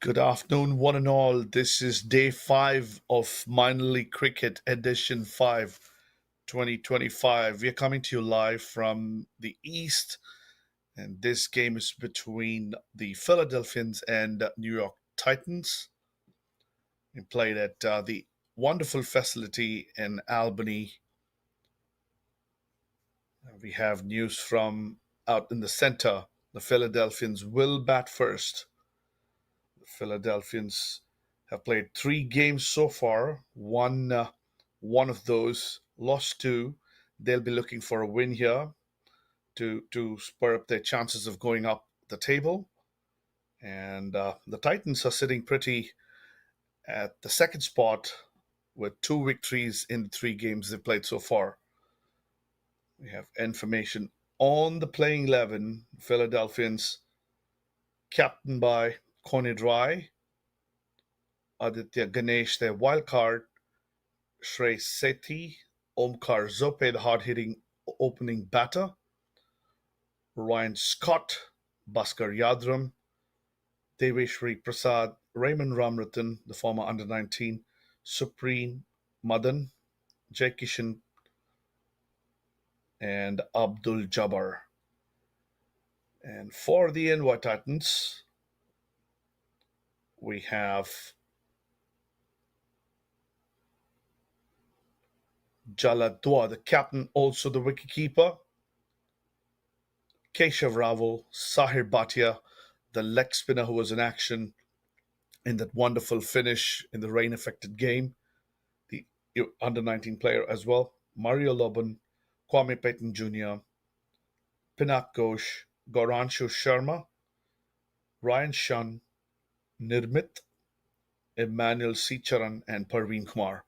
Good afternoon, one and all. This is day 5 of Minor League Cricket Edition 5, 2025. We are coming to you live from the East, and this game is between the Philadelphians and New York Titans. We played at the wonderful facility in Albany. We have news from out in the center. The Philadelphians will bat first. The Philadelphians have played 3 games so far. One of those lost two. They'll be looking for a win here to spur up their chances of going up the table. And the Titans are sitting pretty at the second spot with 2 victories in the 3 games they've played so far. We have information on the playing 11. Philadelphians, captained by Coney Dry, Aditya Ganesh, their wild card, Shrey Sethi, Omkar Zope, the hard hitting opening batter, Ryan Scott, Bhaskar Yadrram, Deveshri Prasad, Raymond Ramratan, the former under 19, Supreme Madan, Jai Kishan, and Abdul Jabbar. And for the NY Titans, we have Jaladwa, the captain, also the wicketkeeper, Keshav Raval, Sahir Bhatia, the leg spinner who was in action in that wonderful finish in the rain affected game, the under 19 player as well, Mario Loban, Kwame Payton Jr., Pinak Ghosh, Gauranshu Sharma, Ryan Shun, Nirmit, Emmanuel Sicharan, and Parveen Kumar.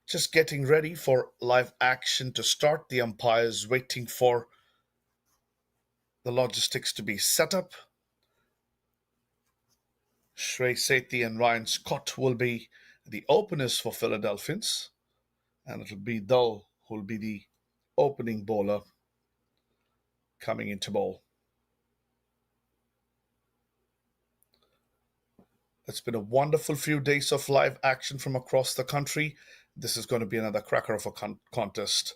Just getting ready for live action to start. The umpires waiting for the logistics to be set up. Shrey Sethi and Ryan Scott will be the openers for Philadelphians, and it'll be Dull who will be the opening bowler coming into bowl. It's been a wonderful few days of live action from across the country. This is going to be another cracker of a contest.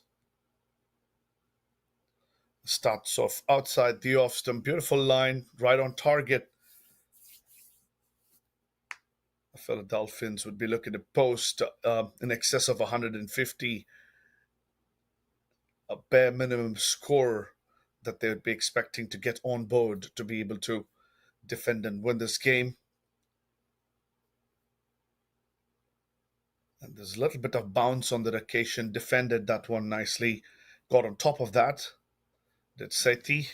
Starts off outside the off stump. Beautiful line, right on target. The Philadelphians would be looking to post in excess of 150, a bare minimum score that they would be expecting to get on board to be able to defend and win this game. And there's a little bit of bounce on the occasion. Defended that one nicely. Got on top of that. Did Sethi.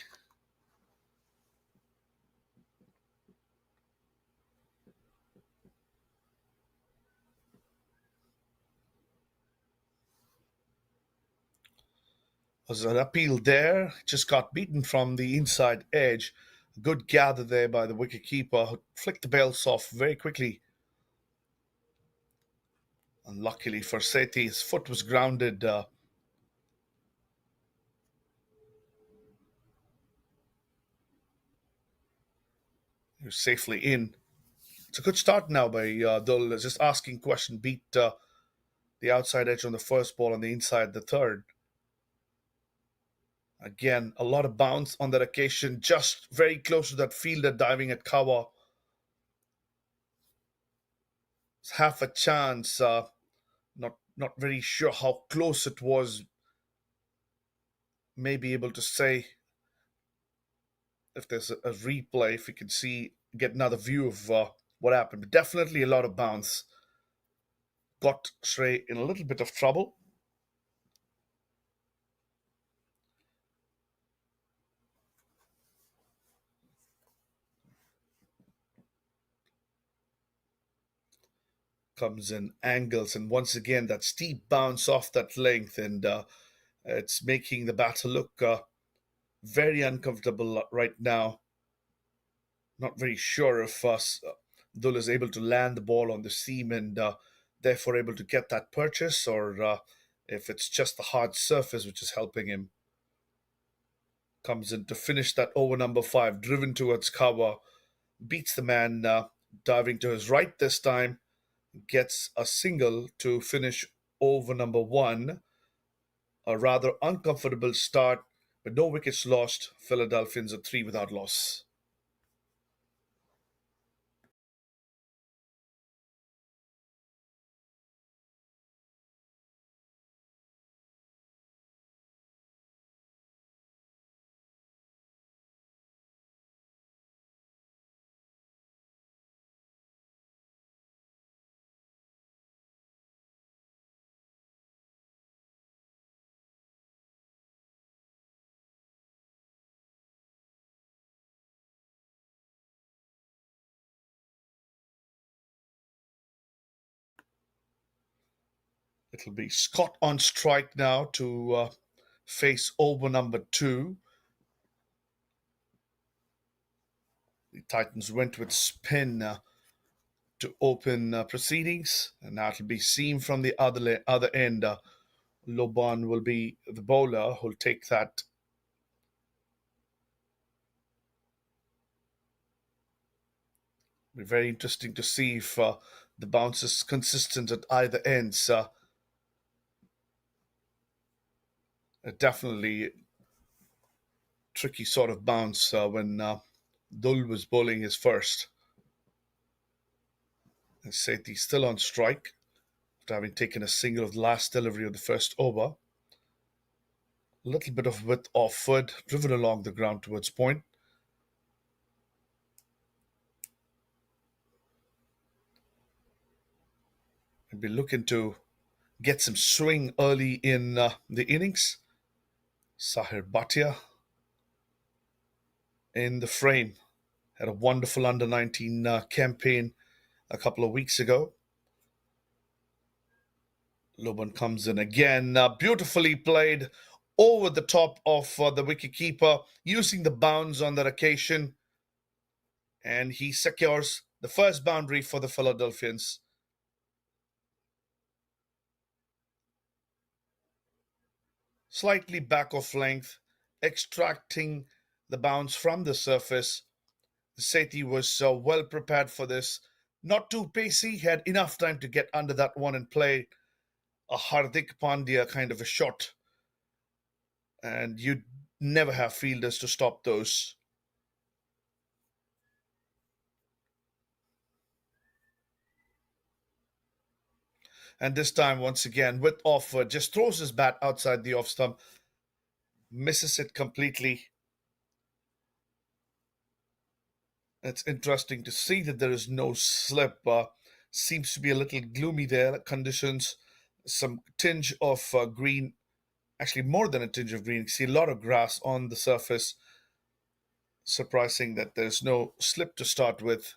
Was an appeal there. Just got beaten from the inside edge. Good gather there by the wicketkeeper, who flicked the bells off very quickly. Unluckily for Sethi, his foot was grounded. He was safely in. It's a good start now by Dull. Just asking question. Beat the outside edge on the first ball and the inside the third. Again, a lot of bounce on that occasion. Just very close to that fielder diving at cover. It's half a chance. Not very sure how close it was. May be able to say if there's a replay, if we can see, get another view of what happened. But definitely a lot of bounce. Got Shrey in a little bit of trouble. Comes in angles, and once again that steep bounce off that length, and it's making the batter look very uncomfortable right now. Not very sure if Dull is able to land the ball on the seam and therefore able to get that purchase, or if it's just the hard surface which is helping him. Comes in to finish that over number 5, driven towards cover. beats the man diving to his right this time, gets a single to finish over number one. A rather uncomfortable start, but no wickets lost. Philadelphians are three without loss. It'll be Scott on strike now to face over number two. The Titans went with spin to open proceedings, and now it'll be Seam from the other end. Loban will be the bowler who'll take that. It'll be very interesting to see if the bounce is consistent at either ends. Definitely tricky sort of bounce when Dul was bowling his first. And Sethi still on strike after having taken a single of the last delivery of the first over. A little bit of width offered, driven along the ground towards point. And be looking to get some swing early in the innings. Sahir Bhatia in the frame. Had a wonderful under 19 campaign a couple of weeks ago. Loban comes in again. Beautifully played over the top of the wicketkeeper, using the bounce on that occasion. And he secures the first boundary for the Philadelphians. Slightly back of length, extracting the bounce from the surface. Sethi was well prepared for this. Not too pacey, had enough time to get under that one and play a Hardik Pandya kind of a shot. And you never have fielders to stop those. And this time, once again, with offer, just throws his bat outside the off stump, misses it completely. It's interesting to see that there is no slip. Seems to be a little gloomy there. Conditions, some tinge of green, actually more than a tinge of green. You see a lot of grass on the surface. Surprising that there's no slip to start with.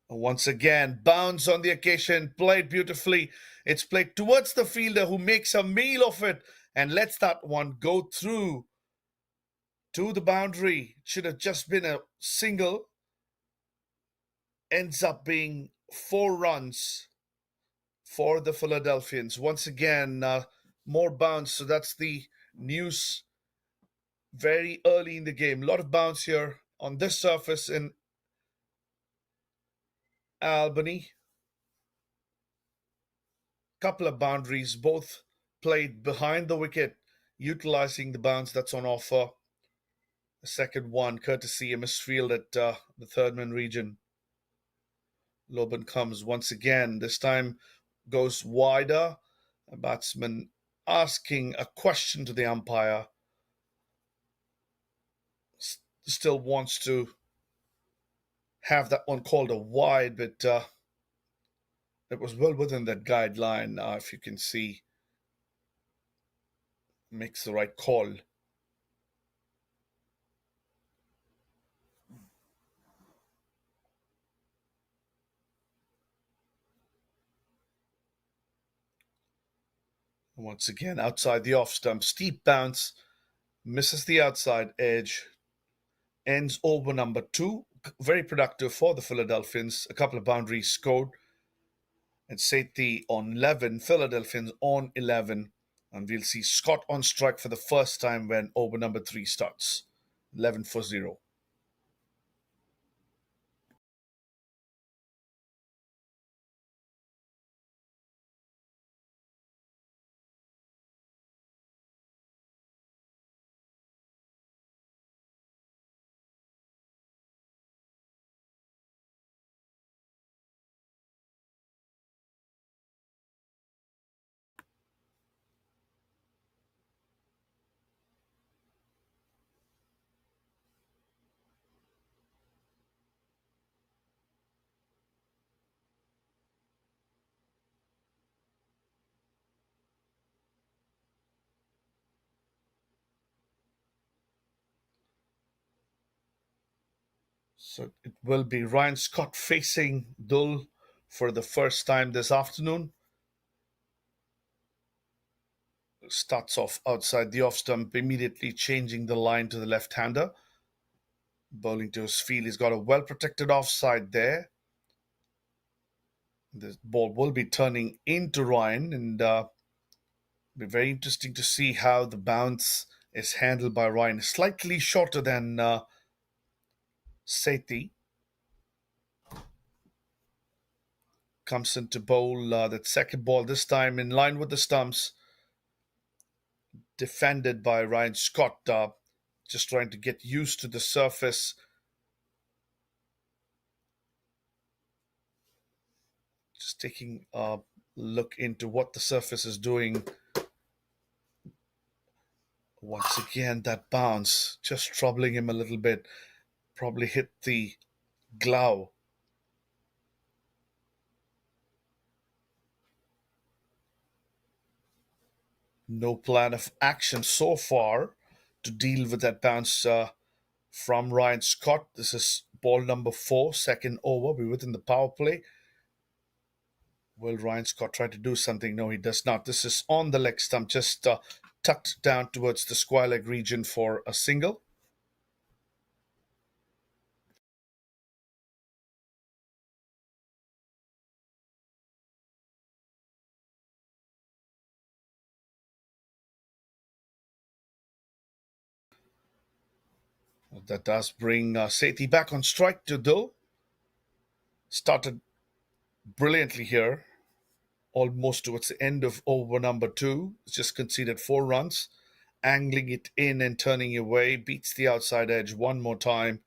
Once again, bounce on the occasion, played beautifully. It's played towards the fielder who makes a meal of it and lets that one go through to the boundary. It should have just been a single. Ends up being 4 runs for the Philadelphians. Once again, more bounce. So that's the news very early in the game. A lot of bounce here on this surface in Albany. Couple of boundaries, both played behind the wicket, utilizing the bounce that's on offer. The second one, courtesy a misfield at the third man region. Loban comes once again. This time goes wider. A batsman asking a question to the umpire. Still wants to have that one called a wide, but it was well within that guideline. If you can see, makes the right call. Once again, outside the off stump, steep bounce, misses the outside edge, ends over number two. Very productive for the Philadelphians. A couple of boundaries scored. And Sethi on 11, Philadelphians on 11. And we'll see Scott on strike for the first time when over number three starts. 11 for 0. So it will be Ryan Scott facing Dull for the first time this afternoon. Starts off outside the off stump, immediately changing the line to the left hander. Bowling to his field. He's got a well protected offside there. The ball will be turning into Ryan, and be very interesting to see how the bounce is handled by Ryan. Slightly shorter than Sethi. Comes into bowl that second ball, this time in line with the stumps, defended by Ryan Scott, just trying to get used to the surface. Just taking a look into what the surface is doing. Once again, that bounce just troubling him a little bit. Probably hit the glove. No plan of action so far to deal with that bounce from Ryan Scott. This is ball number 4, second over. We're within the power play. Will Ryan Scott try to do something? No, he does not. This is on the leg stump, just tucked down towards the square leg region for a single. That does bring Sethi back on strike to Dill. Started brilliantly here, almost towards the end of over number 2. Just conceded 4 runs, angling it in and turning away. Beats the outside edge one more time.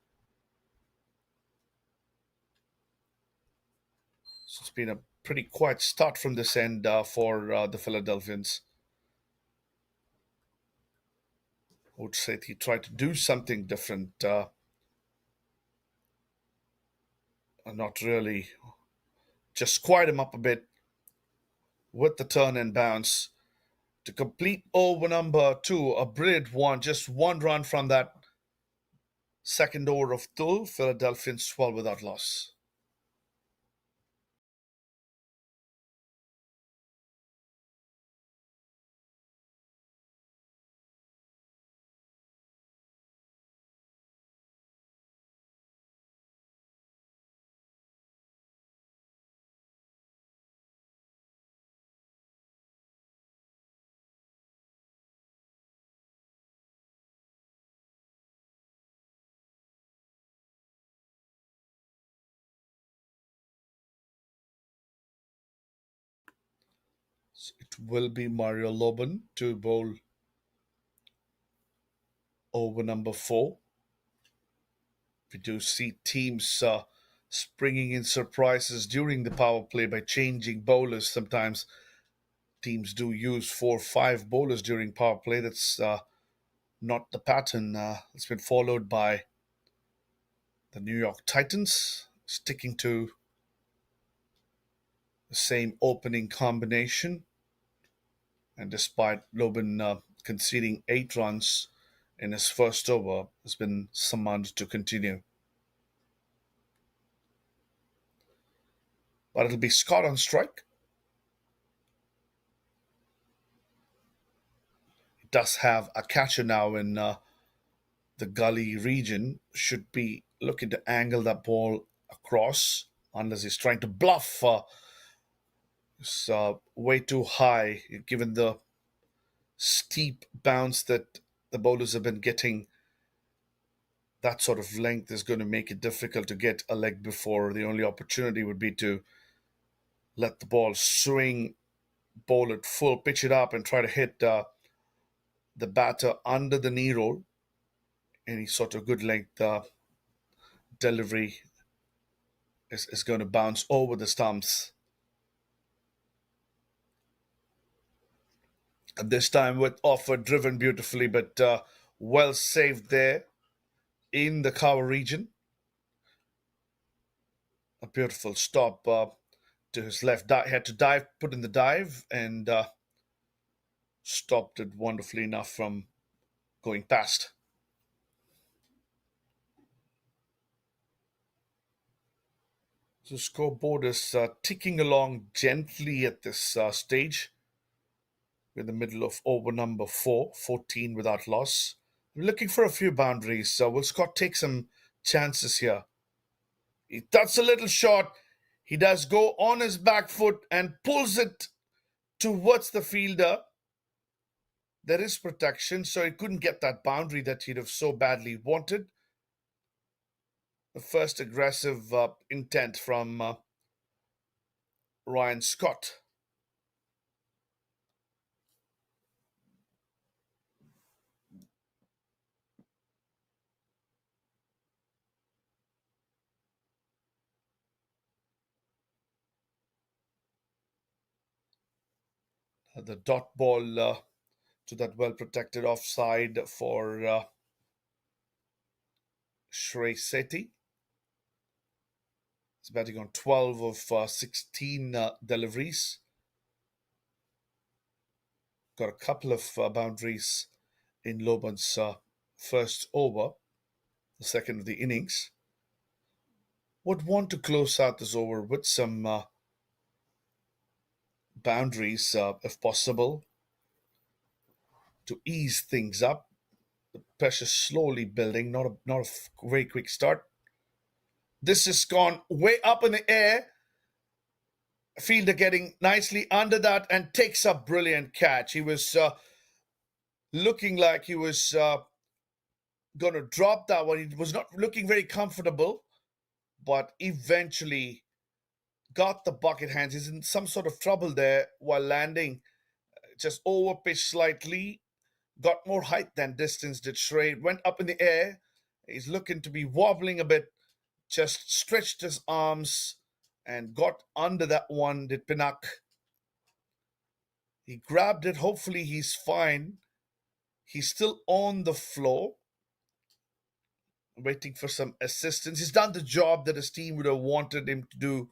So it's been a pretty quiet start from this end for the Philadelphians. Would say he tried to do something different. Not really. Just quiet him up a bit with the turn and bounce to complete over number 2. A brilliant one. Just one run from that second over of Tull. Philadelphians 12 without loss. So it will be Mario Loban to bowl over number 4. We do see teams springing in surprises during the power play by changing bowlers. Sometimes teams do use 4 or 5 bowlers during power play. That's not the pattern. It's been followed by the New York Titans, sticking to the same opening combination. And despite Loban conceding 8 runs in his first over, has been summoned to continue. But it'll be Scott on strike. He does have a catcher now in the gully region. Should be looking to angle that ball across, unless he's trying to bluff. It's way too high given the steep bounce that the bowlers have been getting. That sort of length is going to make it difficult to get a leg before. The only opportunity would be to let the ball swing, bowl it full, pitch it up, and try to hit the batter under the knee roll. Any sort of good length delivery is going to bounce over the stumps. And this time with offer driven beautifully, but well saved there in the cover region. A beautiful stop to his left. Had to dive, put in the dive, and stopped it wonderfully enough from going past. The scoreboard is ticking along gently at this stage. We're in the middle of over number 4, 14 without loss. We're looking for a few boundaries. Will Scott take some chances here? That's a little shot. He does go on his back foot and pulls it towards the fielder. There is protection, so he couldn't get that boundary that he'd have so badly wanted. The first aggressive intent from Ryan Scott. The dot ball to that well protected offside for Shrey Sethi. He's batting on 12 of 16 deliveries. Got a couple of boundaries in Loban's first over, the second of the innings. Would want to close out this over with some boundaries if possible to ease things up. The pressure slowly building, not a very quick start. This has gone way up in the air. Fielder getting nicely under that and takes a brilliant catch. He was looking like he was going to drop that one. He was not looking very comfortable, but eventually got the bucket hands. He's in some sort of trouble there while landing. Just over pitched slightly. Got more height than distance, did Shrey. Went up in the air. He's looking to be wobbling a bit. Just stretched his arms and got under that one, did Pinnock. He grabbed it. Hopefully he's fine. He's still on the floor, waiting for some assistance. He's done the job that his team would have wanted him to do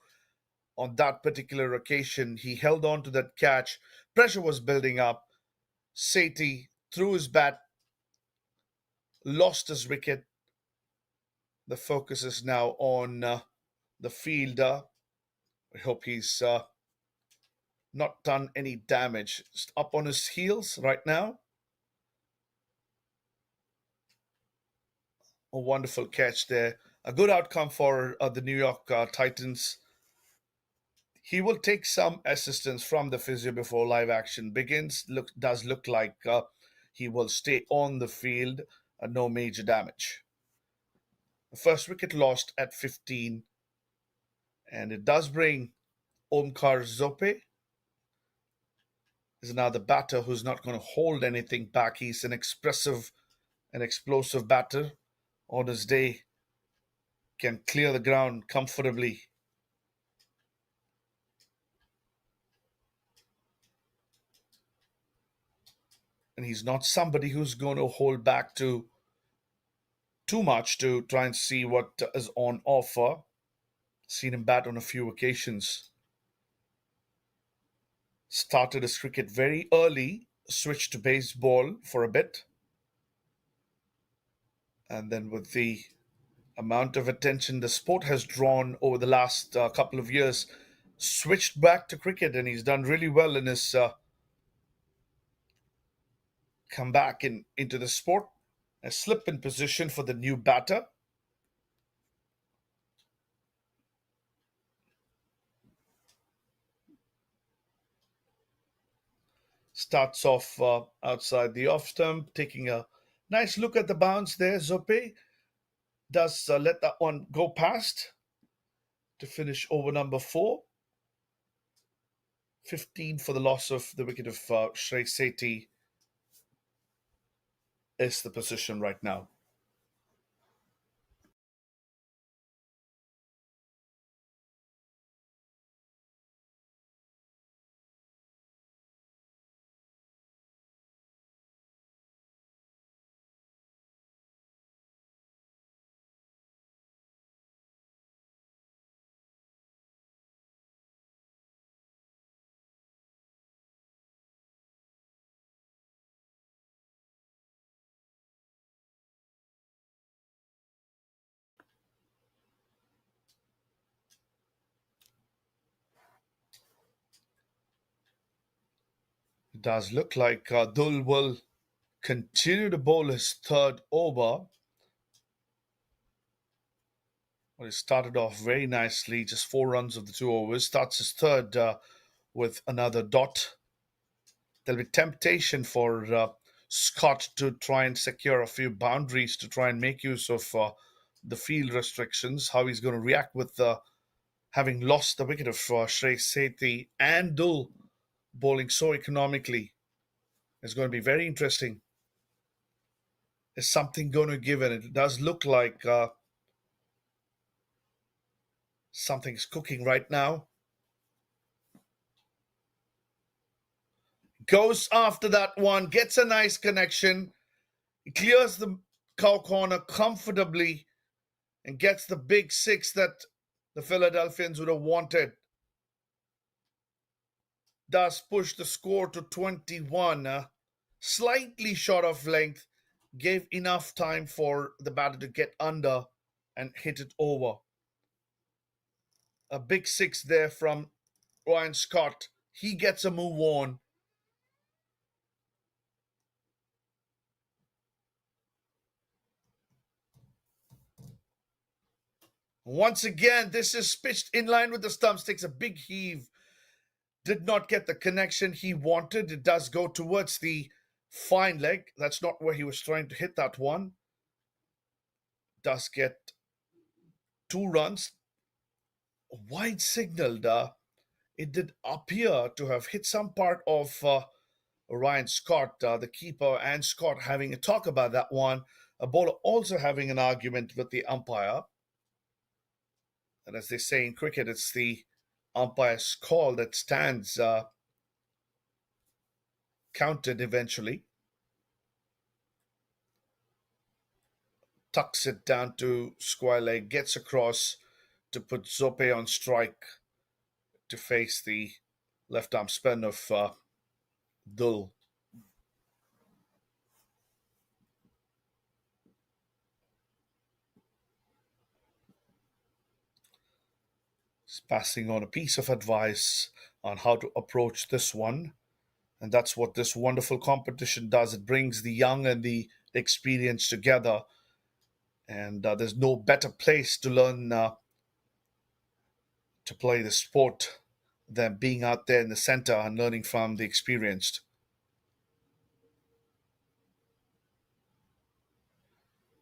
on that particular occasion. He held on to that catch. Pressure was building up. Sethi threw his bat, lost his wicket. The focus is now on the fielder. I hope he's not done any damage. Just up on his heels right now. A wonderful catch there. A good outcome for the New York Titans. He will take some assistance from the physio before live action begins. Does look like he will stay on the field. No major damage. The first wicket lost at 15, and it does bring Omkar Zope. Is now the batter who's not going to hold anything back. He's an expressive and explosive batter. On his day, can clear the ground comfortably. And he's not somebody who's going to hold back too much to try and see what is on offer. Seen him bat on a few occasions. Started his cricket very early, switched to baseball for a bit. And then, with the amount of attention the sport has drawn over the last couple of years, switched back to cricket, and he's done really well in his comeback into the sport. A slip in position for the new batter. Starts off outside the off stump, taking a nice look at the bounce there. Zope does let that one go past to finish over number 4. 15 for the loss of the wicket of Shrey Sethi is the position right now. Does look like Dul will continue to bowl his third over. Well, he started off very nicely, just 4 runs of the 2 overs. Starts his third with another dot. There'll be temptation for Scott to try and secure a few boundaries to try and make use of the field restrictions. How he's going to react with having lost the wicket of Shrey Sethi and Dull bowling so economically is going to be very interesting. Is something going to give in? It does look like something's cooking right now. Goes after that one, gets a nice connection, clears the cow corner comfortably, and gets the big six that the Philadelphians would have wanted. Does push the score to 21, slightly short of length, gave enough time for the batter to get under and hit it over. A big six there from Ryan Scott. He gets a move on. Once again, this is pitched in line with the stumps, takes a big heave. Did not get the connection he wanted. It does go towards the fine leg. That's not where he was trying to hit that one. Does get 2 runs. Wide signaled. It did appear to have hit some part of Ryan Scott, the keeper, and Scott having a talk about that one. A bowler also having an argument with the umpire. And as they say in cricket, it's the umpire's call that stands counted eventually. Tucks it down to square leg, gets across to put Zope on strike to face the left arm spin of Dull. He's passing on a piece of advice on how to approach this one. And that's what this wonderful competition does. It brings the young and the experienced together. And there's no better place to learn to play the sport than being out there in the center and learning from the experienced.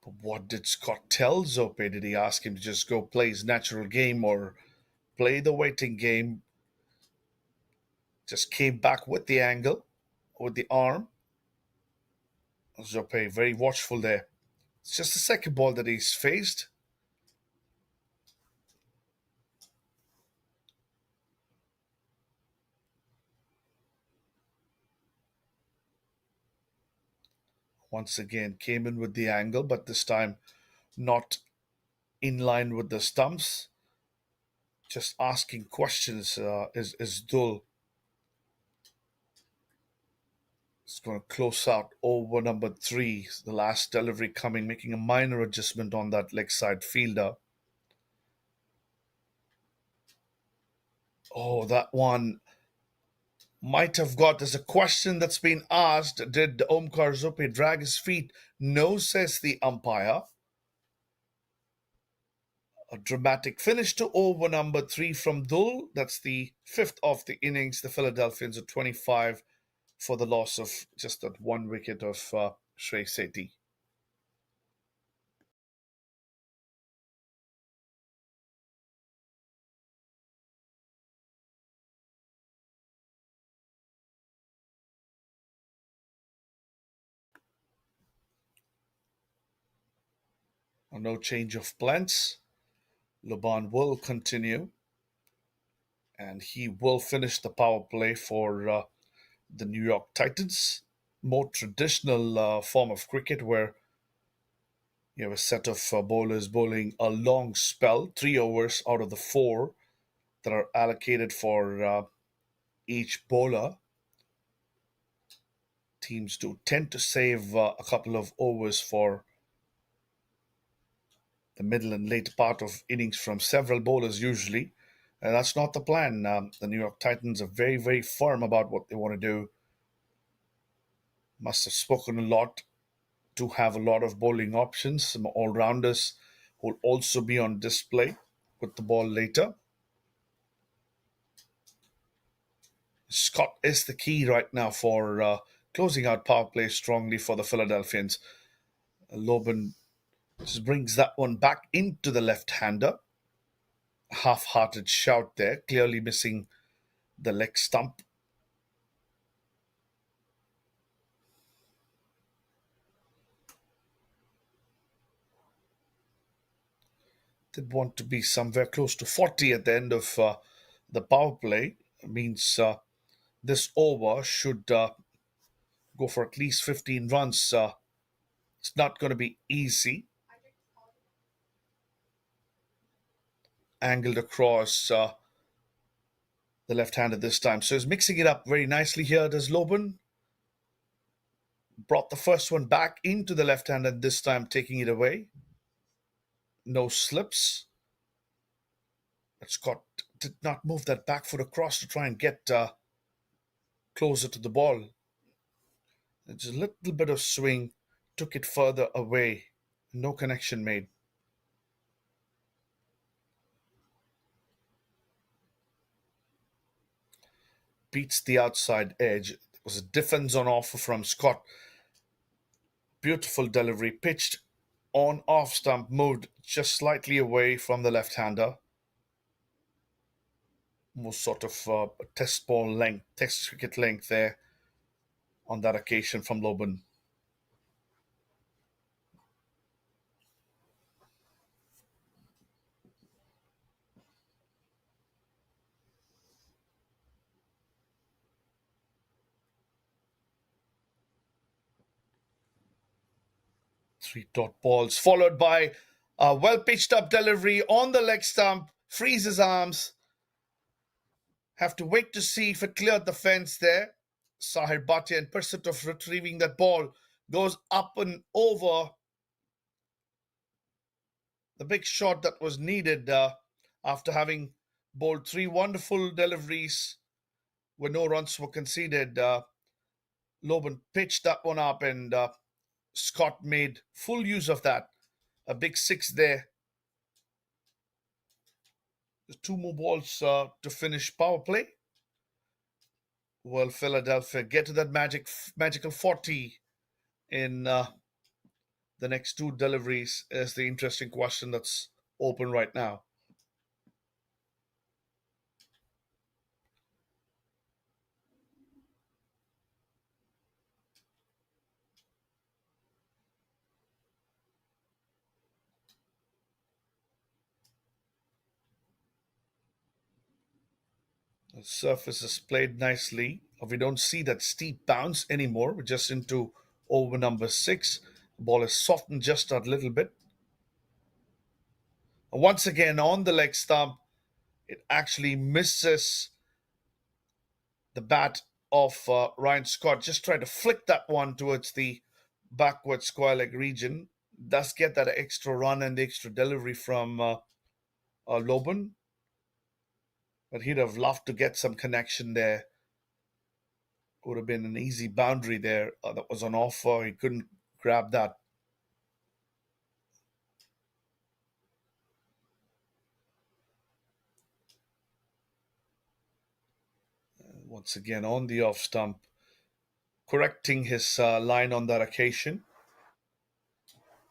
But what did Scott tell Zope? Did he ask him to just go play his natural game or play the waiting game? Just came back with the angle, with the arm. Zope very watchful there. It's just the second ball that he's faced. Once again, came in with the angle, but this time not in line with the stumps. Just asking questions is Dull. It's going to close out over number 3. The last delivery coming, making a minor adjustment on that leg side fielder. Oh, that one might have got. There's a question that's been asked. Did Omkar Zope drag his feet? No, says the umpire. A dramatic finish to over number 3 from Dull. That's the 5th of the innings. The Philadelphians are 25 for the loss of just that one wicket of Shrey Sethi. No change of plans. Laban will continue and he will finish the power play for the New York Titans. More traditional form of cricket where you have a set of bowlers bowling a long spell, 3 overs out of the 4 that are allocated for each bowler. Teams do tend to save a couple of overs for the middle and late part of innings from several bowlers usually. And that's not the plan. The New York Titans are very, very firm about what they want to do. Must have spoken a lot to have a lot of bowling options, some all rounders who will also be on display with the ball later. Scott is the key right now for closing out power play strongly for the Philadelphians. Loban just brings that one back into the left hander. Half hearted shout there, clearly missing the leg stump. Did want to be somewhere close to 40 at the end of the power play. Means this over should go for at least 15 runs. It's not going to be easy. Angled across the left hander this time. So he's mixing it up very nicely here. Does Loban brought the first one back into the left hand and this time taking it away. No slips. But Scott did not move that back foot across to try and get closer to the ball. Just a little bit of swing took it further away. No connection made. Beats the outside edge. It was a defense on offer from Scott. Beautiful delivery. Pitched on off stump. Moved just slightly away from the left-hander. More sort of a test ball length, test cricket length there on that occasion from Loban. Three dot balls followed by a well pitched up delivery on the leg stump. Frees his arms. Have to wait to see if it cleared the fence there. Sahir Bhatia, in pursuit of retrieving that ball, goes up and over the big shot that was needed after having bowled three wonderful deliveries where no runs were conceded. Loban pitched that one up and Scott made full use of that. A big six there. There's two more balls to finish power play. Will Philadelphia get to that magical 40 in the next two deliveries? Is the interesting question that's open right now. The surface is played nicely. We don't see that steep bounce anymore. We're just into over number 6. The ball is softened just a little bit. Once again on the leg stump, it actually misses the bat of Ryan Scott. Just trying to flick that one towards the backward square leg region. Does get that extra run and the extra delivery from Loban. But he'd have loved to get some connection there. Would have been an easy boundary there that was on offer. He couldn't grab that. Once again on the off stump, correcting his line on that occasion.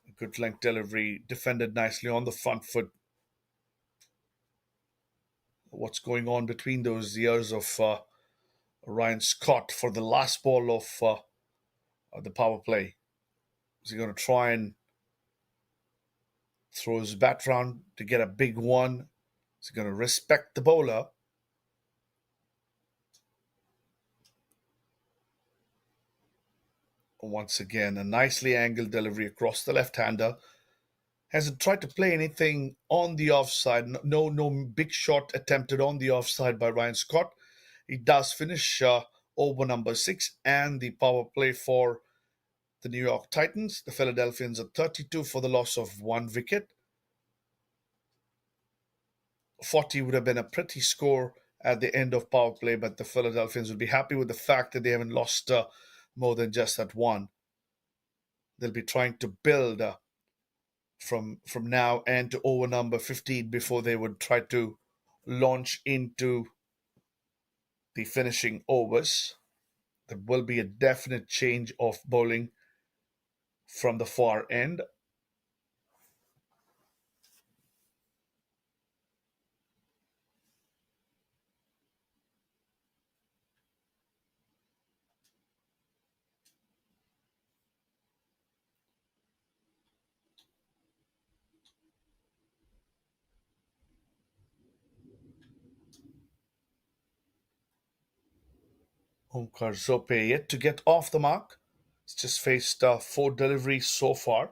A good length delivery, defended nicely on the front foot. What's going on between those ears of Ryan Scott for the last ball of the power play? Is he going to try and throw his bat round to get a big one? Is he going to respect the bowler? Once again, a nicely angled delivery across the left-hander. Hasn't tried to play anything on the offside. No big shot attempted on the offside by Ryan Scott. He does finish over number 6 and the power play for the New York Titans. The Philadelphians are 32 for the loss of 1 wicket. 40 would have been a pretty score at the end of power play, but the Philadelphians will be happy with the fact that they haven't lost more than just that one. They'll be trying to build from now and to over number 15 before they would try to launch into the finishing overs. There will be a definite change of bowling from the far end. Omkar Zope yet to get off the mark. He's just faced four deliveries so far.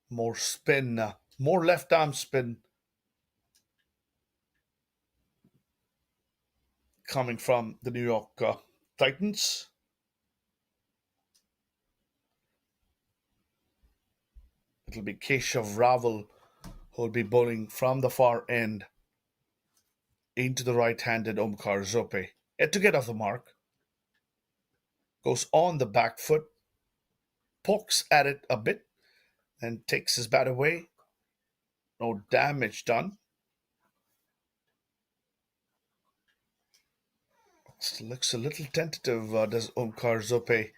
More spin, more left arm spin coming from the New York Titans. It'll be Keshav Raval who'll be bowling from the far end into the right-handed Omkar Zope. Yet to get off the mark. Goes on the back foot, pokes at it a bit, and takes his bat away. No damage done. Looks a little tentative, does Omkar Zope.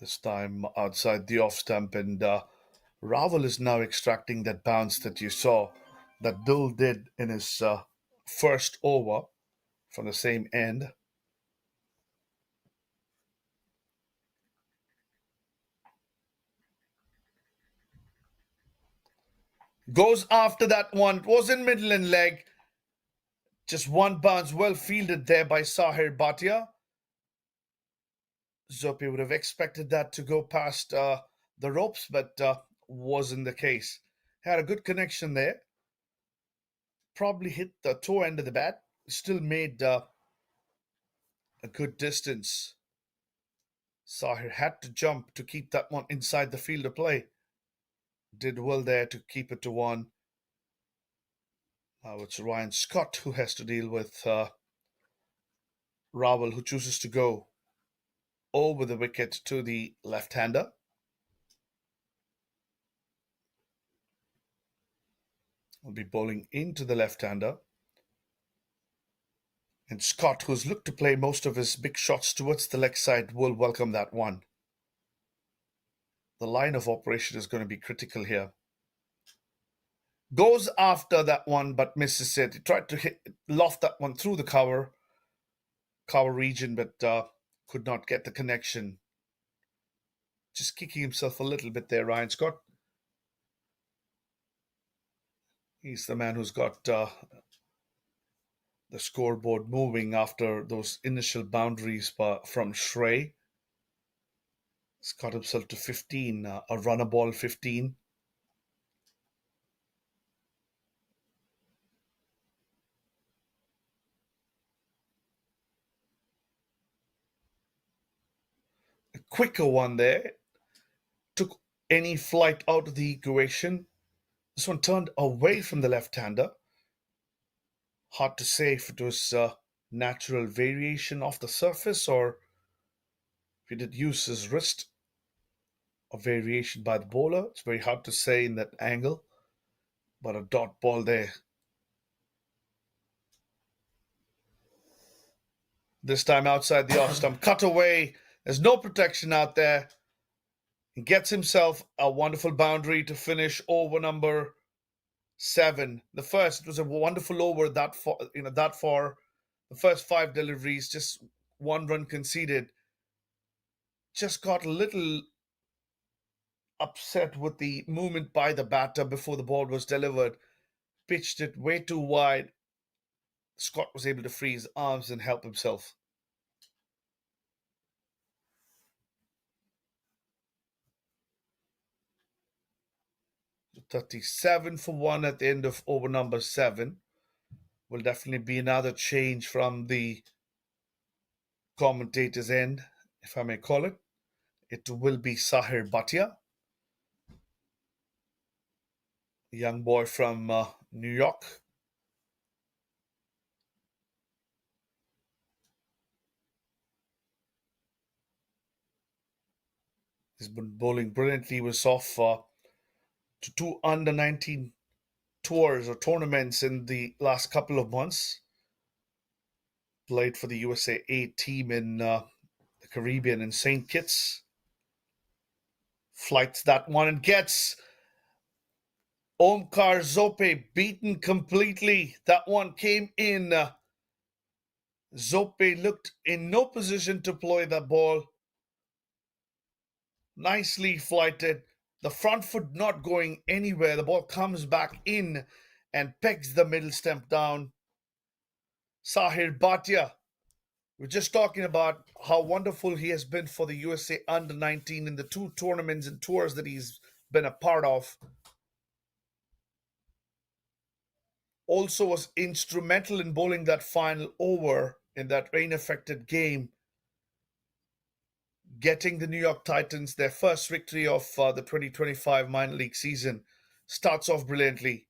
This time outside the off stump, and Raval is now extracting that bounce that you saw that Dill did in his first over from the same end. Goes after that one. It was in middle and leg. Just one bounce, well fielded there by Sahir Bhatia. Zope would have expected that to go past the ropes, but wasn't the case. Had a good connection there. Probably hit the toe end of the bat. Still made a good distance. Sahir had to jump to keep that one inside the field of play. Did well there to keep it to one. Now it's Ryan Scott who has to deal with Raval, who chooses to go over the wicket to the left-hander. Will be bowling into the left-hander. And Scott, who's looked to play most of his big shots towards the leg side, will welcome that one. The line of operation is going to be critical here. Goes after that one, but misses it. He tried to loft that one through the cover region, but could not get the connection. Just kicking himself a little bit there, Ryan Scott. He's the man who's got the scoreboard moving after those initial boundaries from Shrey. He's got himself to 15, a runner ball 15. A quicker one there. Took any flight out of the equation. This one turned away from the left-hander. Hard to say if it was natural variation off the surface or if he did use his wrist. A variation by the bowler. It's very hard to say in that angle. But a dot ball there. This time outside the off stump. Cut away. There's no protection out there. He gets himself a wonderful boundary to finish over number 7. The first, it was a wonderful over that far. The first 5 deliveries, just 1 run conceded. Just got a little upset with the movement by the batter before the ball was delivered. Pitched it way too wide. Scott was able to free his arms and help himself. 37 for 1 at the end of over number 7. Will definitely be another change from the commentator's end, if I may call it. It will be Sahir Bhatia, a young boy from New York. He's been bowling brilliantly. He was off to two under 19 tours or tournaments in the last couple of months. Played for the USA A team in the Caribbean in St. Kitts. Flights that one and gets Omkar Zope beaten completely. That one came in. Zope looked in no position to play that ball. Nicely flighted. The front foot not going anywhere. The ball comes back in and pegs the middle stump down. Sahir Bhatia. We're just talking about how wonderful he has been for the USA under 19 in the two tournaments and tours that he's been a part of. Also was instrumental in bowling that final over in that rain affected game, getting the New York Titans their first victory of the 2025 minor league season. Starts off brilliantly.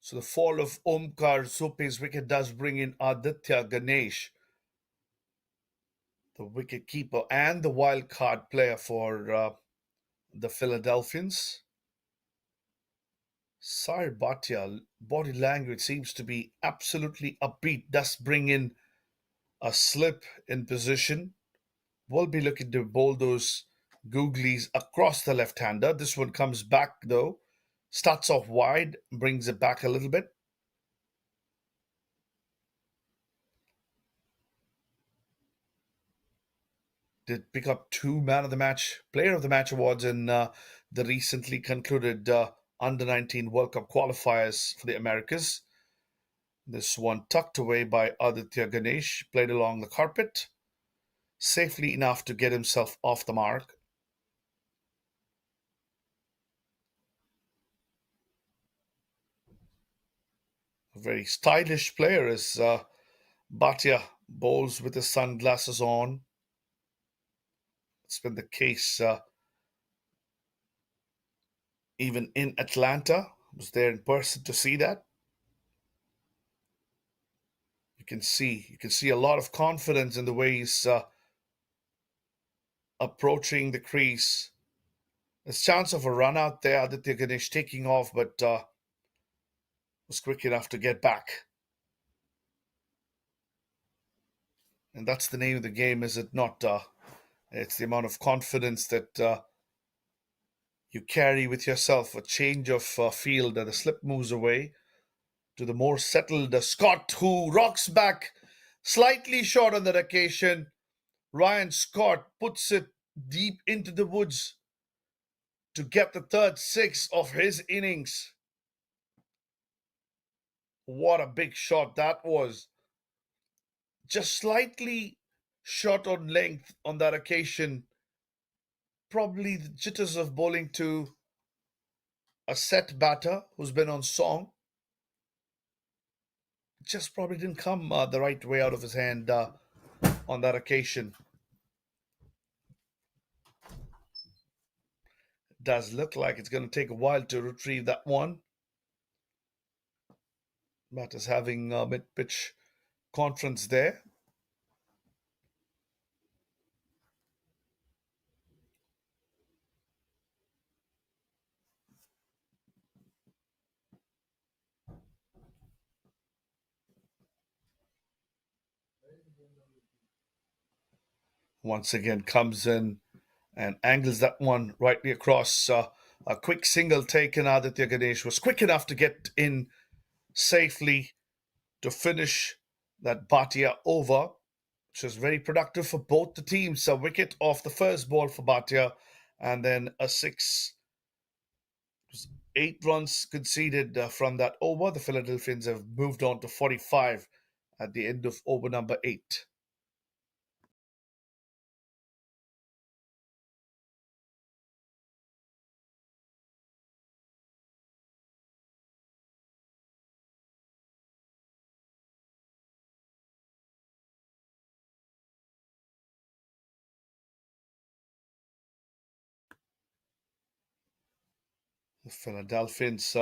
So the fall of Omkar Zope's wicket does bring in Aditya Ganesh, the wicket keeper and the wild card player for the Philadelphians. Sar Bhatia, body language seems to be absolutely upbeat, does bring in a slip in position. We'll be looking to bowl those googlies across the left hander. This one comes back though, starts off wide, brings it back a little bit. Did pick up two man of the match, player of the match awards in the recently concluded under 19 World Cup qualifiers for the Americas. This one tucked away by Aditya Ganesh, played along the carpet, safely enough to get himself off the mark. A very stylish player is Bhatia, bowls with his sunglasses on. It's been the case even in Atlanta. I was there in person to see that. You can see a lot of confidence in the way he's approaching the crease. There's chance of a run out there. Aditya Ganesh taking off, but was quick enough to get back. And that's the name of the game, is it not? It's the amount of confidence that you carry with yourself. A change of field, and the slip moves away to the more settled Scott, who rocks back slightly short on that occasion. Ryan Scott puts it deep into the woods to get the third six of his innings. What a big shot that was. Just slightly short on length on that occasion. Probably the jitters of bowling to a set batter who's been on song. Just probably didn't come the right way out of his hand on that occasion. Does look like it's going to take a while to retrieve that one. Matt is having a mid pitch conference there. Once again comes in and angles that one rightly across. A quick single taken. Aditya Ganesh was quick enough to get in safely to finish that Bhatia over, which was very productive for both the teams. A wicket off the first ball for Bhatia, and then a six. 8 runs conceded from that over. The Philadelphians have moved on to 45 at the end of over number 8. The Philadelphians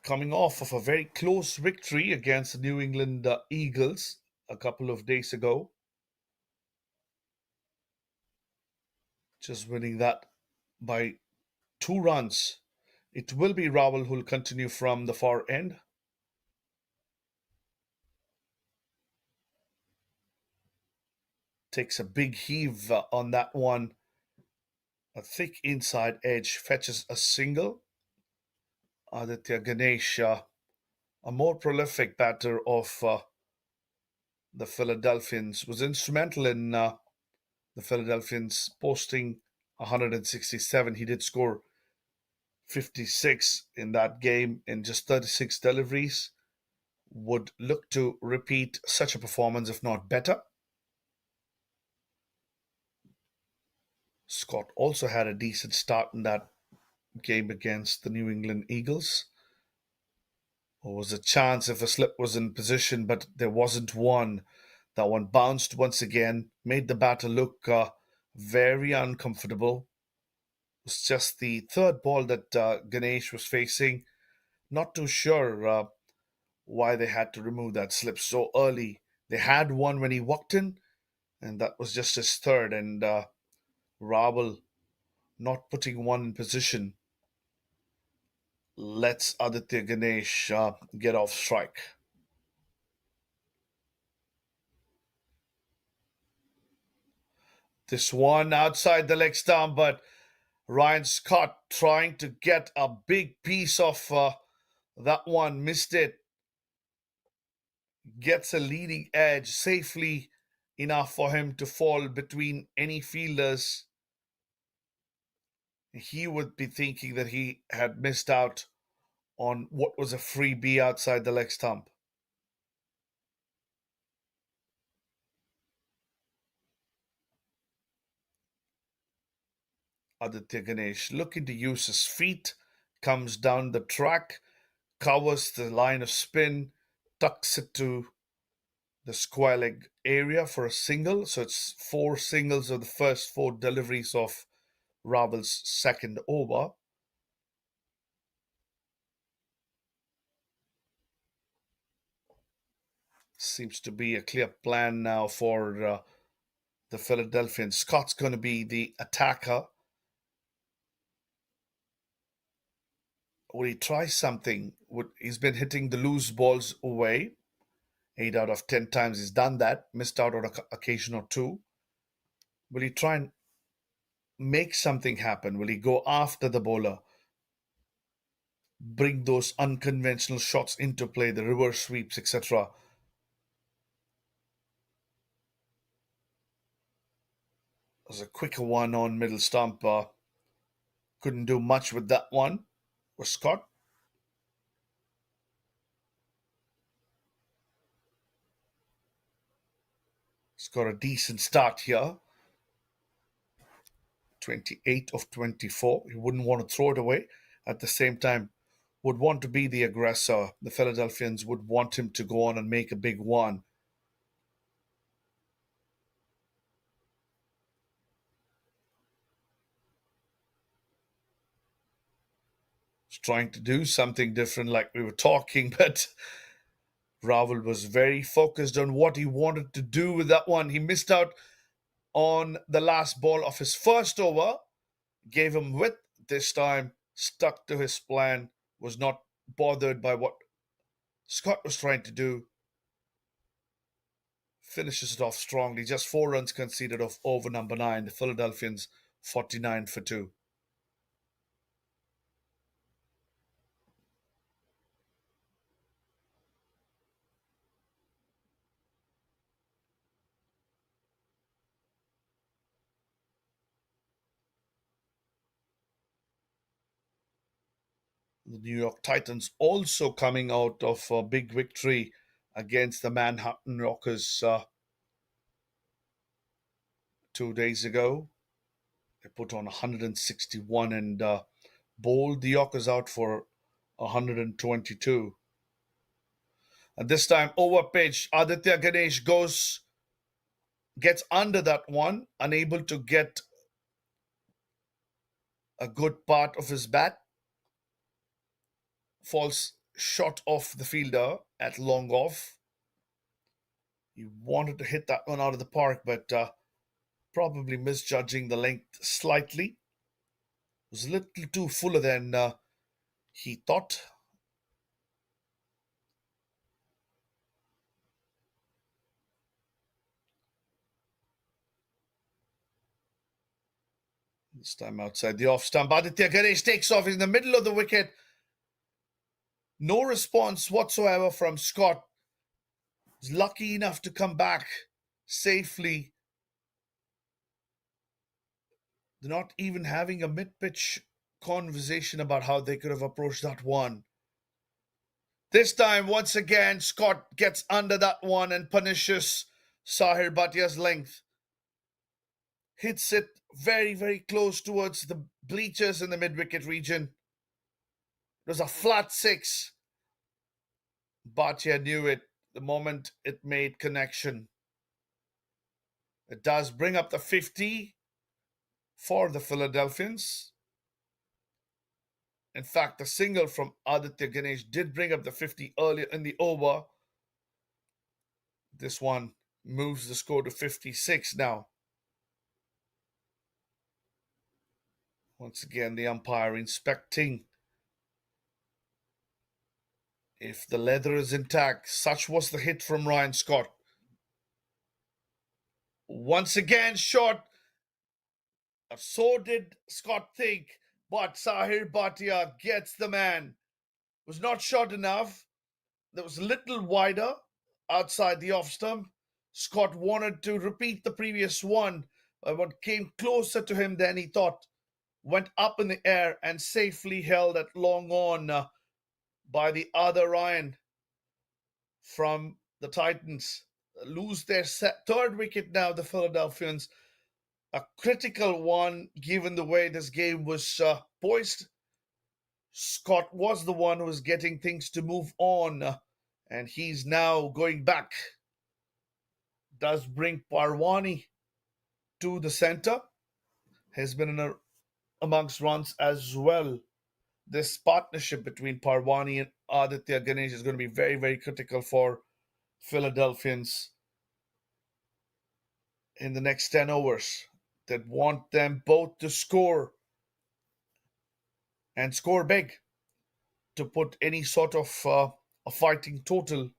coming off of a very close victory against the New England Eagles a couple of days ago, just winning that by 2 runs. It will be Ravel who'll continue from the far end. Takes a big heave on that one. A thick inside edge fetches a single. Aditya Ganesh, a more prolific batter of the Philadelphians, was instrumental in the Philadelphians posting 167. He did score 56 in that game in just 36 deliveries. Would look to repeat such a performance, if not better. Scott also had a decent start in that game against the New England Eagles. There was a chance if a slip was in position, but there wasn't one. That one bounced once again, made the batter look very uncomfortable. It was just the third ball that Ganesh was facing. Not too sure why they had to remove that slip so early. They had one when he walked in, and that was just his third. And Raval not putting one in position lets Aditya Ganesh get off strike. This one outside the leg stump, but Ryan Scott trying to get a big piece of that one, missed it. Gets a leading edge safely enough for him to fall between any fielders. He would be thinking that he had missed out on what was a freebie outside the leg stump. Aditya Ganesh looking to use his feet, comes down the track, covers the line of spin, tucks it to the square leg area for a single. So it's 4 singles of the first 4 deliveries of Ravel's second over. Seems to be a clear plan now for the Philadelphians. Scott's going to be the attacker. Will he try something? He's been hitting the loose balls away. 8 out of 10 times he's done that. Missed out on an occasion or two. Will he try and make something happen? Will he go after the bowler? Bring those unconventional shots into play, the reverse sweeps, etc. There's a quicker one on middle stump. Couldn't do much with that one. Was Scott. He's got a decent start here. 28 of 24. He wouldn't want to throw it away. At the same time, would want to be the aggressor. The Philadelphians would want him to go on and make a big one. He's trying to do something different, like we were talking, but Ravel was very focused on what he wanted to do with that one. He missed out on the last ball of his first over, gave him width this time, stuck to his plan, was not bothered by what Scott was trying to do. Finishes it off strongly. Just 4 runs conceded off over number 9. The Philadelphians 49 for 2. The New York Titans also coming out of a big victory against the Manhattan Rockers 2 days ago. They put on 161 and bowled the Rockers out for 122. And this time over pitch, Aditya Ganesh gets under that one, unable to get a good part of his bat. falls short of the fielder at long off. He wanted to hit that one out of the park, but probably misjudging the length slightly. It was a little too fuller than he thought. This time outside the off stump. Aditya Ganesh takes off in the middle of the wicket. No response whatsoever from Scott. He's lucky enough to come back safely. They're not even having a mid pitch conversation about how they could have approached that one. This time, once again, Scott gets under that one and punishes Sahir Bhatia's length. Hits it very, very close towards the bleachers in the mid wicket region. It was a flat six. Bhatia knew it the moment it made connection. It does bring up the 50 for the Philadelphians. In fact, the single from Aditya Ganesh did bring up the 50 earlier in the over. This one moves the score to 56 now. Once again, the umpire inspecting if the leather is intact. Such was the hit from Ryan Scott. Once again, shot. So did Scott think, but Sahir Bhatia gets the man. Was not short enough. That was a little wider outside the off stump. Scott wanted to repeat the previous one, but came closer to him than he thought. Went up in the air and safely held at long on by the other Ryan from the Titans. Lose their third wicket now, the Philadelphians. A critical one given the way this game was poised. Scott was the one who was getting things to move on, and he's now going back. Does bring Parwani to the center. Has been amongst runs as well. This partnership between Parwani and Aditya Ganesh is going to be very, very critical for Philadelphians in the next 10 overs. That want them both to score and score big to put any sort of a fighting total.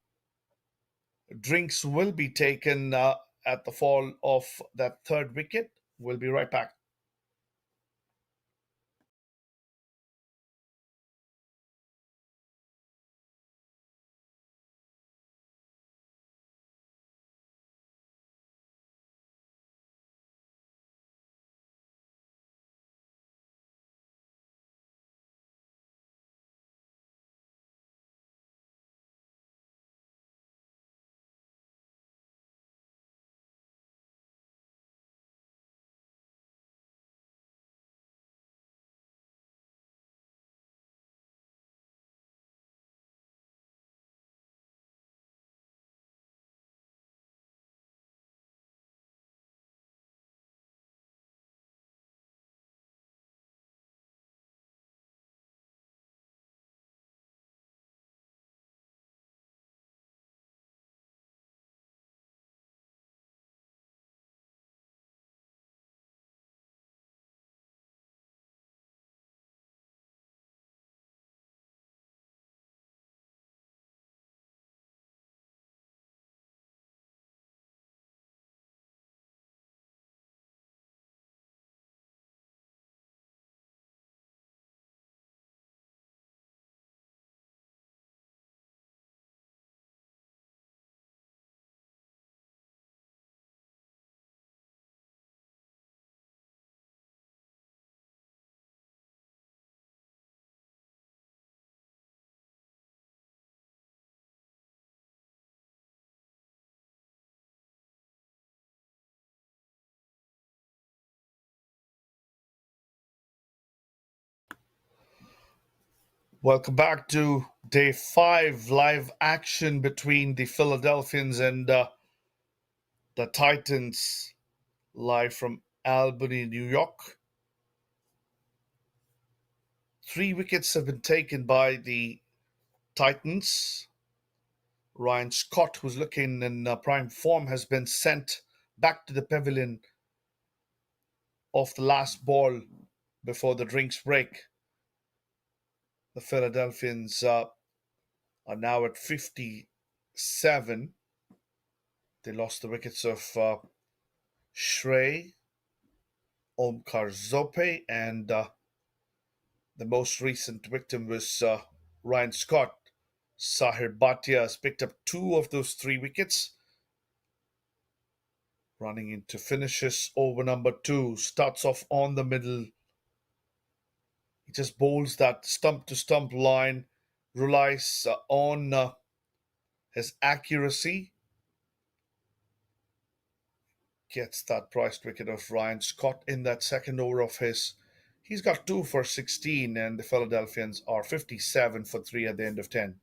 Drinks will be taken at the fall of that third wicket. We'll be right back. Welcome back to day 5 live action between the Philadelphians and the Titans, live from Albany, New York. 3 wickets have been taken by the Titans. Ryan Scott, who's looking in prime form, has been sent back to the pavilion off the last ball before the drinks break. The Philadelphians are now at 57. They lost the wickets of Shrey, Omkar Zope, and the most recent victim was Ryan Scott. Sahir Bhatia has picked up two of those three wickets. Running into finishes over number two, starts off on the middle. He just bowls that stump to stump line, relies on his accuracy, gets that priced wicket of Ryan Scott in that second over of his. He's got 2 for 16, and the Philadelphians are 57 for 3 at the end of 10.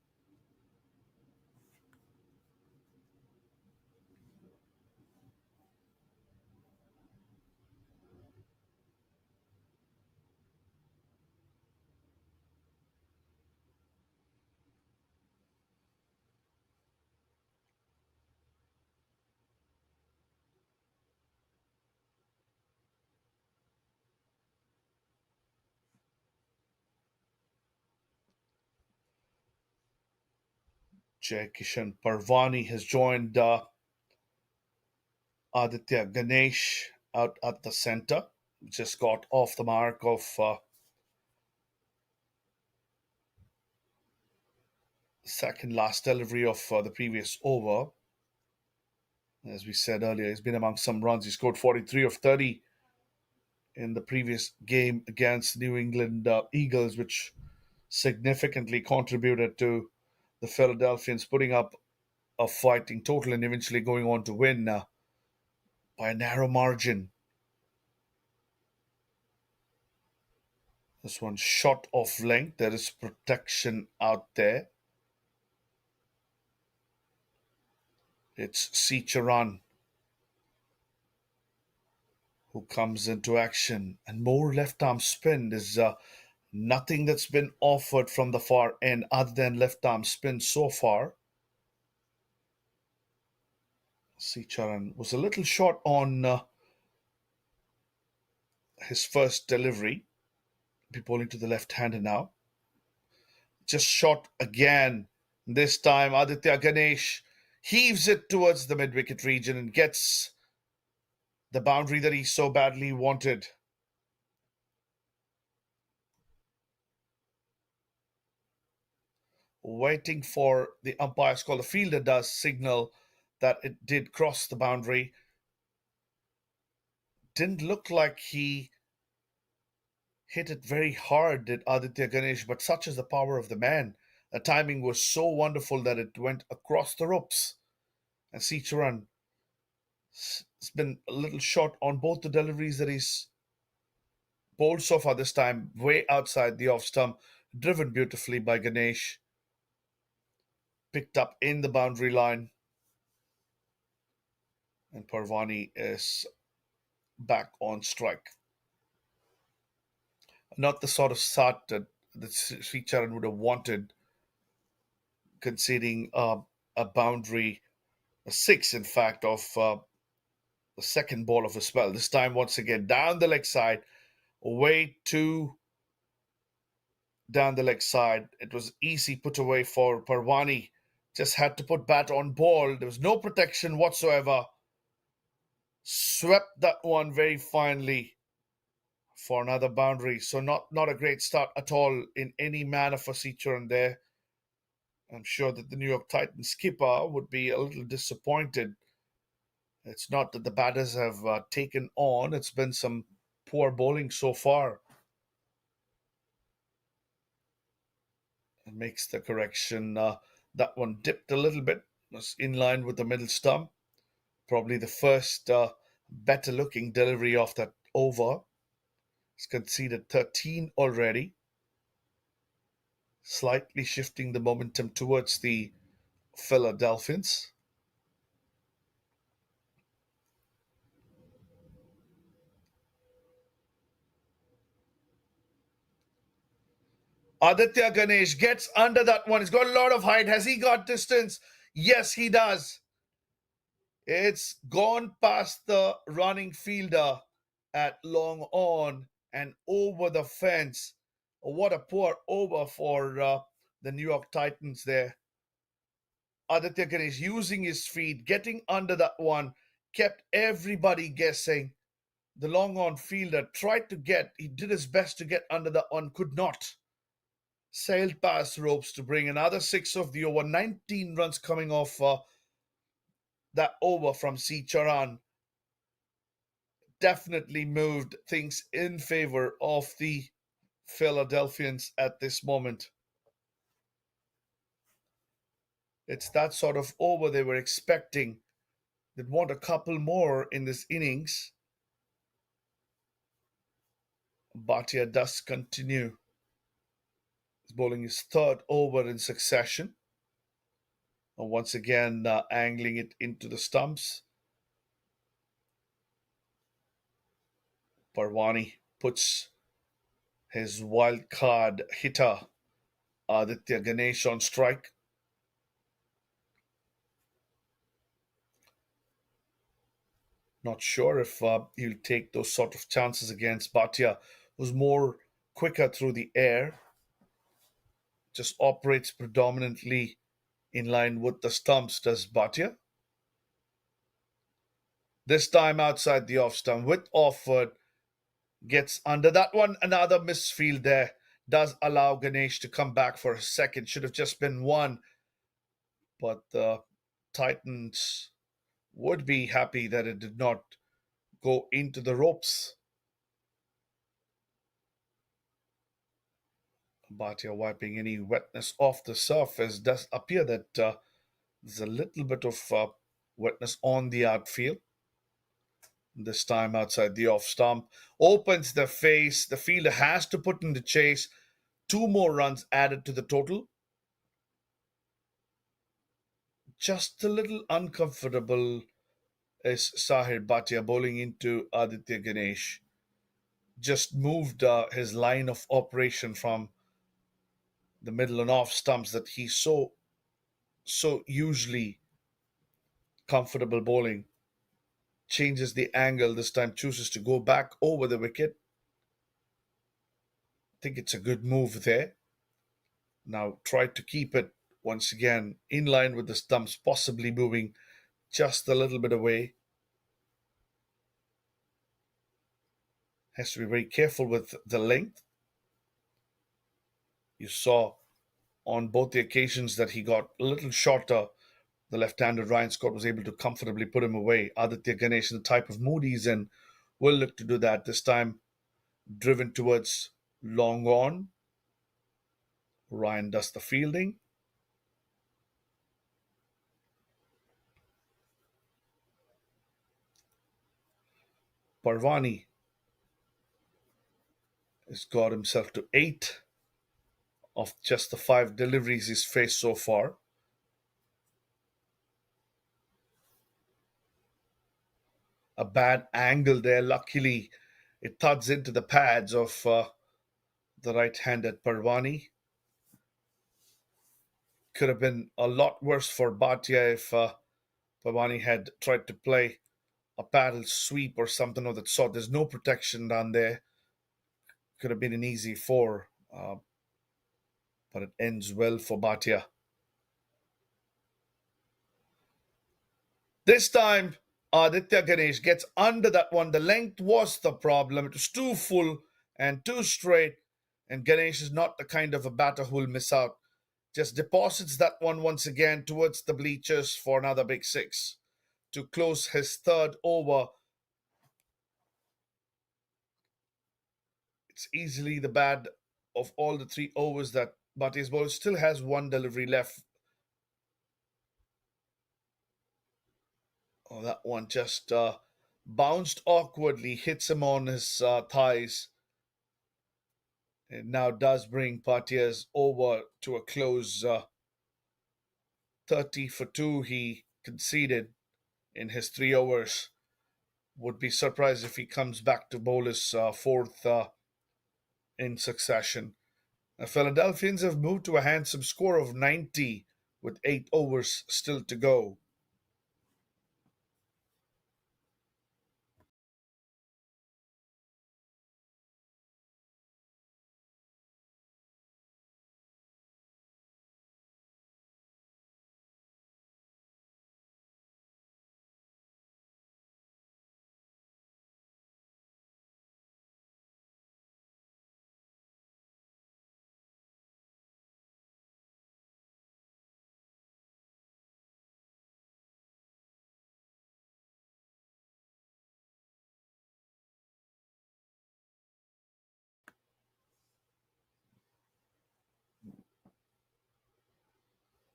Jai Kishan Parvani has joined Aditya Ganesh out at the center. Just got off the mark of second last delivery of the previous over. As we said earlier, he's been among some runs. He scored 43 of 30 in the previous game against New England Eagles, which significantly contributed to the Philadelphians putting up a fighting total and eventually going on to win by a narrow margin. This one shot off length. There is protection out there. It's Sicharan who comes into action, and more left arm spin. There's nothing that's been offered from the far end other than left arm spin so far. Sicharan was a little short on his first delivery. Be bowling to the left hander now. Just shot again. This time, Aditya Ganesh heaves it towards the mid wicket region and gets the boundary that he so badly wanted. Waiting for the umpire's call. The fielder does signal that it did cross the boundary. Didn't look like he hit it very hard, did Aditya Ganesh, but such is the power of the man. The timing was so wonderful that it went across the ropes. And Sicharan has been a little short on both the deliveries that he's bowled so far this time, way outside the off stump, driven beautifully by Ganesh, picked up in the boundary line, and Parvani is back on strike. Not the sort of start that Sricharan would have wanted, conceding a boundary, a six, in fact, of the second ball of a spell. This time, once again, down the leg side, way too down the leg side. It was easy put away for Parvani. Just had to put bat on ball. There was no protection whatsoever. Swept that one very finely for another boundary. So not a great start at all in any manner for Sicharan there. I'm sure that the New York Titans skipper would be a little disappointed. It's not that the batters have taken on, it's been some poor bowling so far. And makes the correction. That one dipped a little bit, was in line with the middle stump. Probably the first better looking delivery of that over. It's conceded 13 already, slightly shifting the momentum towards the Philadelphians. Aditya Ganesh gets under that one. He's got a lot of height. Has he got distance? Yes, he does. It's gone past the running fielder at long on and over the fence. What a poor over for the New York Titans there. Aditya Ganesh using his feet, getting under that one, kept everybody guessing. The long on fielder tried to get, he did his best to get under that one, could not. Sailed past ropes to bring another six of the over. 19 runs coming off that over from C. Charan. Definitely moved things in favor of the Philadelphians at this moment. It's that sort of over they were expecting. They'd want a couple more in this innings. Bhatia does continue. He's bowling his third over in succession. And once again, angling it into the stumps. Parwani puts his wild card hitter Aditya Ganesh on strike. Not sure if he'll take those sort of chances against Bhatia, who's more quicker through the air, just operates predominantly in line with the stumps, does Bhatia. This time outside the off stump with Offord, gets under that one. Another misfield there does allow Ganesh to come back for a second. Should have just been one, but the Titans would be happy that it did not go into the ropes. Bhatia wiping any wetness off the surface. Does appear that there's a little bit of wetness on the outfield. This time outside the off stump. Opens the face. The fielder has to put in the chase. Two more runs added to the total. Just a little uncomfortable is Sahir Bhatia bowling into Aditya Ganesh. Just moved his line of operation from the middle and off stumps that he's so usually comfortable bowling. Changes the angle this time, chooses to go back over the wicket. I think it's a good move there. Now try to keep it once again in line with the stumps, possibly moving just a little bit away. Has to be very careful with the length. You saw on both the occasions that he got a little shorter. The left-handed Ryan Scott was able to comfortably put him away. Aditya Ganesh, the type of mood he's in, will look to do that. This time driven towards long on. Ryan does the fielding. Parwani has got himself to 8 of just the 5 deliveries he's faced so far. A bad angle there. Luckily, it thuds into the pads of the right-handed Parwani. Could have been a lot worse for Bhatia if Parwani had tried to play a paddle sweep or something of that sort. There's no protection down there. Could have been an easy 4, but it ends well for Bhatia. This time, Aditya Ganesh gets under that one. The length was the problem. It was too full and too straight, and Ganesh is not the kind of a batter who will miss out. Just deposits that one once again towards the bleachers for another big 6 to close his third over. It's easily the bad of all the 3 overs that Bhatia's bowler still has 1 delivery left. Oh, that one just bounced awkwardly, hits him on his thighs. It now does bring Bhatia's over to a close. 30 for 2 he conceded in his 3 overs. Would be surprised if he comes back to bowl his 4th in succession. The Philadelphians have moved to a handsome score of 90 with 8 overs still to go.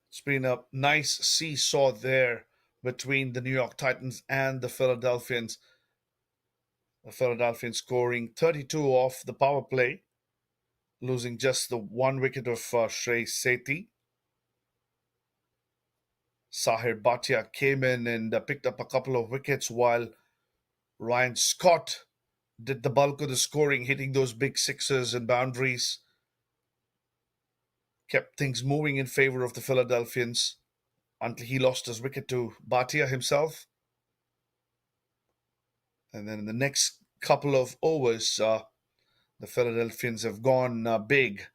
It's been a nice seesaw there between the New York Titans and the Philadelphians. The Philadelphians scoring 32 off the power play, losing just the one wicket of Shrey Sethi. Sahir Bhatia came in and picked up a couple of wickets while Ryan Scott did the bulk of the scoring, hitting those big sixes and boundaries, kept things moving in favor of the Philadelphians until he lost his wicket to Bhatia himself. And then in the next couple of overs, the Philadelphians have gone big.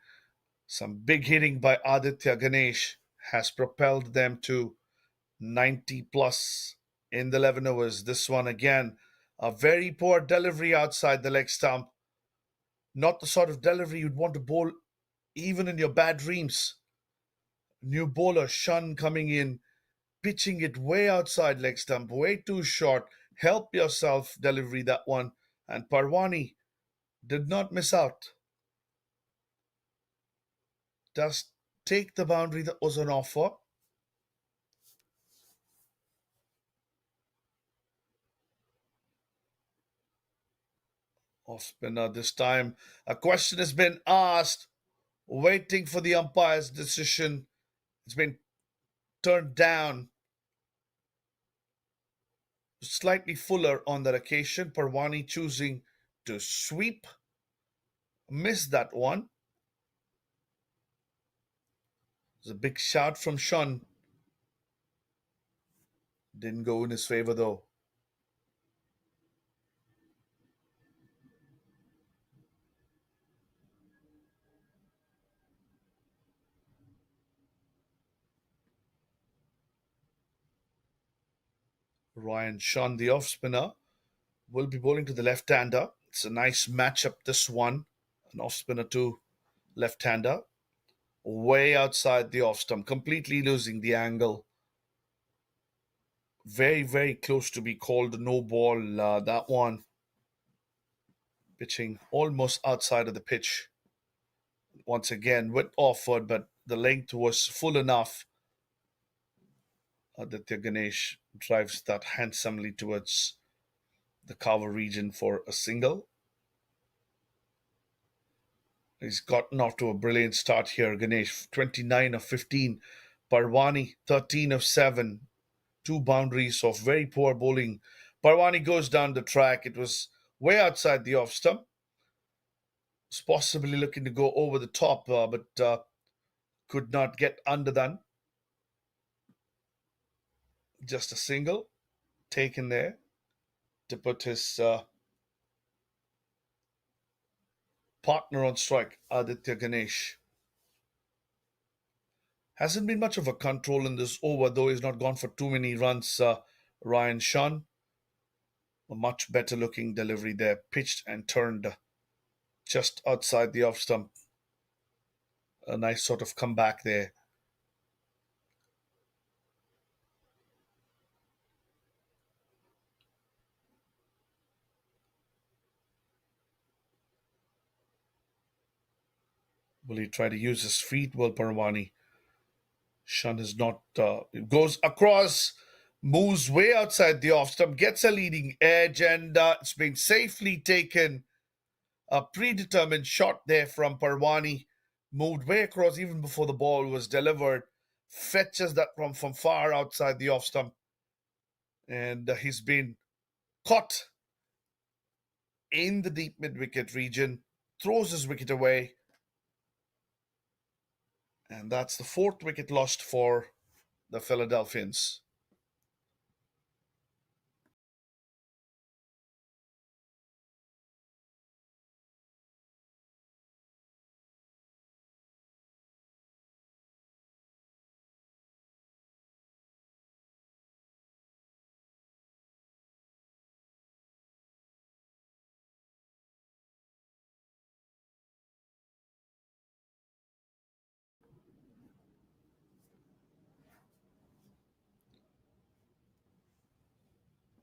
Some big hitting by Aditya Ganesh has propelled them to 90 plus in the 11 overs. This one again, a very poor delivery outside the leg stump. Not the sort of delivery you'd want to bowl even in your bad dreams. New bowler Shun coming in, pitching it way outside leg stump, way too short. Help yourself delivery that one. And Parwani did not miss out. Just take the boundary that was on offer. Off spinner this time. A question has been asked, waiting for the umpire's decision. It's been turned down. Slightly fuller on that occasion. Parwani choosing to sweep. Missed that one. It's a big shout from Shun. Didn't go in his favor though. Ryan Shun, the off spinner, will be bowling to the left hander. It's a nice matchup, this one. An off spinner to left hander. Way outside the off stump, completely losing the angle. Very, very close to be called no ball. That one pitching almost outside of the pitch. Once again, went offward, but the length was full enough. Aditya Ganesh drives that handsomely towards the cover region for a single. He's gotten off to a brilliant start here. Ganesh, 29 of 15. Parwani, 13 of 7. Two boundaries of very poor bowling. Parwani goes down the track. It was way outside the off stump. Was possibly looking to go over the top, but could not get underdone. Just a single taken there to put his partner on strike, Aditya Ganesh. Hasn't been much of a control in this over, though he's not gone for too many runs. Ryan Shun, a much better looking delivery there, pitched and turned just outside the off stump. A nice sort of comeback there. Will he try to use his feet? Well, Parwani. Shun is not. Goes across, moves way outside the off stump, gets a leading edge, and it's been safely taken. A predetermined shot there from Parwani. Moved way across even before the ball was delivered. Fetches that from far outside the off stump. And he's been caught in the deep mid wicket region. Throws his wicket away. And that's the fourth wicket lost for the Philadelphians.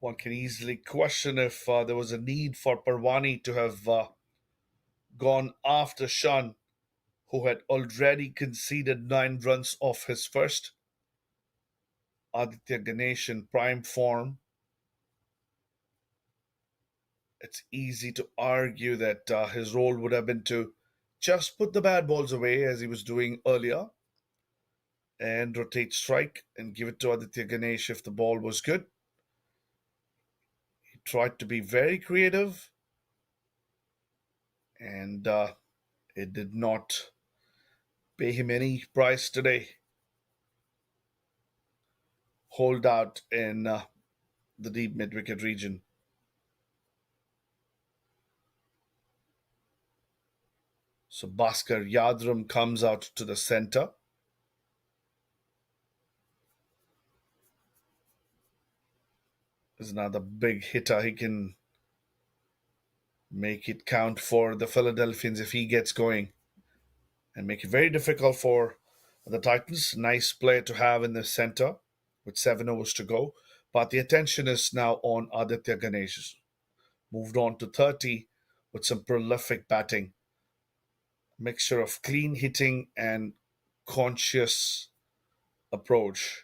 One can easily question if there was a need for Parwani to have gone after Shan, who had already conceded 9 runs off his first. Aditya Ganesh in prime form. It's easy to argue that his role would have been to just put the bad balls away as he was doing earlier and rotate strike and give it to Aditya Ganesh if the ball was good. He tried to be very creative and it did not pay him any price today. Hold out in the deep mid wicket region. So Bhaskar Yadrram comes out to the center. Is another big hitter. He can make it count for the Philadelphians if he gets going and make it very difficult for the Titans. Nice player to have in the center with 7 overs to go. But the attention is now on Aditya Ganesh. Moved on to 30 with some prolific batting. Mixture of clean hitting and conscious approach.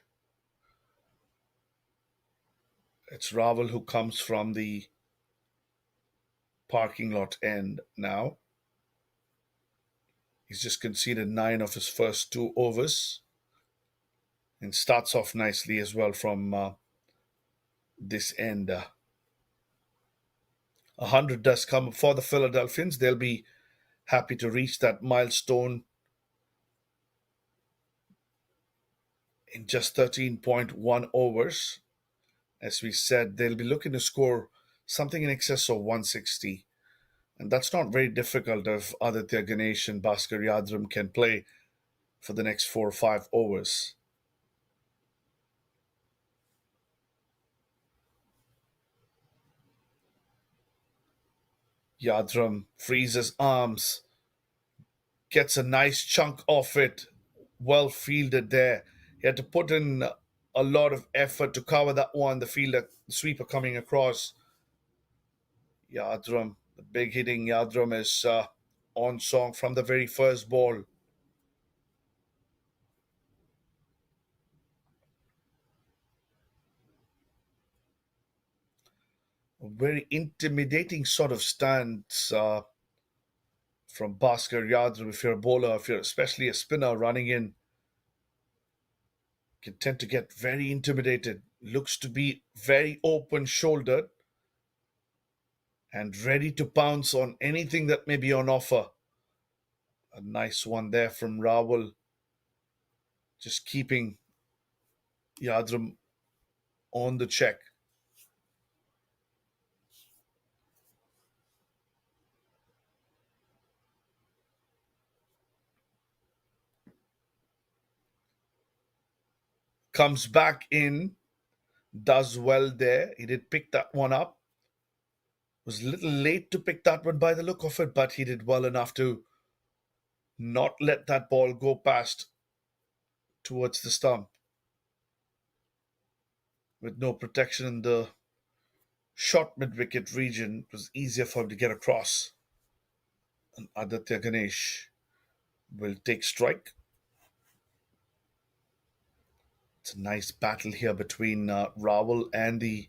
It's Raval who comes from the parking lot end now. He's just conceded 9 of his first 2 overs and starts off nicely as well from this end. 100 does come for the Philadelphians. They'll be happy to reach that milestone in just 13.1 overs. As we said, they'll be looking to score something in excess of 160. And that's not very difficult if Aditya Ganesh and Bhaskar Yadrram can play for the next 4 or 5 overs. Yadram frees his arms, gets a nice chunk off it, well fielded there. He had to put in a lot of effort to cover that one. The fielder, the sweeper coming across. Yadram, the big hitting Yadram is on song from the very first ball. A very intimidating sort of stance from Bhaskar Yadram. If you're a bowler, if you're especially a spinner running in, can tend to get very intimidated. Looks to be very open shouldered and ready to pounce on anything that may be on offer. A nice one there from Rawal, just keeping Yadram on the check. Comes back in, does well there. He did pick that one up. Was a little late to pick that one by the look of it, but he did well enough to not let that ball go past towards the stump. With no protection in the short mid wicket region, it was easier for him to get across. And Aditya Ganesh will take strike. It's a nice battle here between Rawal and the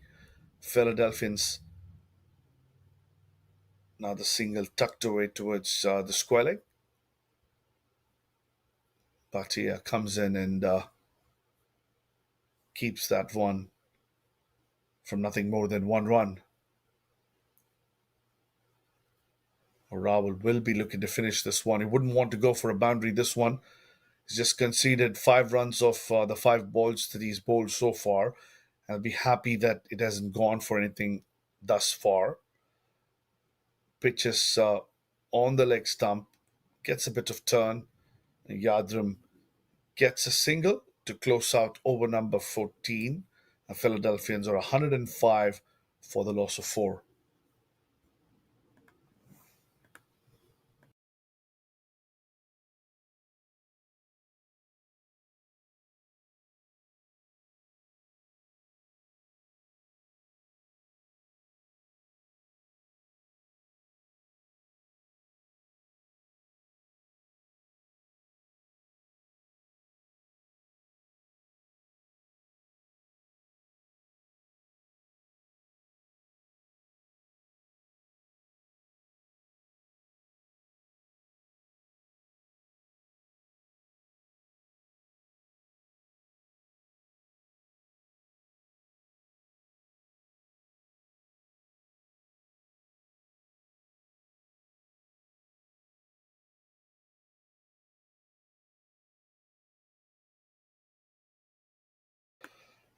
Philadelphians. Now the single tucked away towards the square leg. Bhatia comes in and keeps that one from nothing more than 1 run. Rawal will be looking to finish this one. He wouldn't want to go for a boundary this one. He's just conceded 5 runs of the 5 balls that he's bowled so far. I'll be happy that it hasn't gone for anything thus far. Pitches on the leg stump, gets a bit of turn. Yadrram gets a single to close out over number 14. The Philadelphians are 105 for the loss of 4.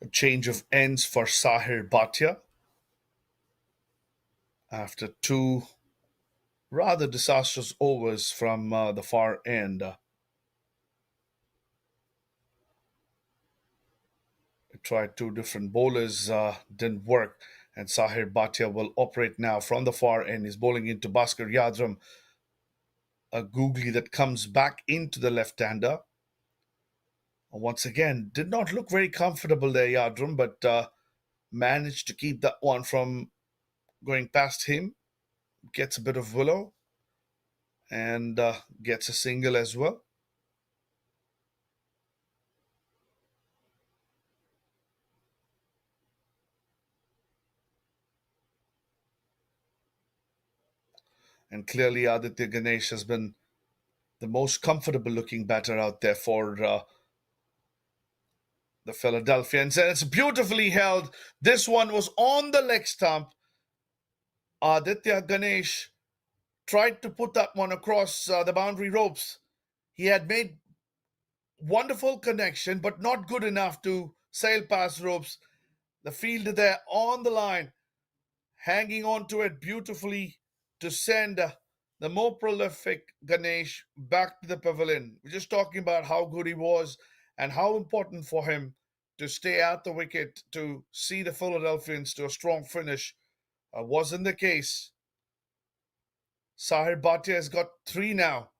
A change of ends for Sahir Bhatia after two rather disastrous overs from the far end. Tried two different bowlers, didn't work. And Sahir Bhatia will operate now from the far end. He's bowling into Bhaskar Yadram, a googly that comes back into the left-hander. Once again, did not look very comfortable there, Yadram, but managed to keep that one from going past him. Gets a bit of willow and gets a single as well. And clearly, Aditya Ganesh has been the most comfortable looking batter out there for the Philadelphians. And it's beautifully held. This one was on the leg stump. Aditya Ganesh tried to put that one across the boundary ropes. He had made wonderful connection, but not good enough to sail past ropes. The fielder there on the line, hanging on to it beautifully to send the more prolific Ganesh back to the pavilion. We're just talking about how good he was and how important for him to stay at the wicket to see the Philadelphians to a strong finish. Wasn't the case. Sahir Bhatia has got 3 now.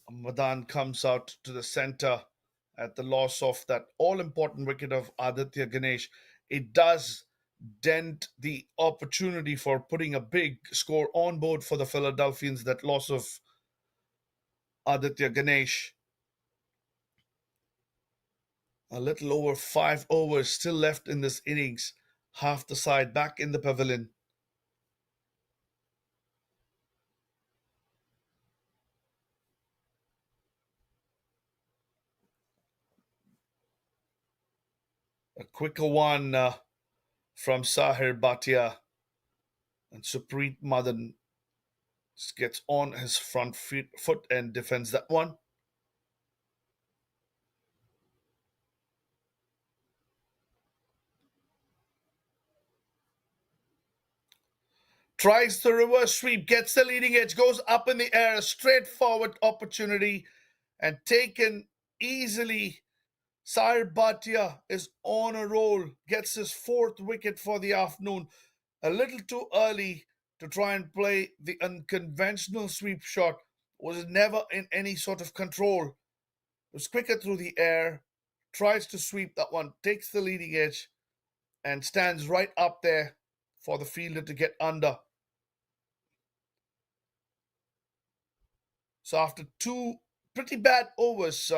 Madan comes out to the center at the loss of that all important wicket of Aditya Ganesh. It does dent the opportunity for putting a big score on board for the Philadelphians, that loss of Aditya Ganesh. A little over 5 overs still left in this innings. Half the side back in the pavilion. A quicker one from Sahir Bhatia, and Supreet Madan gets on his foot and defends that one. Tries the reverse sweep, gets the leading edge, goes up in the air, a straightforward opportunity, and taken easily. Sahir Bhatia is on a roll, gets his 4th wicket for the afternoon. A little too early to try and play the unconventional sweep shot, was never in any sort of control. It was quicker through the air, tries to sweep that one, takes the leading edge, and stands right up there for the fielder to get under. So after two pretty bad overs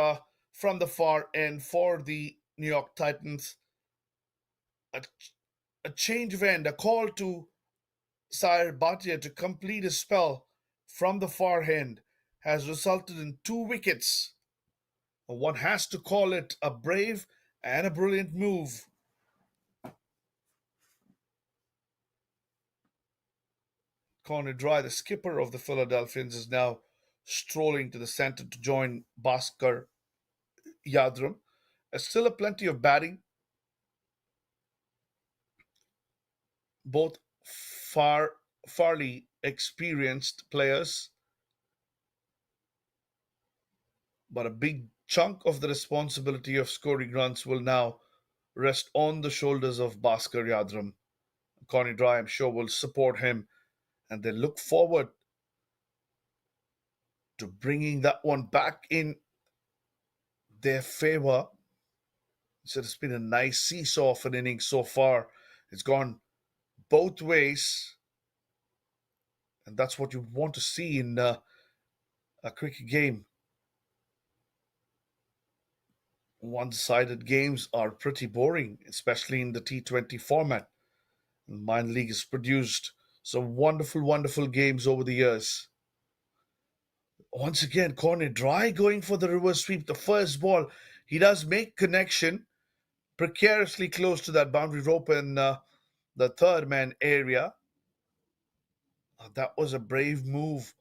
from the far end for the New York Titans, a, a change of end, a call to Sire Bhatia to complete his spell from the far end has resulted in two wickets. One has to call it a brave and a brilliant move. Conor Dry, the skipper of the Philadelphians, is now strolling to the center to join Bhaskar Yadrram. There's still a plenty of batting, both farly experienced players, but a big chunk of the responsibility of scoring runs will now rest on the shoulders of Bhaskar Yadram. Connie Dry, I'm sure, will support him, and they look forward to bringing that one back in their favor. So it's been a nice seesaw of an inning so far. It's gone both ways, and that's what you want to see in a cricket game. One-sided games are pretty boring, especially in the T20 format. Mind League has produced some wonderful, wonderful games over the years. Once again, Corner Dry going for the reverse sweep. The first ball, he does make connection precariously close to that boundary rope in the third man area. That was a brave move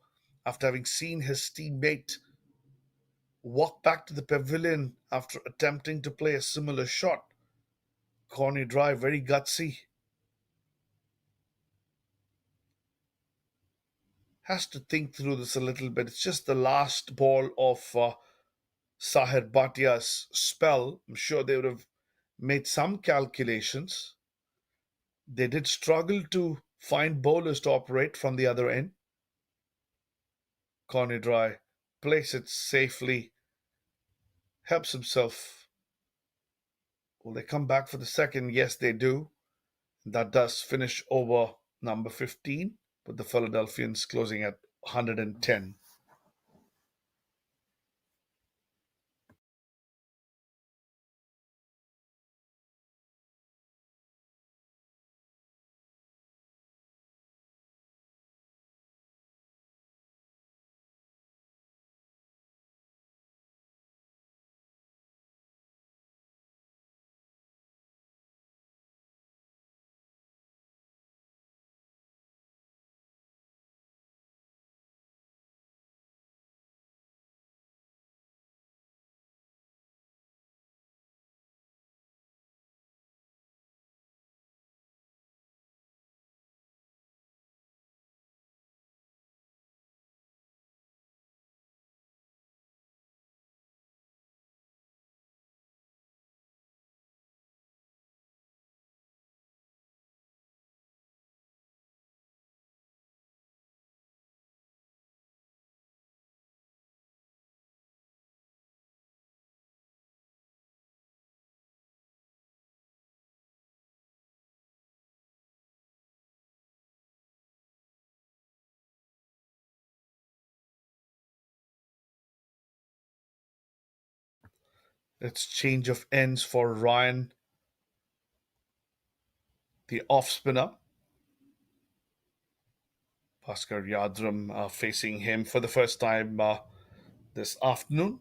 after having seen his teammate walk back to the pavilion after attempting to play a similar shot. Corny Dry, very gutsy. Has to think through this a little bit. It's just the last ball of Sahir Bhatia's spell. I'm sure they would have made some calculations. They did struggle to find bowlers to operate from the other end. Corny Dry plays it safely, helps himself. Will they come back for the second? Yes, they do. That does finish over number 15, with the Philadelphians closing at 110. It's change of ends for Ryan, the off spinner. Bhaskar Yadram facing him for the first time this afternoon.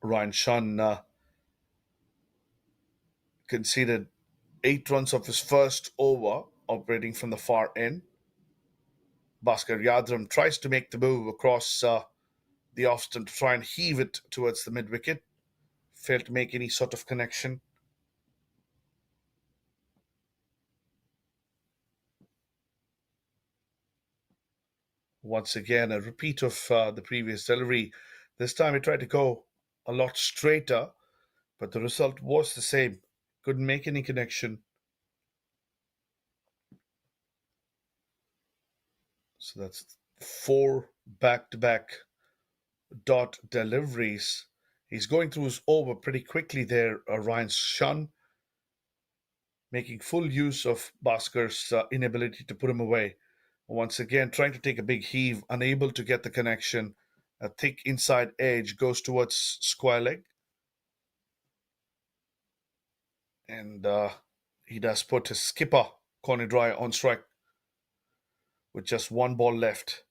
Ryan Shun conceded 8 runs of his first over, operating from the far end. Bhaskar Yadram tries to make the move across the off spin to try and heave it towards the mid wicket. Failed to make any sort of connection. Once again, a repeat of the previous delivery. This time he tried to go a lot straighter, but the result was the same. Couldn't make any connection. So that's four back to back dot deliveries. He's going through his over pretty quickly there, Ryan Shun, making full use of Bhaskar's inability to put him away. Once again, trying to take a big heave, unable to get the connection. A thick inside edge goes towards square leg, and he does put his skipper, Connie Dry, on strike with just one ball left.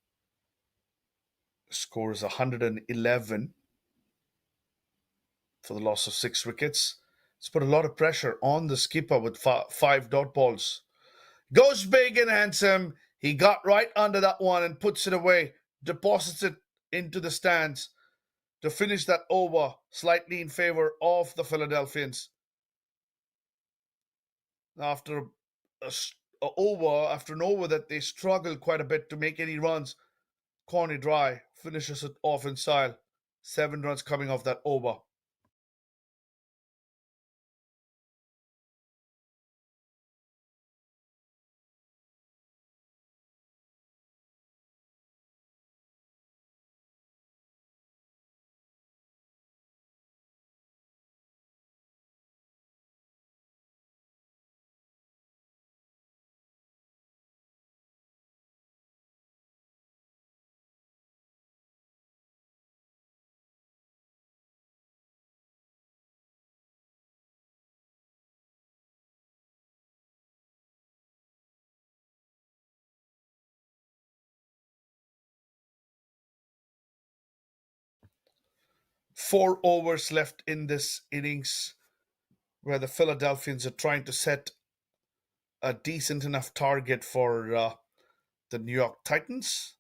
The score is 111 for the loss of 6 wickets. It's put a lot of pressure on the skipper with five dot balls. Goes big and handsome. He got right under that one and puts it away, deposits it into the stands to finish that over slightly in favor of the Philadelphians. After after an over that they struggled quite a bit to make any runs, Corny Dry finishes it off in style. 7 runs coming off that over. Four overs left in this innings where the Philadelphians are trying to set a decent enough target for the New York Titans.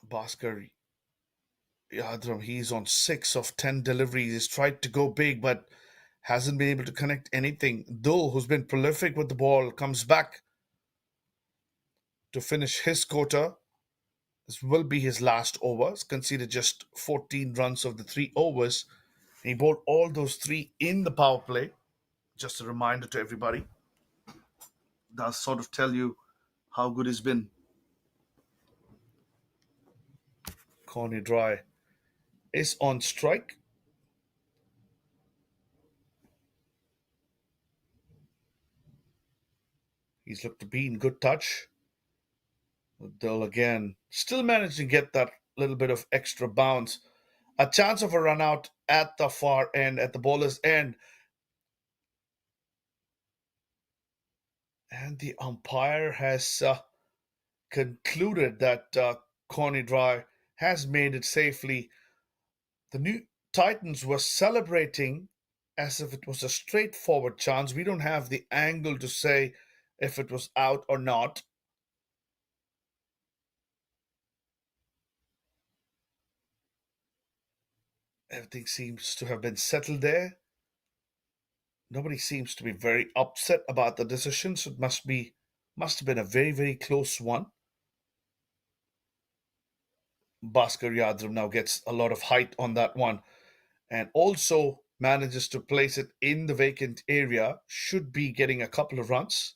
Bhaskar Yadrram, he's on 6 of 10 deliveries. He's tried to go big, but hasn't been able to connect anything. Dul, who's been prolific with the ball, comes back to finish his quota. This will be his last over. He's conceded just 14 runs of the 3 overs. He bowled all those three in the power play. Just a reminder to everybody. Does sort of tell you how good he's been. Connie Dry is on strike. He's looked to be in good touch. They'll again still manage to get that little bit of extra bounce. A chance of a run out at the far end, at the bowler's end. And the umpire has concluded that Connie Dry has made it safely. The new Titans were celebrating as if it was a straightforward chance. We don't have the angle to say if it was out or not. Everything seems to have been settled there. Nobody seems to be very upset about the decision, so it must have been a very, very close one. Bhaskar Yadram now gets a lot of height on that one and also manages to place it in the vacant area. Should be getting a couple of runs.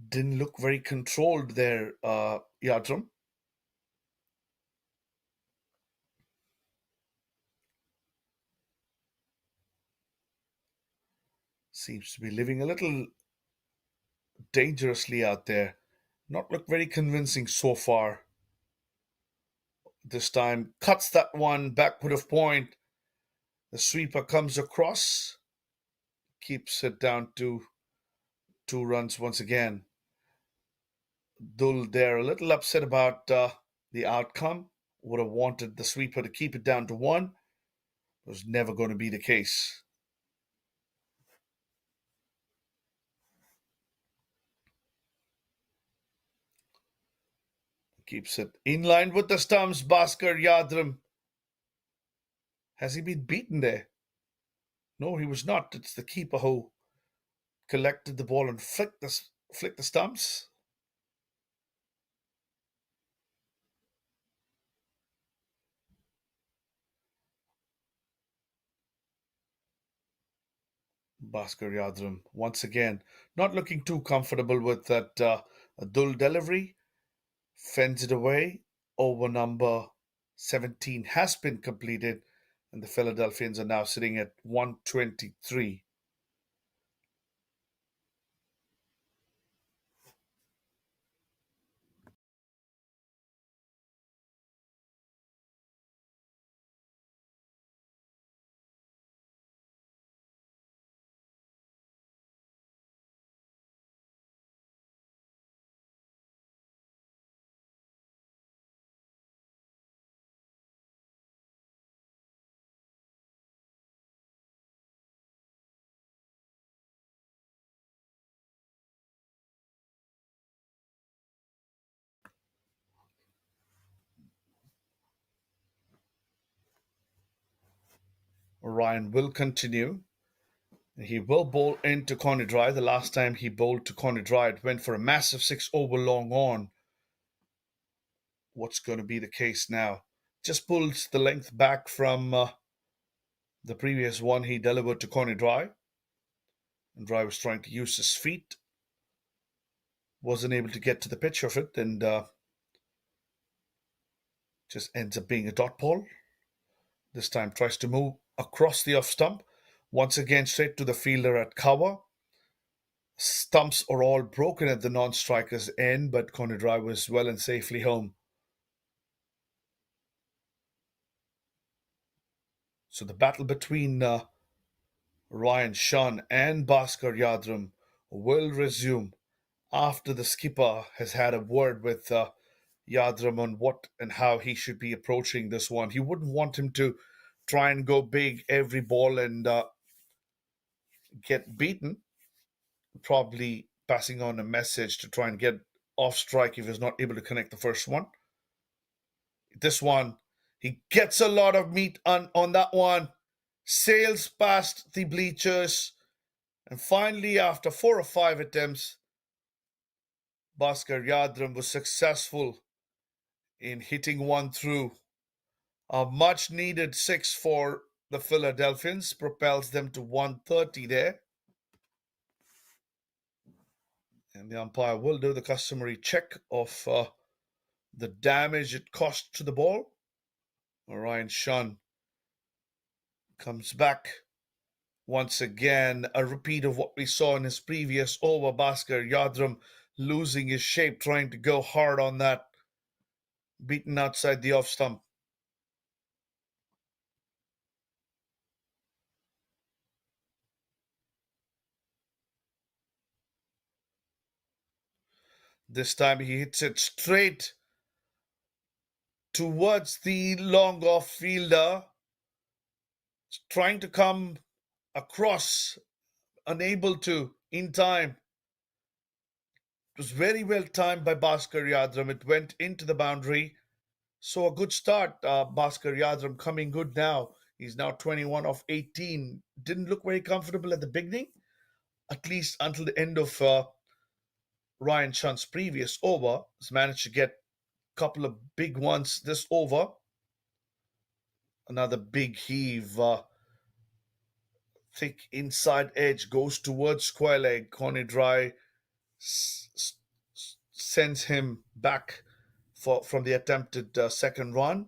Didn't look very controlled there, Yadram. Seems to be living a little dangerously out there. Not look very convincing so far. This time cuts that one backward of point. The sweeper comes across, keeps it down to 2 runs once again. Dul there a little upset about the outcome. Would have wanted the sweeper to keep it down to one. It was never going to be the case. Keeps it in line with the stumps. Bhaskar Yadram. Has he been beaten there? No, he was not. It's the keeper who collected the ball and flicked the stumps. Bhaskar Yadram once again not looking too comfortable with that dull delivery. Fends it away. Over number 17 has been completed, and the Philadelphians are now sitting at 123. Ryan will continue. He will bowl into Connie Dry. The last time he bowled to Connie Dry, it went for a massive 6 over long on. What's going to be the case now? Just pulls the length back from the previous one he delivered to Connie Dry. And Dry was trying to use his feet, wasn't able to get to the pitch of it, and just ends up being a dot ball. This time tries to move across the off stump. Once again, straight to the fielder at cover. Stumps are all broken at the non-striker's end, but Connie Dry was well and safely home. So the battle between Ryan Shun and Bhaskar Yadram will resume after the skipper has had a word with Yadram on what and how he should be approaching this one. He wouldn't want him to try and go big every ball and get beaten. Probably passing on a message to try and get off strike if he's not able to connect the first one. This one, he gets a lot of meat on that one, sails past the bleachers, and finally, after 4 or 5 attempts, Bhaskar Yadram was successful in hitting one through. A much needed six for the Philadelphians propels them to 130 there. And the umpire will do the customary check of the damage it caused to the ball. Ryan Shun comes back once again, a repeat of what we saw in his previous over. Bhaskar Yadram losing his shape, trying to go hard on that, beaten outside the off stump. This time he hits it straight towards the long off fielder, trying to come across, unable to in time. It was very well timed by Bhaskar Yadram. It went into the boundary. So a good start. Bhaskar Yadram coming good now. He's now 21 of 18. Didn't look very comfortable at the beginning, at least until the end of Ryan Shun's previous over. He's managed to get a couple of big ones this over. Another big heave. Thick inside edge goes towards square leg. Connie Dry sends him back from the attempted second run.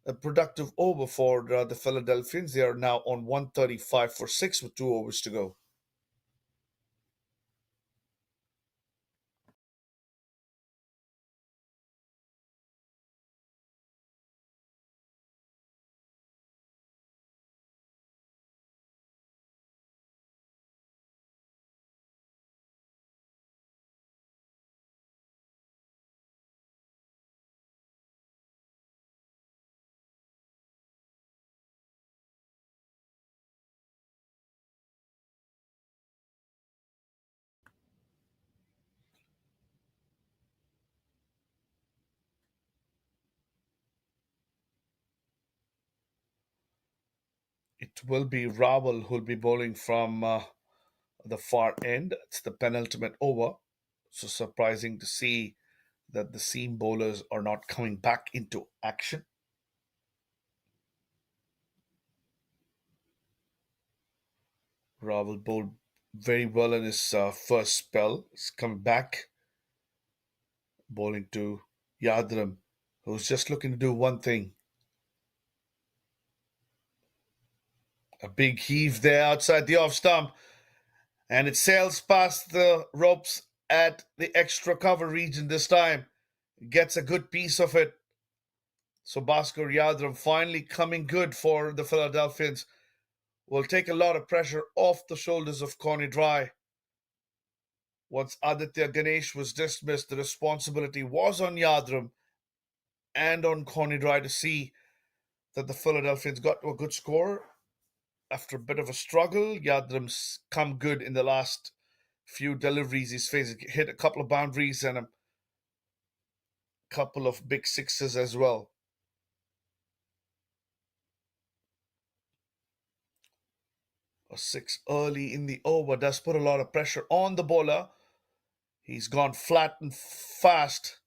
A productive over for the Philadelphians. They are now on 135 for 6 with 2 overs to go. It will be Raval who'll be bowling from the far end. It's the penultimate over. So surprising to see that the seam bowlers are not coming back into action. Raval bowled very well in his first spell. He's coming back, bowling to Yadram, who's just looking to do one thing. A big heave there outside the off stump, and it sails past the ropes at the extra cover region this time. Gets a good piece of it. So Bhaskar Yadram finally coming good for the Philadelphians. Will take a lot of pressure off the shoulders of Connie Dry. Once Aditya Ganesh was dismissed, the responsibility was on Yadram and on Connie Dry to see that the Philadelphians got to a good score. After a bit of a struggle, Yadram's come good in the last few deliveries he's faced. Hit a couple of boundaries and a couple of big sixes as well. A six early in the over does put a lot of pressure on the bowler. He's gone flat and fast.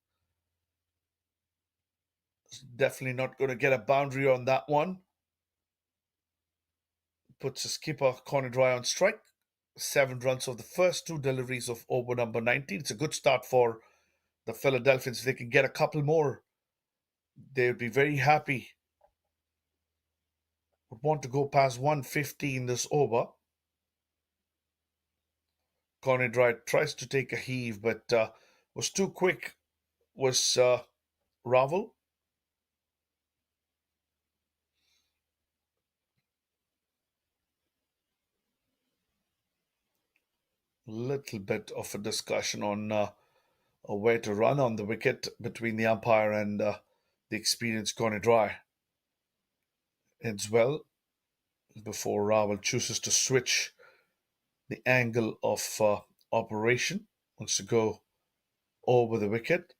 Definitely not going to get a boundary on that one. Puts his skipper corner dry on strike. 7 runs of the first two deliveries of over number 19. It's a good start for the Philadelphians. If they can get a couple more, they would be very happy. Would want to go past 150 in this over. Corner dry tries to take a heave, but was too quick. Was Ravel. Little bit of a discussion on a way to run on the wicket between the umpire and the experienced Corner dry. Ends well before Ravel chooses to switch the angle of operation. Wants to go over the wicket.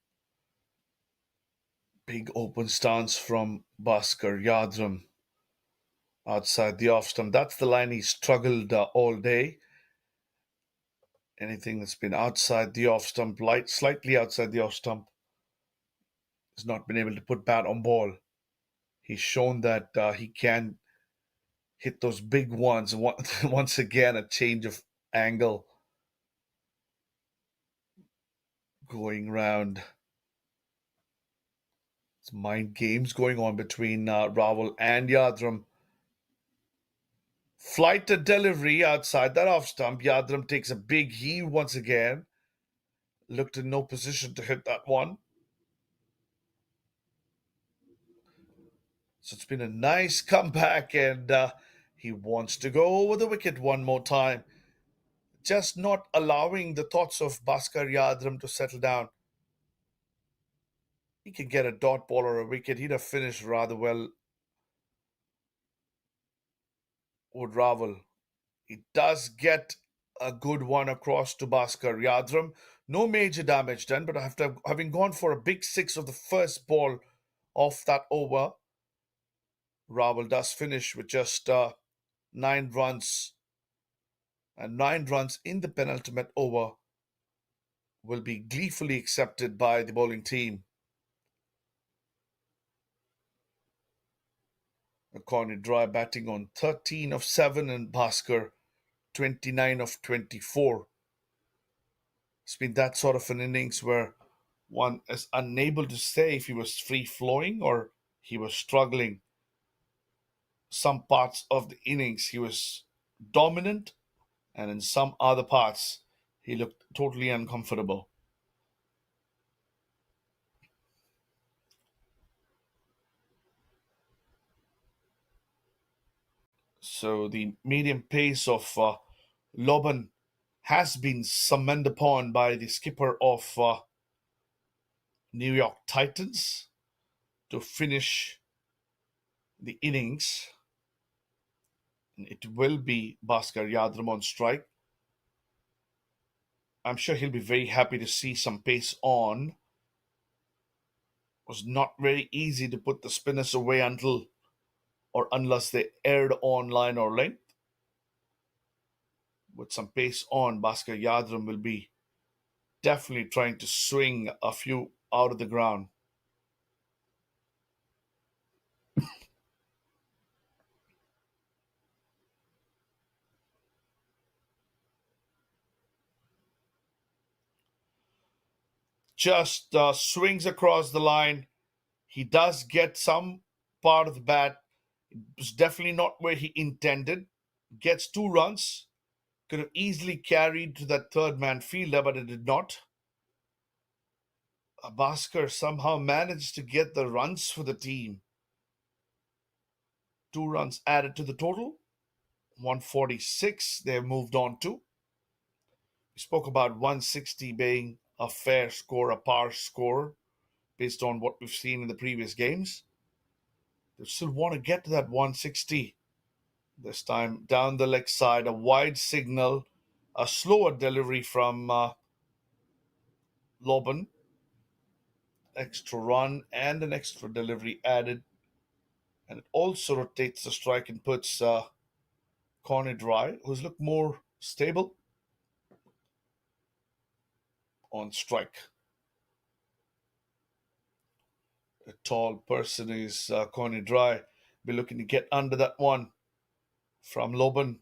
Big open stance from Bhaskar Yadrram outside the off stump. That's the line he struggled all day. Anything that's been outside the off stump, slightly outside the off stump, has not been able to put bat on ball. He's shown that he can hit those big ones. Once again, a change of angle going round. It's mind games going on between Ravel and Yadrram. Flight to delivery outside that off stump. Yadrram takes a big heave once again. Looked in no position to hit that one. So it's been a nice comeback, and he wants to go over the wicket one more time. Just not allowing the thoughts of Bhaskar Yadrram to settle down. He can get a dot ball or a wicket. He'd have finished rather well. Would Ravel. He does get a good one across to Bhaskar Yadrram. No major damage done, but after having gone for a big six of the first ball off that over, Ravel does finish with just 9 runs. And 9 runs in the penultimate over will be gleefully accepted by the bowling team. Corner dry batting on 13 of 7 and Bhaskar 29 of 24. It's been that sort of an innings where one is unable to say if he was free flowing or he was struggling. Some parts of the innings he was dominant, and in some other parts he looked totally uncomfortable. So the medium pace of Loban has been summoned upon by the skipper of New York Titans to finish the innings. It will be Bhaskar Yadrram on strike. I'm sure he'll be very happy to see some pace on. It was not very easy to put the spinners away until or unless they aired on line or length. With some pace on, Bhaskar Yadrram will be definitely trying to swing a few out of the ground. Just swings across the line. He does get some part of the bat. It's definitely not where he intended. Gets 2 runs. Could have easily carried to that third man fielder, but it did not. Bhaskar somehow managed to get the runs for the team. 2 runs added to the total. 146 they've moved on to. We spoke about 160 being a fair score, a par score, based on what we've seen in the previous games. They still want to get to that 160. This time down the leg side, a wide signal, a slower delivery from Loban. Extra run and an extra delivery added. And it also rotates the strike and puts Corner Dry, who's looked more stable on strike. A tall person is Corner Dry. Be looking to get under that one from Loban.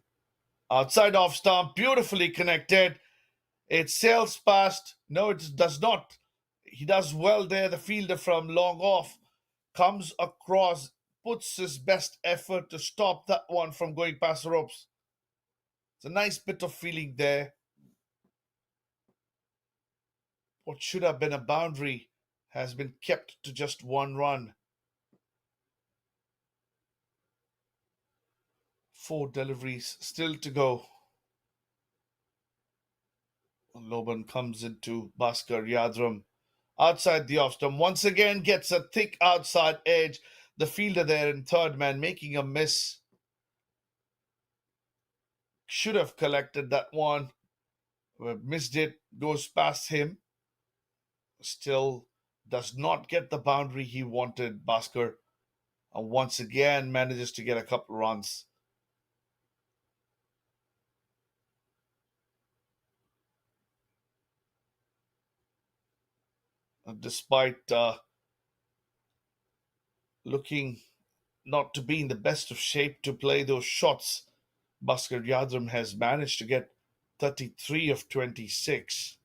Outside off stump, beautifully connected. It sails past. No, it does not. He does well there. The fielder from long off comes across, puts his best effort to stop that one from going past the ropes. It's a nice bit of feeling there. What should have been a boundary has been kept to just one run. 4 deliveries still to go. Loban comes into Bhaskar Yadrram. Outside the off stump, once again gets a thick outside edge. The fielder there in third man making a miss. Should have collected that one. Missed it, goes past him. Still does not get the boundary he wanted, Bhaskar. And once again manages to get a couple runs. Despite looking not to be in the best of shape to play those shots, Bhaskar Yadrram has managed to get 33 of 26.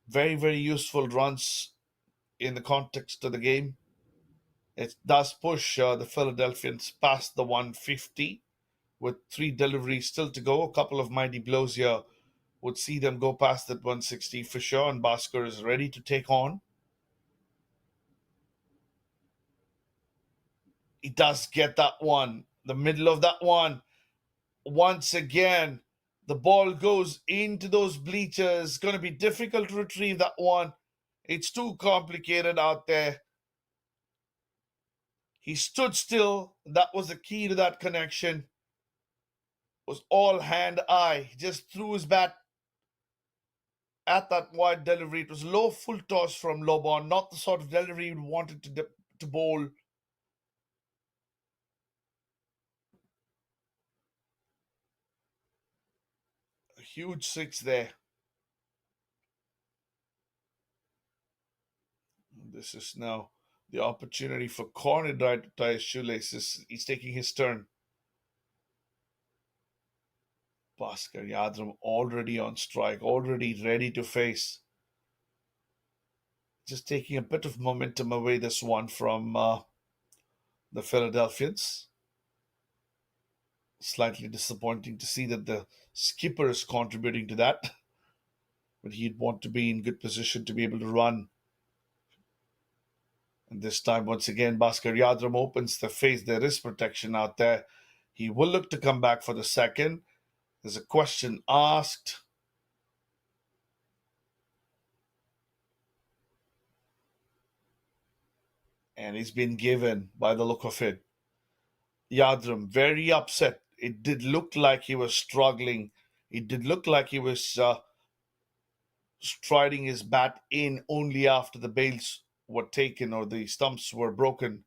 Very, very useful runs in the context of the game. It does push the Philadelphians past the 150 with 3 deliveries still to go. A couple of mighty blows here would see them go past that 160 for sure, and Bhaskar is ready to take on. He does get that one, the middle of that one. Once again, the ball goes into those bleachers. It's going to be difficult to retrieve that one. It's too complicated out there. He stood still. That was the key to that connection. It was all hand eye. He just threw his bat at that wide delivery. It was low full toss from Lobon, not the sort of delivery he wanted to bowl. A huge 6 there. This is now the opportunity for Corner Dry to tie his shoelaces. He's taking his turn. Bhaskar Yadrram already on strike, already ready to face. Just taking a bit of momentum away this one from the Philadelphians. Slightly disappointing to see that the skipper is contributing to that. But he'd want to be in good position to be able to run. And this time, once again, Bhaskar Yadrram opens the face. There is protection out there. He will look to come back for the second. There's a question asked. And he's been given by the look of it. Yadrram very upset. It did look like he was struggling. It did look like he was striding his bat in only after the bails were taken or the stumps were broken.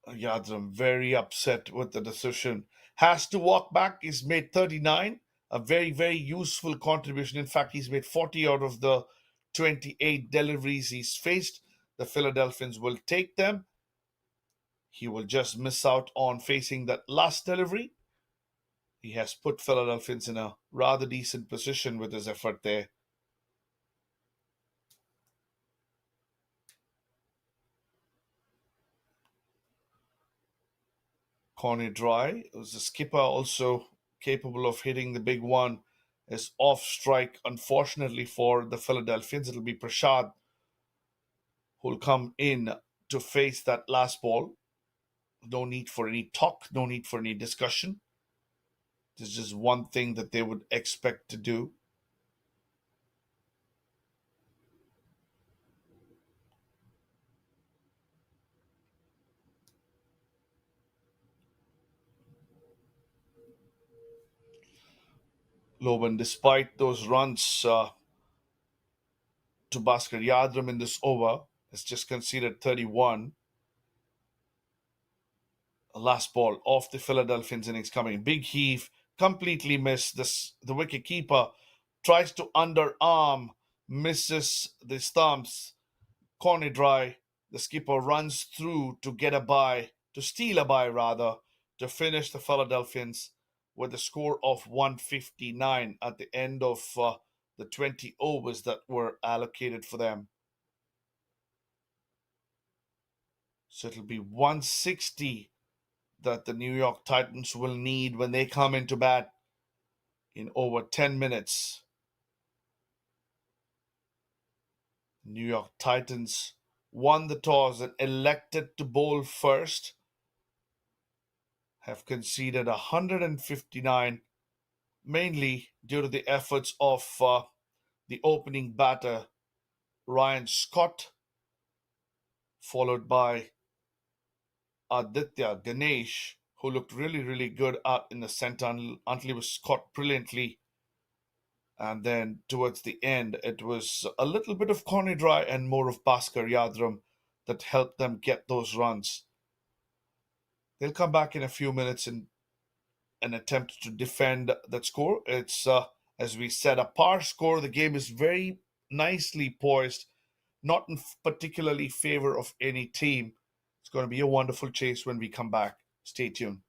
Yadrram very upset with the decision. Has to walk back. He's made 39. A very, very useful contribution. In fact, he's made 40 out of the 28 deliveries he's faced. The Philadelphians will take them. He will just miss out on facing that last delivery. He has put Philadelphians in a rather decent position with his effort there. Corner Dry was the skipper, also capable of hitting the big one, is off strike. Unfortunately for the Philadelphians, it'll be Prashad who'll come in to face that last ball. No need for any talk, no need for any discussion. There's just one thing that they would expect to do. Loban, despite those runs to Bhaskar Yadrram in this over, has just conceded 31. Last ball of the Philadelphians innings coming. Big heave, completely missed. The wicket keeper tries to underarm, misses the stumps. Corner dry. The skipper runs through to get a bye, to steal a bye rather, to finish the Philadelphians with a score of 159 at the end of the 20 overs that were allocated for them. So it'll be 160 that the New York Titans will need when they come into bat in over 10 minutes. New York Titans won the toss and elected to bowl first, have conceded 159, mainly due to the efforts of the opening batter, Ryan Scott, followed by Aditya Ganesh, who looked really, really good out in the center until he was caught brilliantly. And then towards the end, it was a little bit of Connie Dry and more of Bhaskar Yadrram that helped them get those runs. They'll come back in a few minutes in an attempt to defend that score. It's, as we said, a par score. The game is very nicely poised, not in particularly favor of any team. It's going to be a wonderful chase when we come back. Stay tuned.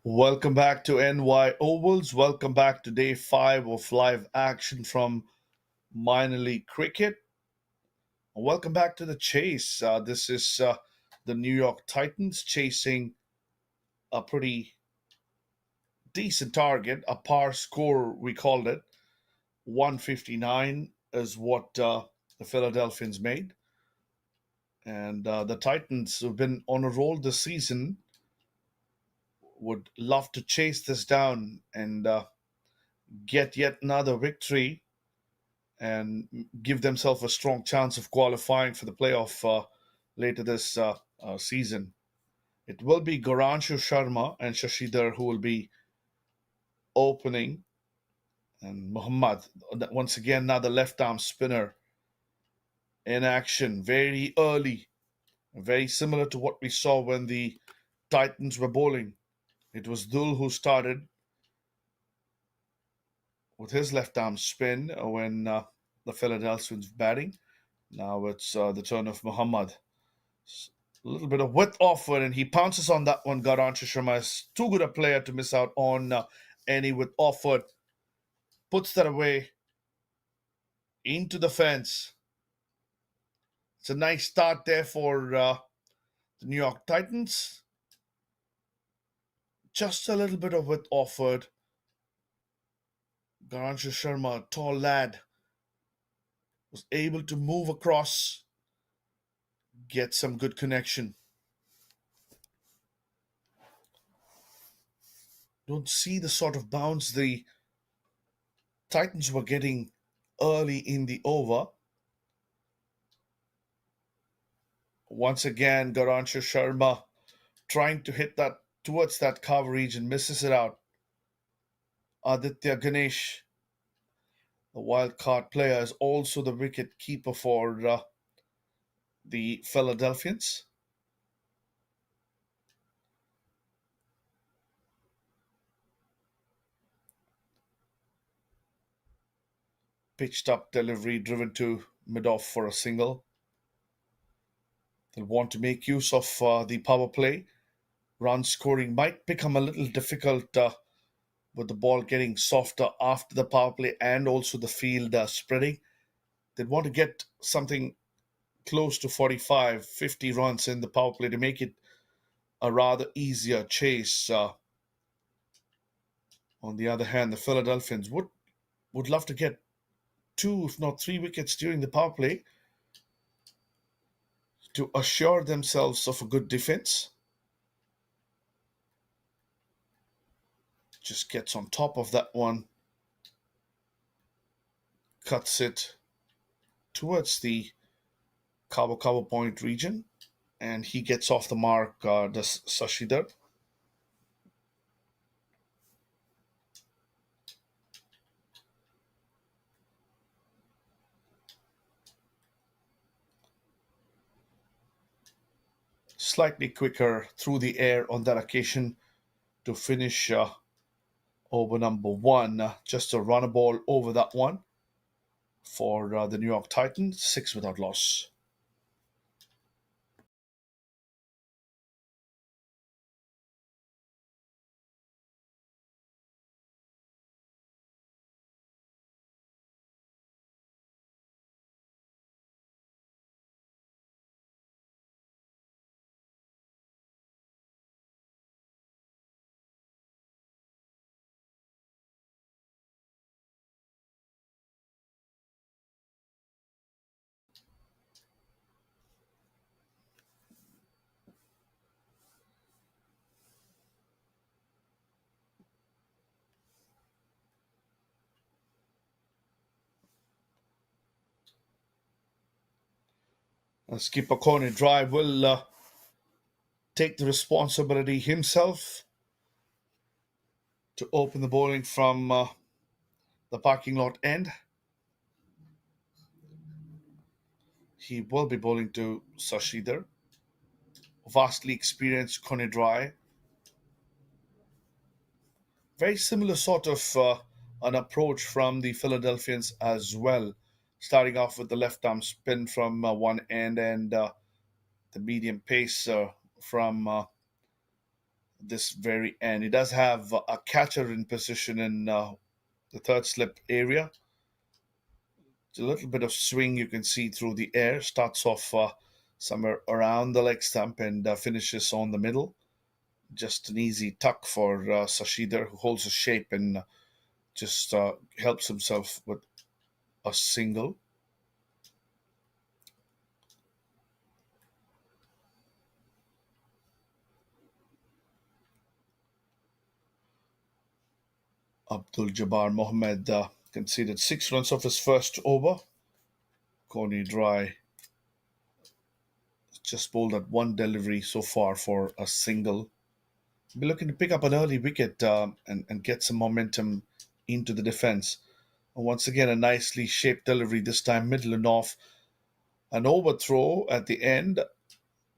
Welcome back to NY Ovals. Welcome back to day 5 of live action from minor league cricket. Welcome back to the chase. This is the New York Titans chasing a pretty decent target, a par score, we called it. 159 is what the Philadelphians made. And the Titans, who've been on a roll this season, would love to chase this down and get yet another victory and give themselves a strong chance of qualifying for the playoff later this season. It will be Garanshu Sharma and Shashidhar who will be opening, and Muhammad, once again, another left arm spinner in action very early, very similar to what we saw when the Titans were bowling. It was Dul who started with his left arm spin when the Philadelphians batting. Now it's the turn of Muhammad. A little bit of width offered, and he pounces on that one. Ganesh Sharma is too good a player to miss out on any width offered. Puts that away into the fence. It's a nice start there for the New York Titans. Just a little bit of width offered. Ganesh Sharma, a tall lad, was able to move across, get some good connection. Don't see the sort of bounce the Titans were getting early in the over. Once again, Ganesh Sharma trying to hit that towards that coverage and misses it out. Aditya Ganesh, the wild card player, is also the wicket keeper for the Philadelphians. Pitched up delivery driven to mid off for a single. They'll want to make use of the power play. Run scoring might become a little difficult with the ball getting softer after the power play and also the field spreading. They'd want to get something close to 45, 50 runs in the power play to make it a rather easier chase. On the other hand, the Philadelphians would love to get two, if not three wickets during the power play to assure themselves of a good defense. Just gets on top of that one, cuts it towards the cover point region, and he gets off the mark, does Sashidhar. Slightly quicker through the air on that occasion to finish over number one. Just a runner ball over that one for the New York Titans, 6 without loss. Skipper Coney Drive will take the responsibility himself to open the bowling from the parking lot end. He will be bowling to Sashidhar. Vastly experienced Coney Drive. Very similar sort of an approach from the Philadelphians as well. Starting off with the left arm spin from one end and the medium pace from this very end. He does have a catcher in position in the third slip area. It's a little bit of swing you can see through the air. Starts off somewhere around the leg stump and finishes on the middle. Just an easy tuck for Sashidhar, who holds a shape and just helps himself with a single. Abdul Jabbar Mohammed conceded 6 runs off his first over. Coney Dry just bowled at one delivery so far for a single. Be looking to pick up an early wicket and get some momentum into the defense. And once again, a nicely shaped delivery, this time middle and off. An overthrow at the end.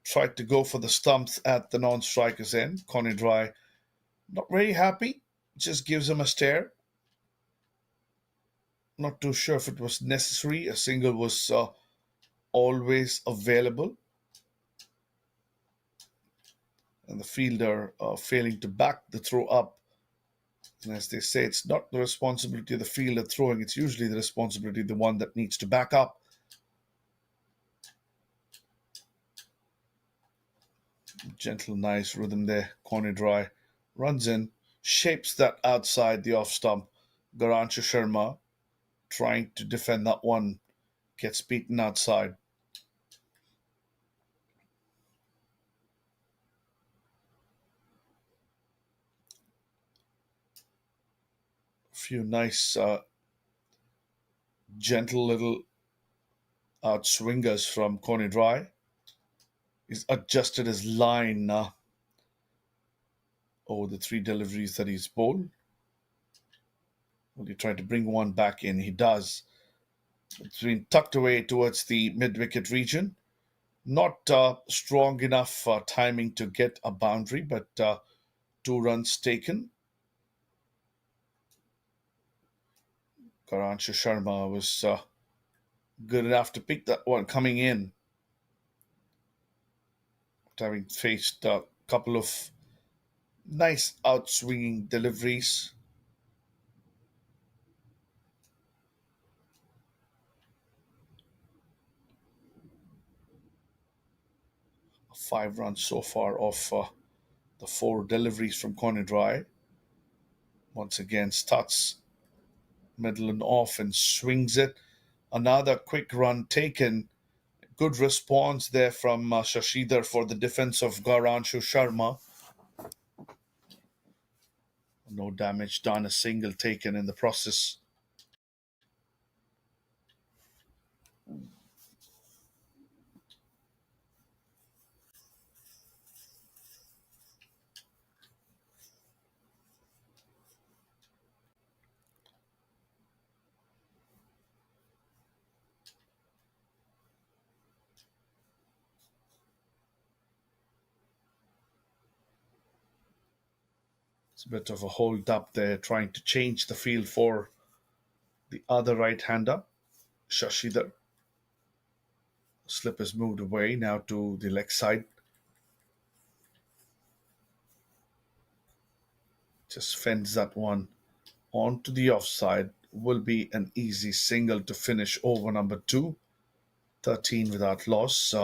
Tried to go for the stumps at the non-striker's end. Coney Dry not very happy. Just gives him a stare. Not too sure if it was necessary. A single was always available. And the fielder failing to back the throw up. And as they say, it's not the responsibility of the fielder throwing, it's usually the responsibility of the one that needs to back up. Gentle, nice rhythm there. Coney Dry runs in, shapes that outside the off stump. Garansha Sharma trying to defend that one, gets beaten outside. A few nice, gentle little outswingers from Coney Dry. He's adjusted his line over the three deliveries that he's bowled. Will he try to bring one back in? He does. It's been tucked away towards the mid wicket region. Not strong enough timing to get a boundary, but 2 runs taken. Garansha Sharma was good enough to pick that one coming in, having faced a couple of nice outswinging deliveries. A 5 run so far off the 4 deliveries from Coney Dry. Once again, starts middle and off and swings it. Another quick run taken. Good response there from Shashidhar for the defense of Garanshu Sharma. No damage done, a single taken in the process. It's a bit of a hold up there, trying to change the field for the other right hander, Shashidhar. Slip has moved away now to the leg side. Just fends that one onto the offside. Will be an easy single to finish over number 2. 13 without loss.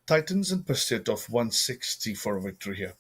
Titans in pursuit of 160 for a victory here.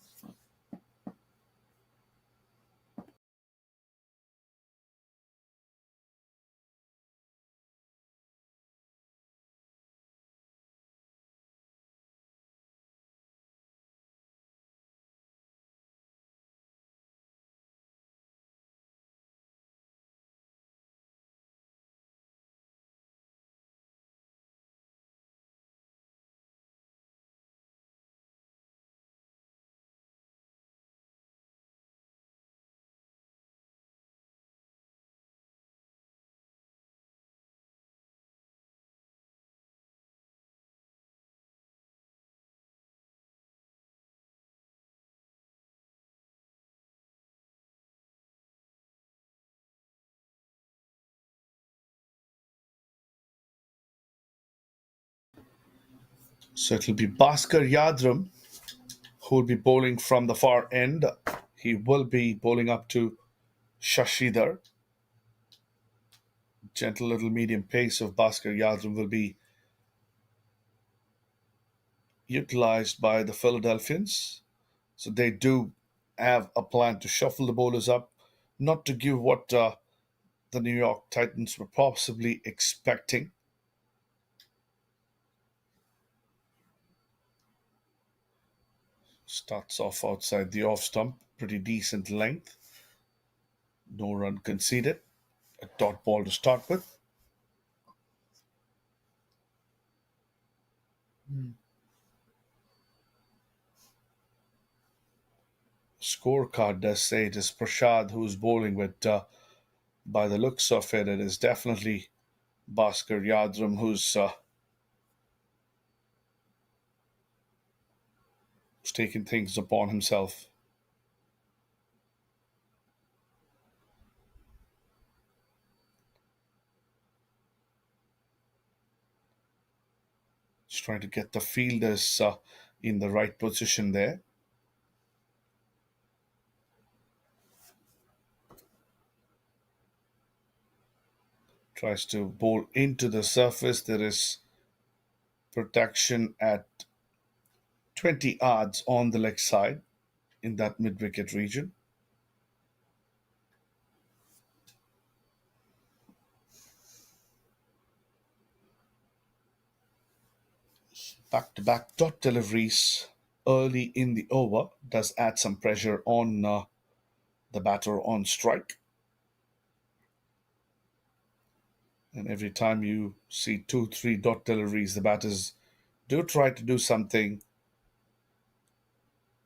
So it'll be Bhaskar Yadrram who will be bowling from the far end. He will be bowling up to Shashidhar. Gentle little medium pace of Bhaskar Yadram will be utilized by the Philadelphians. So they do have a plan to shuffle the bowlers up, not to give what the New York Titans were possibly expecting. Starts off outside the off stump, pretty decent length. No run conceded. A dot ball to start with. Scorecard does say it is Prashad who's bowling, but by the looks of it, it is definitely Bhaskar Yadram who's taking things upon himself. Just trying to get the fielders in the right position there. Tries to bowl into the surface. There is protection at 20 yards on the leg side in that mid wicket region. Back to back dot deliveries early in the over does add some pressure on the batter on strike. And every time you see two, three dot deliveries, the batters do try to do something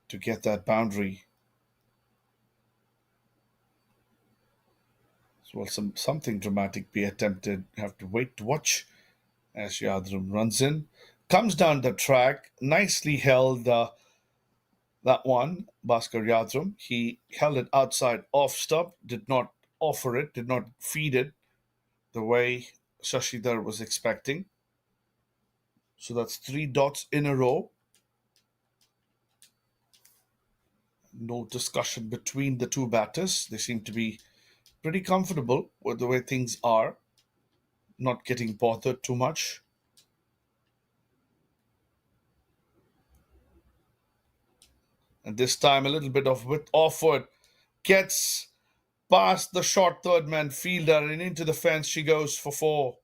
to get that boundary. So, well, something dramatic be attempted. Have to wait to watch as Yadram runs in, comes down the track, nicely held that one. Bhaskar Yadram, he held it outside off stump, did not offer it, did not feed it the way Shashidhar was expecting. So that's three dots in a row. No discussion between the two batters. They seem to be pretty comfortable with the way things are, not getting bothered too much. And this time, a little bit of width offered, gets past the short third man fielder and into the fence. She goes for four.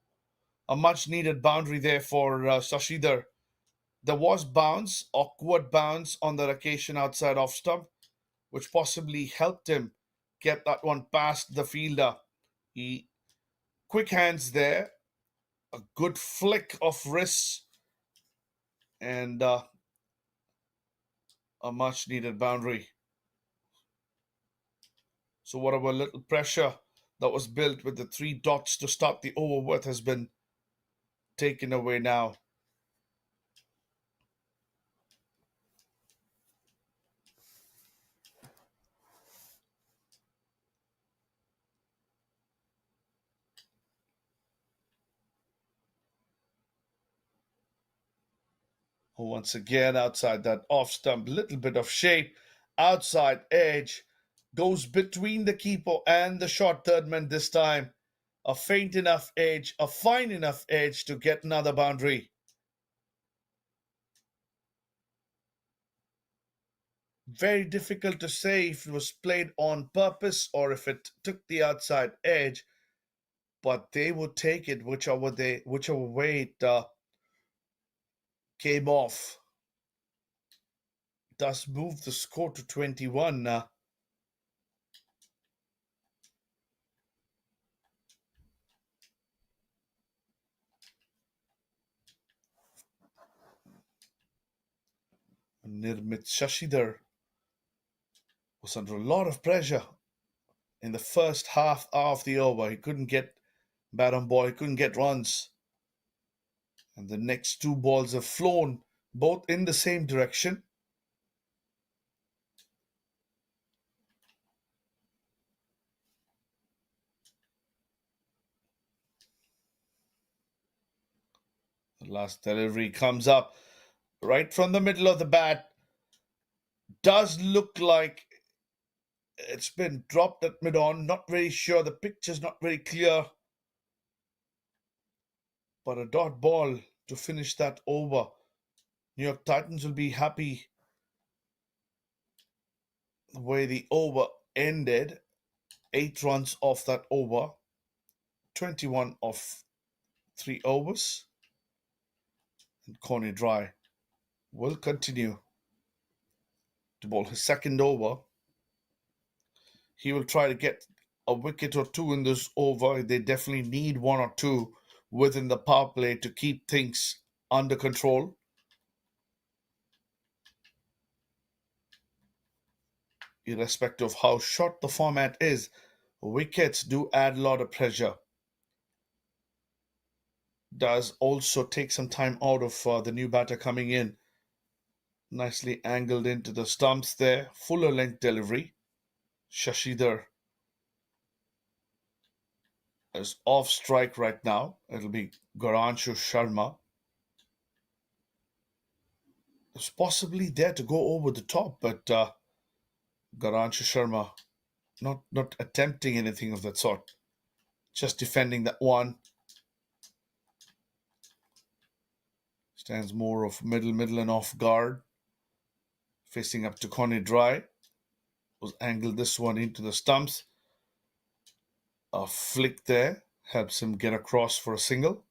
A much needed boundary there for Shashidhar. There was bounce, awkward bounce on the occasion outside off stump, which possibly helped him get that one past the fielder. He quick hands there, a good flick of wrists, and a much needed boundary. So whatever little pressure that was built with the three dots to start the over with has been taken away now. Once again, outside that off stump, little bit of shape, outside edge, goes between the keeper and the short third man this time. A faint enough edge, a fine enough edge to get another boundary. Very difficult to say if it was played on purpose or if it took the outside edge, but they would take it whichever way it came off. Does move the score to 21 now. Nirmit Shashidhar was under a lot of pressure in the first half of the over. He couldn't get bat on ball, he couldn't get runs. And the next two balls have flown both in the same direction. The last delivery comes up right from the middle of the bat. Does look like it's been dropped at mid on. Not very sure. The picture's not very clear. But a dot ball to finish that over. New York Titans will be happy the way the over ended. 8 runs off that over. 21 off 3 overs. And Coney Dry will continue to bowl his second over. He will try to get a wicket or two in this over. They definitely need one or two within the power play to keep things under control. Irrespective of how short the format is, wickets do add a lot of pressure. Does also take some time out of the new batter coming in. Nicely angled into the stumps there. Fuller length delivery. Shashidhar is off strike right now. It'll be Ganesh Sharma. It's possibly there to go over the top, but Ganesh Sharma not attempting anything of that sort. Just defending that one. Stands more of middle and off guard. Facing up to Coney Dry. Was angled this one into the stumps. A flick there helps him get across for a single.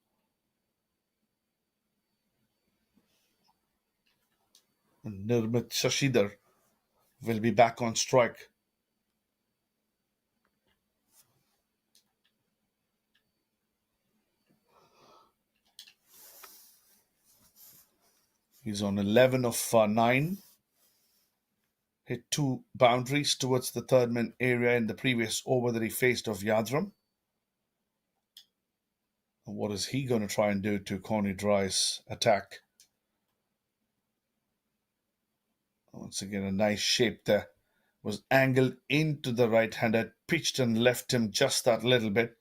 And Nirmit Shashidhar will be back on strike. He's on 11 of 9. Hit 2 boundaries towards the third man area in the previous over that he faced of Yadrram. What is he going to try and do to Coney Dry's attack? Once again, a nice shape there. Was angled into the right hander, pitched and left him just that little bit.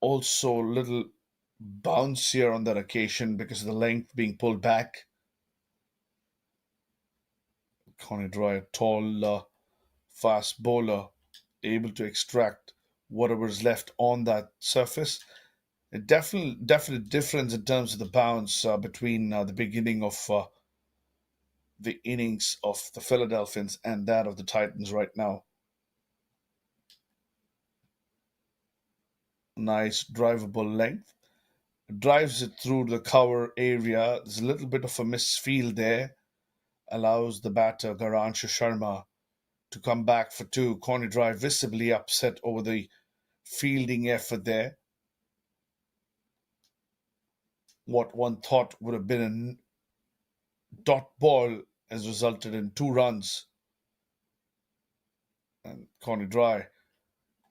Also, a little bouncier on that occasion because of the length being pulled back. Coney Dry, a tall, fast bowler, able to extract whatever is left on that surface. A definite difference in terms of the bounce between the beginning of the innings of the Philadelphians and that of the Titans right now. Nice drivable length. Drives it through the cover area. There's a little bit of a misfield there. Allows the batter Ganesh Sharma to come back for two. Coney Dry visibly upset over the fielding effort there. What one thought would have been a dot ball has resulted in 2 runs. And Coney Dry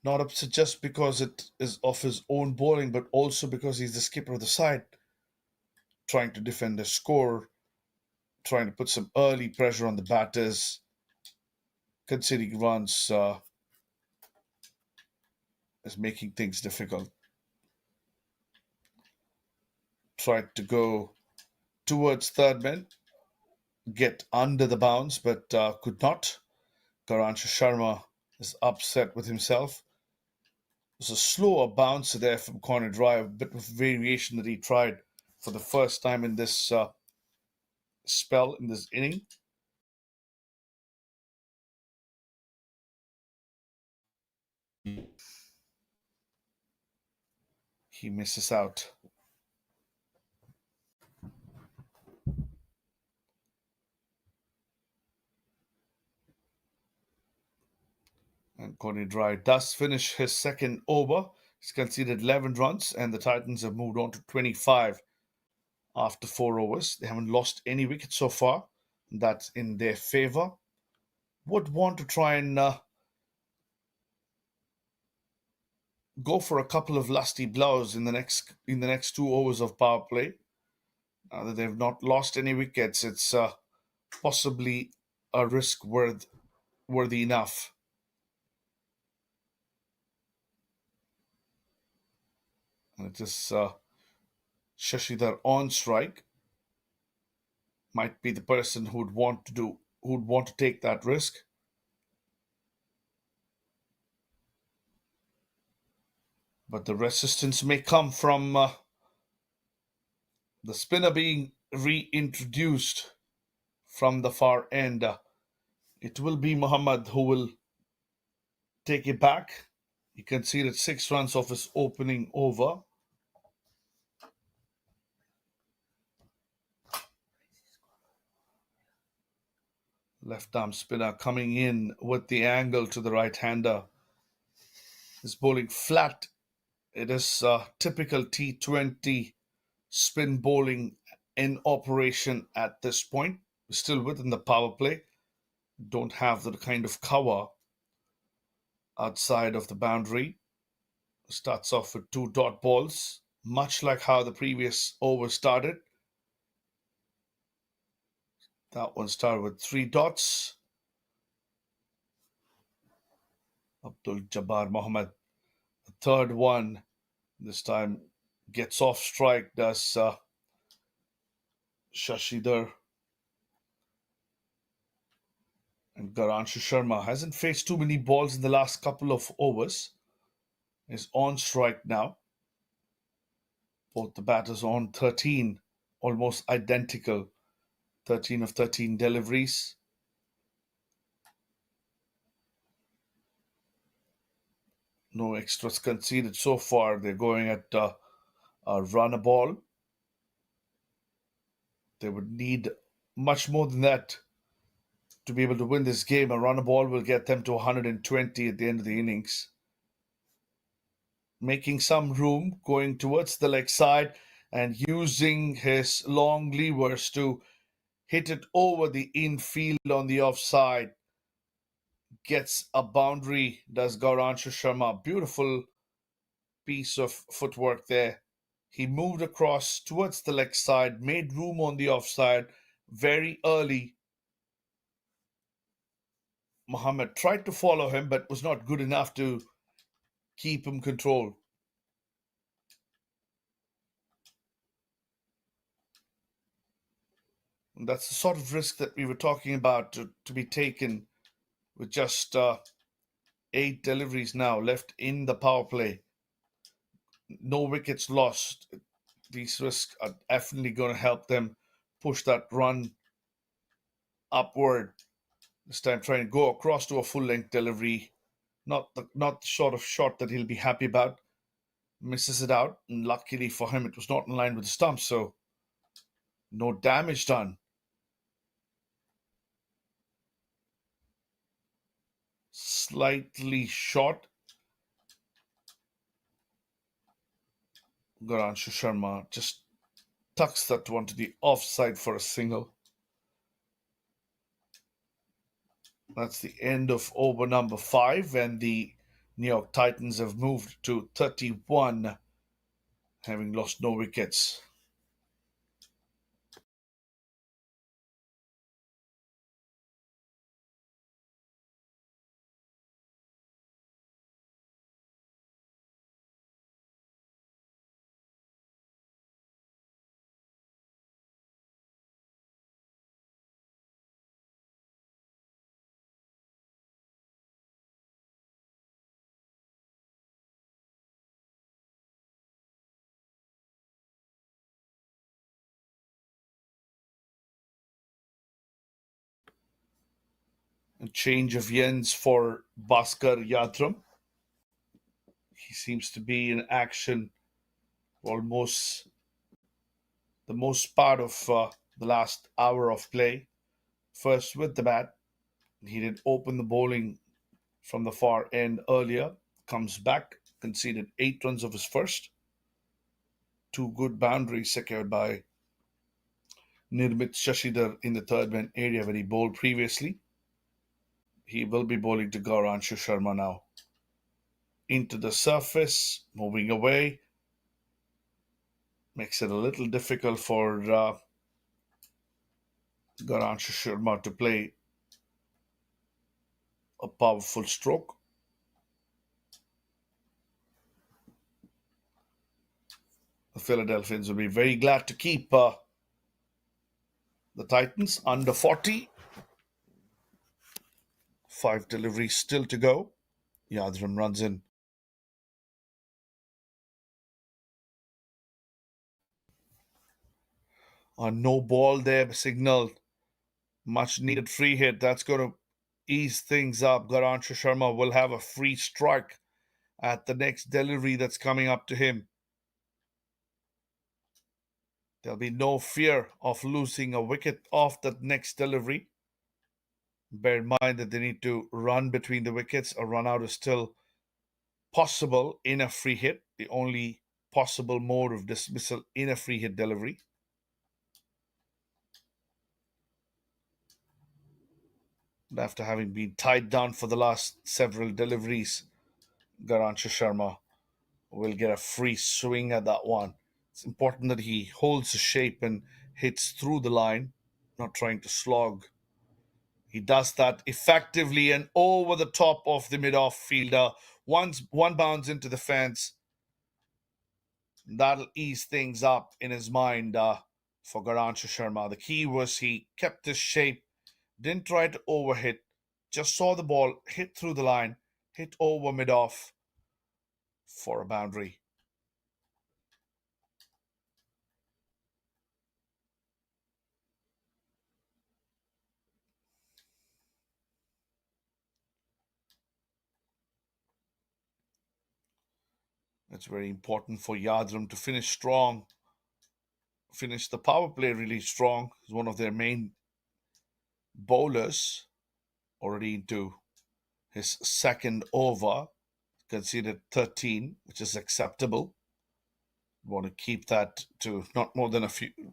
not upset just because it is of his own bowling, but also because he's the skipper of the side, trying to defend the score, trying to put some early pressure on the batters, conceding runs is making things difficult. Tried to go towards third man, get under the bounce, but could not. Ganesh Sharma is upset with himself. It was a slower bounce there from Coney Dry, a bit of variation that he tried for the first time in this spell, in this inning. He misses out. And Coney Dry does finish his second over. He's conceded 11 runs, and the Titans have moved on to 25 after 4 overs. They haven't lost any wickets so far. That's in their favor. Would want to try and go for a couple of lusty blows in the next 2 overs of power play. Now that they've not lost any wickets, it's possibly a risk worthy enough. And it is Shashidhar on strike. Might be the person who would want to do who'd want to take that risk. But the resistance may come from the spinner being reintroduced from the far end. It will be Muhammad who will take it back. He conceded 6 runs off his opening over. Left arm spinner coming in with the angle to the right hander. Is bowling flat. It is typical T20 spin bowling in operation at this point. Still within the power play. Don't have the kind of cover outside of the boundary. Starts off with 2 dot balls, much like how the previous over started. That one started with 3 dots. Abdul Jabbar Mohammed, the third one, this time gets off strike, does Shashidhar. And Garanshu Sharma hasn't faced too many balls in the last couple of overs. Is on strike now. Both the batters on 13, almost identical. 13 of 13 deliveries. No extras conceded so far. They're going at a run a ball. They would need much more than that to be able to win this game. A run a ball will get them to 120 at the end of the innings. Making some room, going towards the leg side and using his long levers to hit it over the infield on the offside. Gets a boundary, does Gauranshu Sharma. Beautiful piece of footwork there. He moved across towards the leg side, made room on the offside very early. Mohammed tried to follow him, but was not good enough to keep him controlled. And that's the sort of risk that we were talking about to be taken with just 8 deliveries now left in the power play. No wickets lost. These risks are definitely going to help them push that run upward. This time trying to go across to a full-length delivery. Not the sort of shot that he'll be happy about. Misses it out, and luckily for him, it was not in line with the stump, so no damage done. Slightly short. Garanshu Sharma just tucks that one to the offside for a single. That's the end of over number 5, and the New York Titans have moved to 31, having lost no wickets. A change of yens for Bhaskar Yadrram. He seems to be in action almost the most part of the last hour of play. First with the bat, he did open the bowling from the far end earlier. Comes back, conceded 8 runs of his first. 2 good boundaries secured by Nirmit Shashidhar in the third man area where he bowled previously. He will be bowling to Gauranshu Sharma now. Into the surface, moving away. Makes it a little difficult for Ganesh Sharma to play a powerful stroke. The Philadelphians will be very glad to keep the Titans under 40. Five deliveries still to go. Yadrram runs in. A no ball there signaled. Much needed free hit. That's going to ease things up. Ganesh Sharma will have a free strike at the next delivery that's coming up to him. There'll be no fear of losing a wicket off the next delivery. Bear in mind that they need to run between the wickets. A run out is still possible in a free hit, the only possible mode of dismissal in a free hit delivery. After having been tied down for the last several deliveries, Ganesh Sharma will get a free swing at that one. It's important that he holds his shape and hits through the line, not trying to slog. He does that effectively and over the top of the mid-off fielder. One bounce into the fence. That'll ease things up in his mind for Ganesh Sharma. The key was he kept his shape, didn't try to overhit, just saw the ball hit through the line, hit over mid-off for a boundary. It's very important for Yadrram to finish strong, finish the power play really strong. He's one of their main bowlers, already into his second over, conceded 13, which is acceptable. Want to keep that to not more than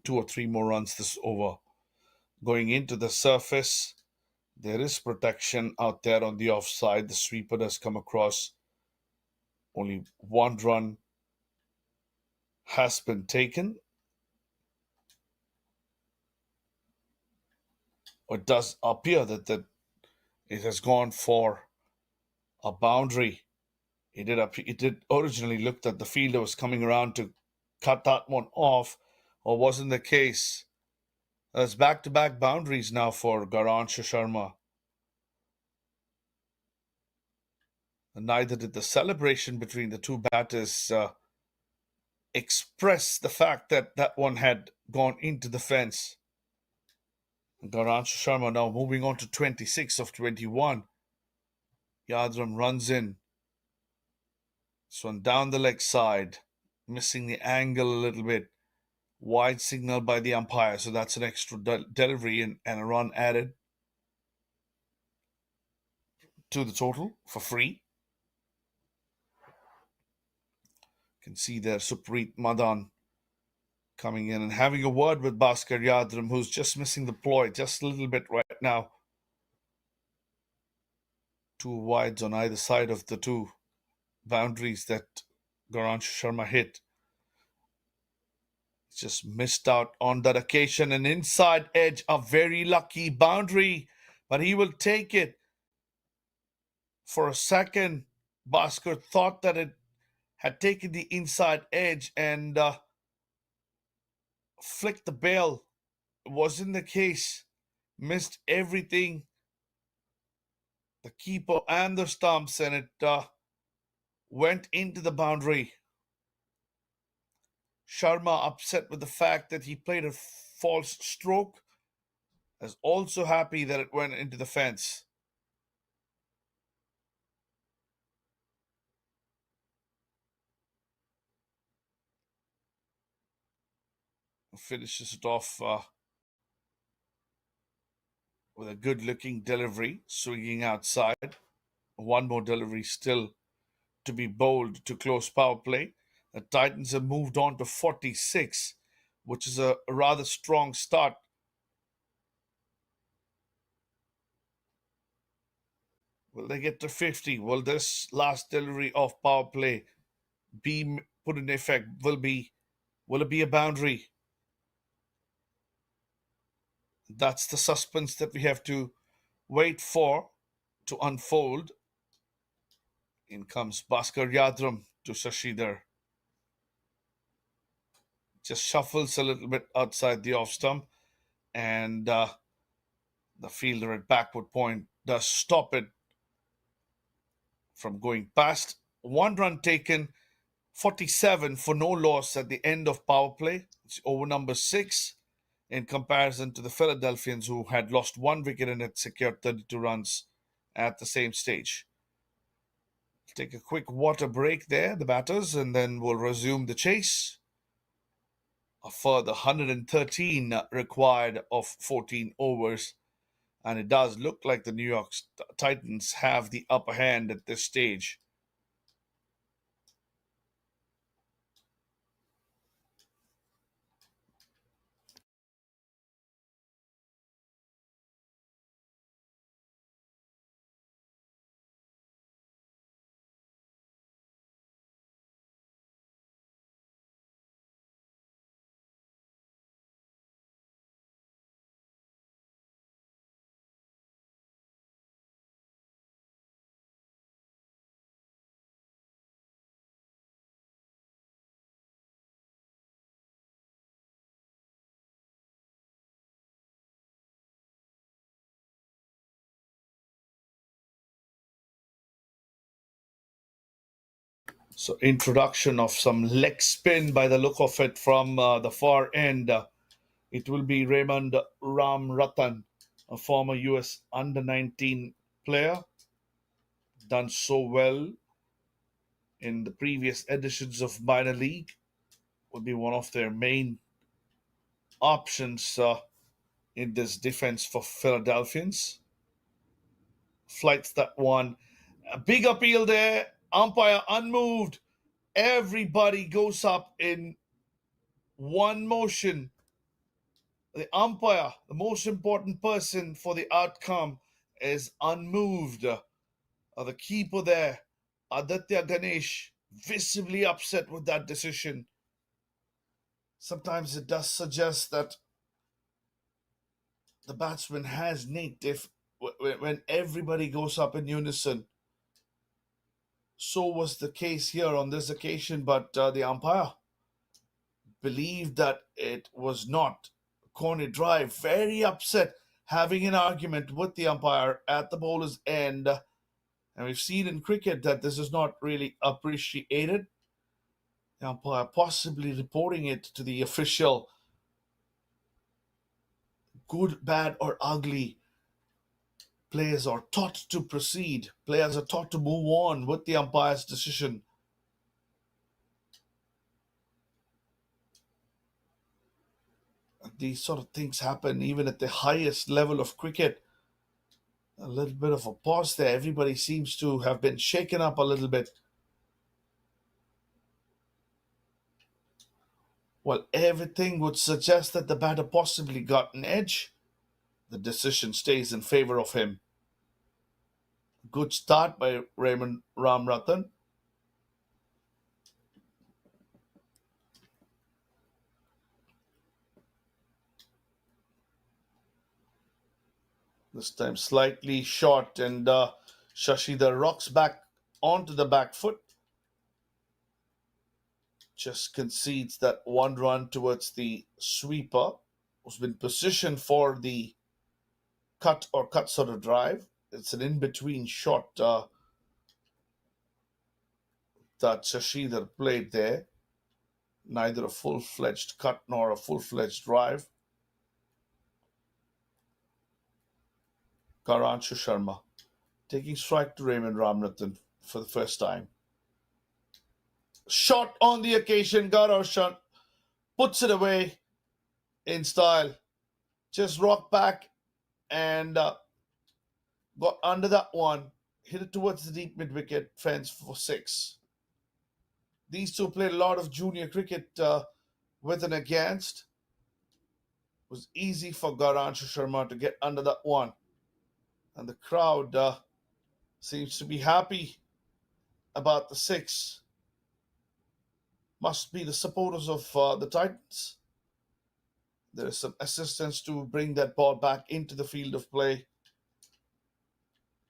two or three more runs this over. Going into the surface, there is protection out there on the offside. The sweeper does come across. Only one run has been taken. It does appear that it has gone for a boundary. It did originally look that the fielder was coming around to cut that one off, or wasn't the case. There's back-to-back boundaries now for Ganesh Sharma. And neither did the celebration between the two batters express the fact that that one had gone into the fence. Ganesh Sharma now moving on to 26 of 21. Yadrram runs in. This one down the leg side, missing the angle a little bit. Wide signal by the umpire, so that's an extra delivery and a run added to the total for free. You can see there Supreet Madan coming in and having a word with Bhaskar Yadrram, who's just missing the ploy just a little bit right now. Two wides on either side of the two boundaries that Ganesh Sharma hit. Just missed out on that occasion. An inside edge, a very lucky boundary, but he will take it. For a second, Bhaskar thought that it had taken the inside edge and flicked the bail. It wasn't the case. Missed everything. The keeper and the stumps, and it went into the boundary. Sharma, upset with the fact that he played a false stroke, is also happy that it went into the fence. Finishes it off with a good looking delivery, swinging outside. One more delivery still to be bowled to close power play. The Titans have moved on to 46, which is a rather strong start. Will they get to 50? Will this last delivery of power play be put in effect? Will it be a boundary? That's the suspense that we have to wait for to unfold. In comes Bhaskar Yadrram to Shashidhar. Just shuffles a little bit outside the off stump, and the fielder at backward point does stop it from going past. 1 run taken, 47 for no loss at the end of power play. It's over number 6 in comparison to the Philadelphians, who had lost 1 wicket and had secured 32 runs at the same stage. Take a quick water break there, the batters, and then we'll resume the chase. A further 113 required of 14 overs, and it does look like the New York Titans have the upper hand at this stage. So, introduction of some leg spin by the look of it from the far end. It will be Raymond Ramratan, a former US under 19 player, done so well in the previous editions of minor league. Would be one of their main options in this defense for Philadelphians. Flights that one. A big appeal there. Umpire unmoved. Everybody goes up in one motion. The umpire, the most important person for the outcome, is unmoved. The keeper there, Aditya Ganesh, visibly upset with that decision. Sometimes it does suggest that the batsman has nicked if when everybody goes up in unison. So was the case here on this occasion, but the umpire believed that it was not corner drive. Very upset, having an argument with the umpire at the bowler's end. And we've seen in cricket that this is not really appreciated. The umpire possibly reporting it to the official. Good, bad, or ugly, players are taught to proceed. Players are taught to move on with the umpire's decision. These sort of things happen even at the highest level of cricket. A little bit of a pause there. Everybody seems to have been shaken up a little bit. Well, everything would suggest that the batter possibly got an edge. The decision stays in favor of him. Good start by Raymond Ramratan. This time slightly short, and Shashidhar rocks back onto the back foot. Just concedes that 1 run towards the sweeper, who's been positioned for the cut or cut sort of drive. It's an in-between shot that Shashidhar played there. Neither a full-fledged cut nor a full-fledged drive. Karanchu Sharma taking strike to Raymond Ramratan for the first time. Shot on the occasion. Ganesh puts it away in style. Just rocked back and got under that one. Hit it towards the deep mid-wicket fence for 6. These two played a lot of junior cricket with and against. It was easy for Ganesh Sharma to get under that one. And the crowd seems to be happy about the 6. Must be the supporters of the Titans. There is some assistance to bring that ball back into the field of play.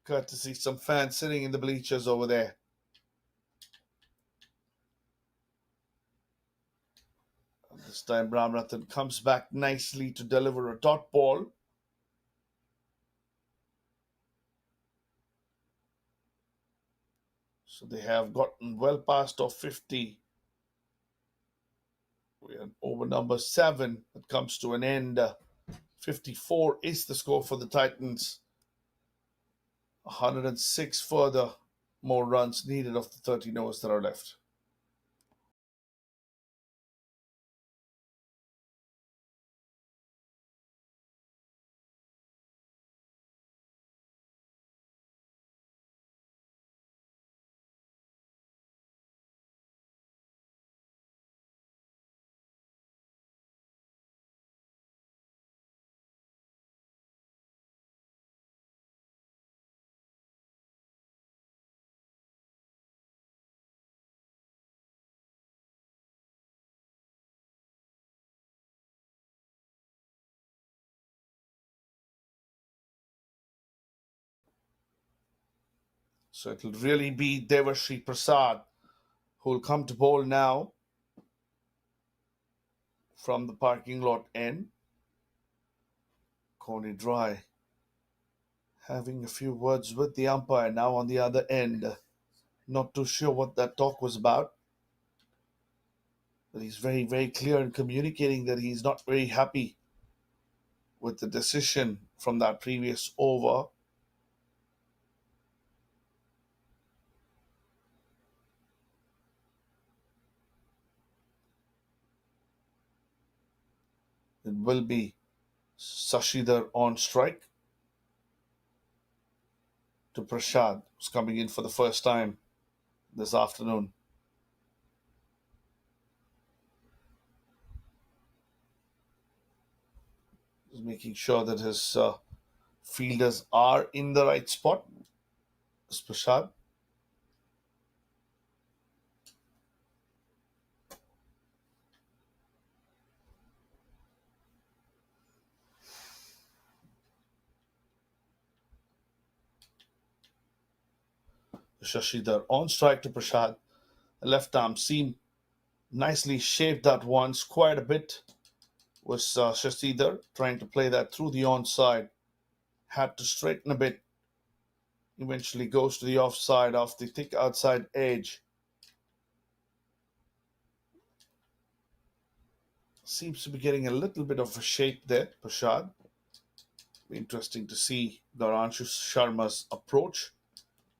Courtesy some fans sitting in the bleachers over there. And this time Ramratan comes back nicely to deliver a dot ball. So they have gotten well past of 50. We are over number 7. It comes to an end. 54 is the score for the Titans. 106 further more runs needed of the 13 overs that are left. So it'll really be Devashri Prasad who will come to bowl now from the parking lot end. Coney Dry having a few words with the umpire now on the other end. Not too sure what that talk was about, but he's very, very clear in communicating that he's not very happy with the decision from that previous over. It will be Sashidhar on strike to Prasad, who's coming in for the first time this afternoon. He's making sure that his fielders are in the right spot. It's Prasad. Shashidhar on strike to Prasad. The left arm seam nicely shaped that once quite a bit. Was Shashidhar trying to play that through the onside. Had to straighten a bit. Eventually goes to the offside off the thick outside edge. Seems to be getting a little bit of a shape there, Prasad. Interesting to see Garanshu Sharma's approach.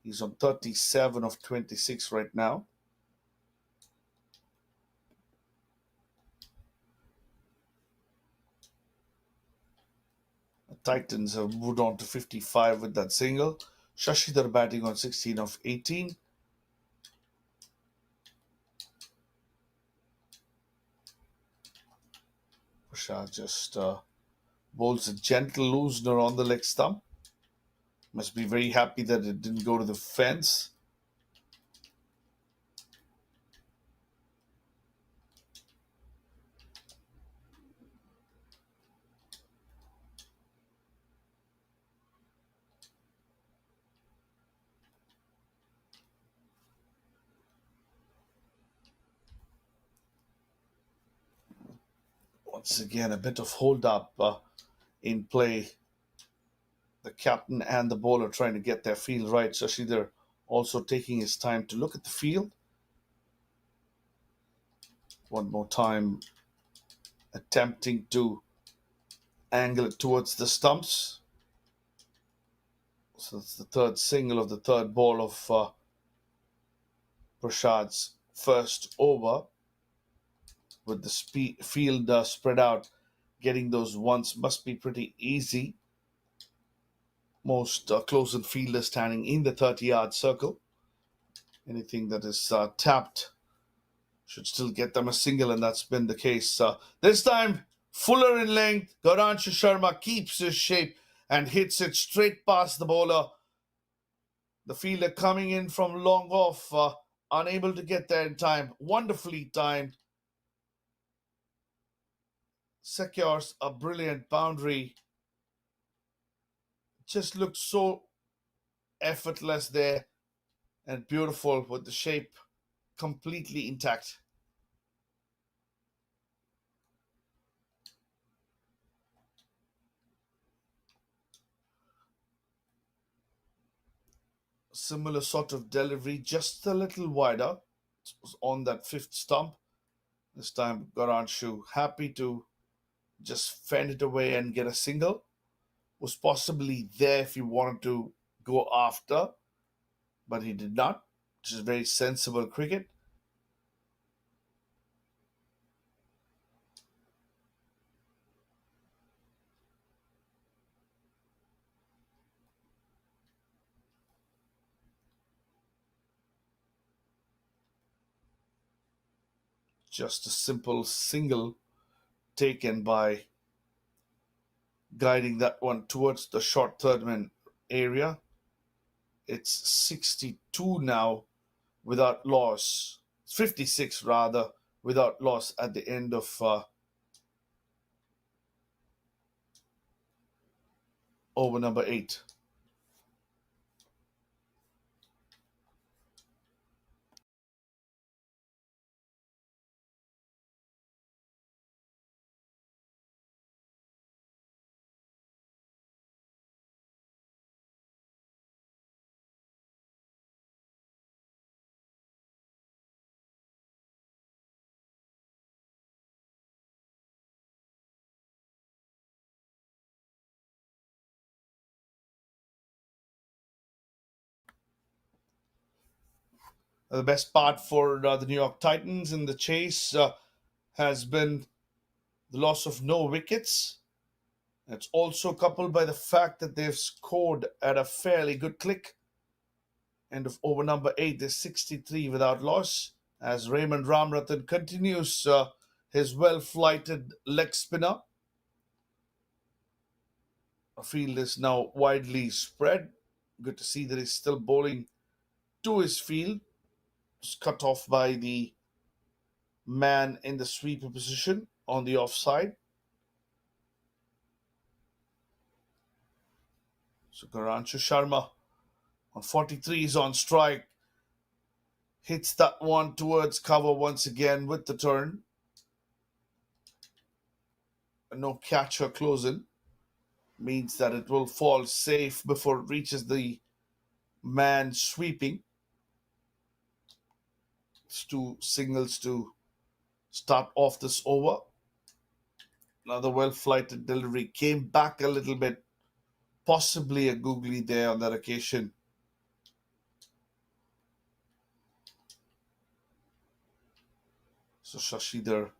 He's on 37 of 26 right now. The Titans have moved on to 55 with that single. Shashidhar batting on 16 of 18. Prasad just bowls a gentle loosener on the leg stump. Must be very happy that it didn't go to the fence. Once again, a bit of hold up in play. The captain and the bowler trying to get their field right. Shashidhar also taking his time to look at the field. One more time, attempting to angle it towards the stumps. So that's the third single of the third ball of Prasad's first over. With the field spread out, getting those ones must be pretty easy. Most close-in fielders standing in the 30-yard circle. Anything that is tapped should still get them a single, and that's been the case. This time, fuller in length, Ganesh Sharma keeps his shape and hits it straight past the bowler. The fielder coming in from long off, unable to get there in time. Wonderfully timed. Secures a brilliant boundary. Just looks so effortless there and beautiful with the shape completely intact. Similar sort of delivery, just a little wider. It was on that fifth stump. This time, Garanshu happy to just fend it away and get a single. Was possibly there if he wanted to go after, but he did not, which is very sensible cricket. Just a simple single taken by guiding that one towards the short third man area. It's 62 now without loss. 56 rather without loss at the end of over number 8. The best part for the New York Titans in the chase has been the loss of no wickets. It's also coupled by the fact that they've scored at a fairly good click. End of over number 8, there's 63 without loss as Raymond Ramrathan continues his well flighted leg spinner. The field is now widely spread. Good to see that he's still bowling to his field. It's cut off by the man in the sweeper position on the offside. So Garanshu Sharma on 43 is on strike. Hits that one towards cover once again with the turn. No catcher closing. Means that it will fall safe before it reaches the man sweeping. It's two singles to start off this over. Another well flighted delivery came back a little bit, possibly a googly there on that occasion. So Shashidhar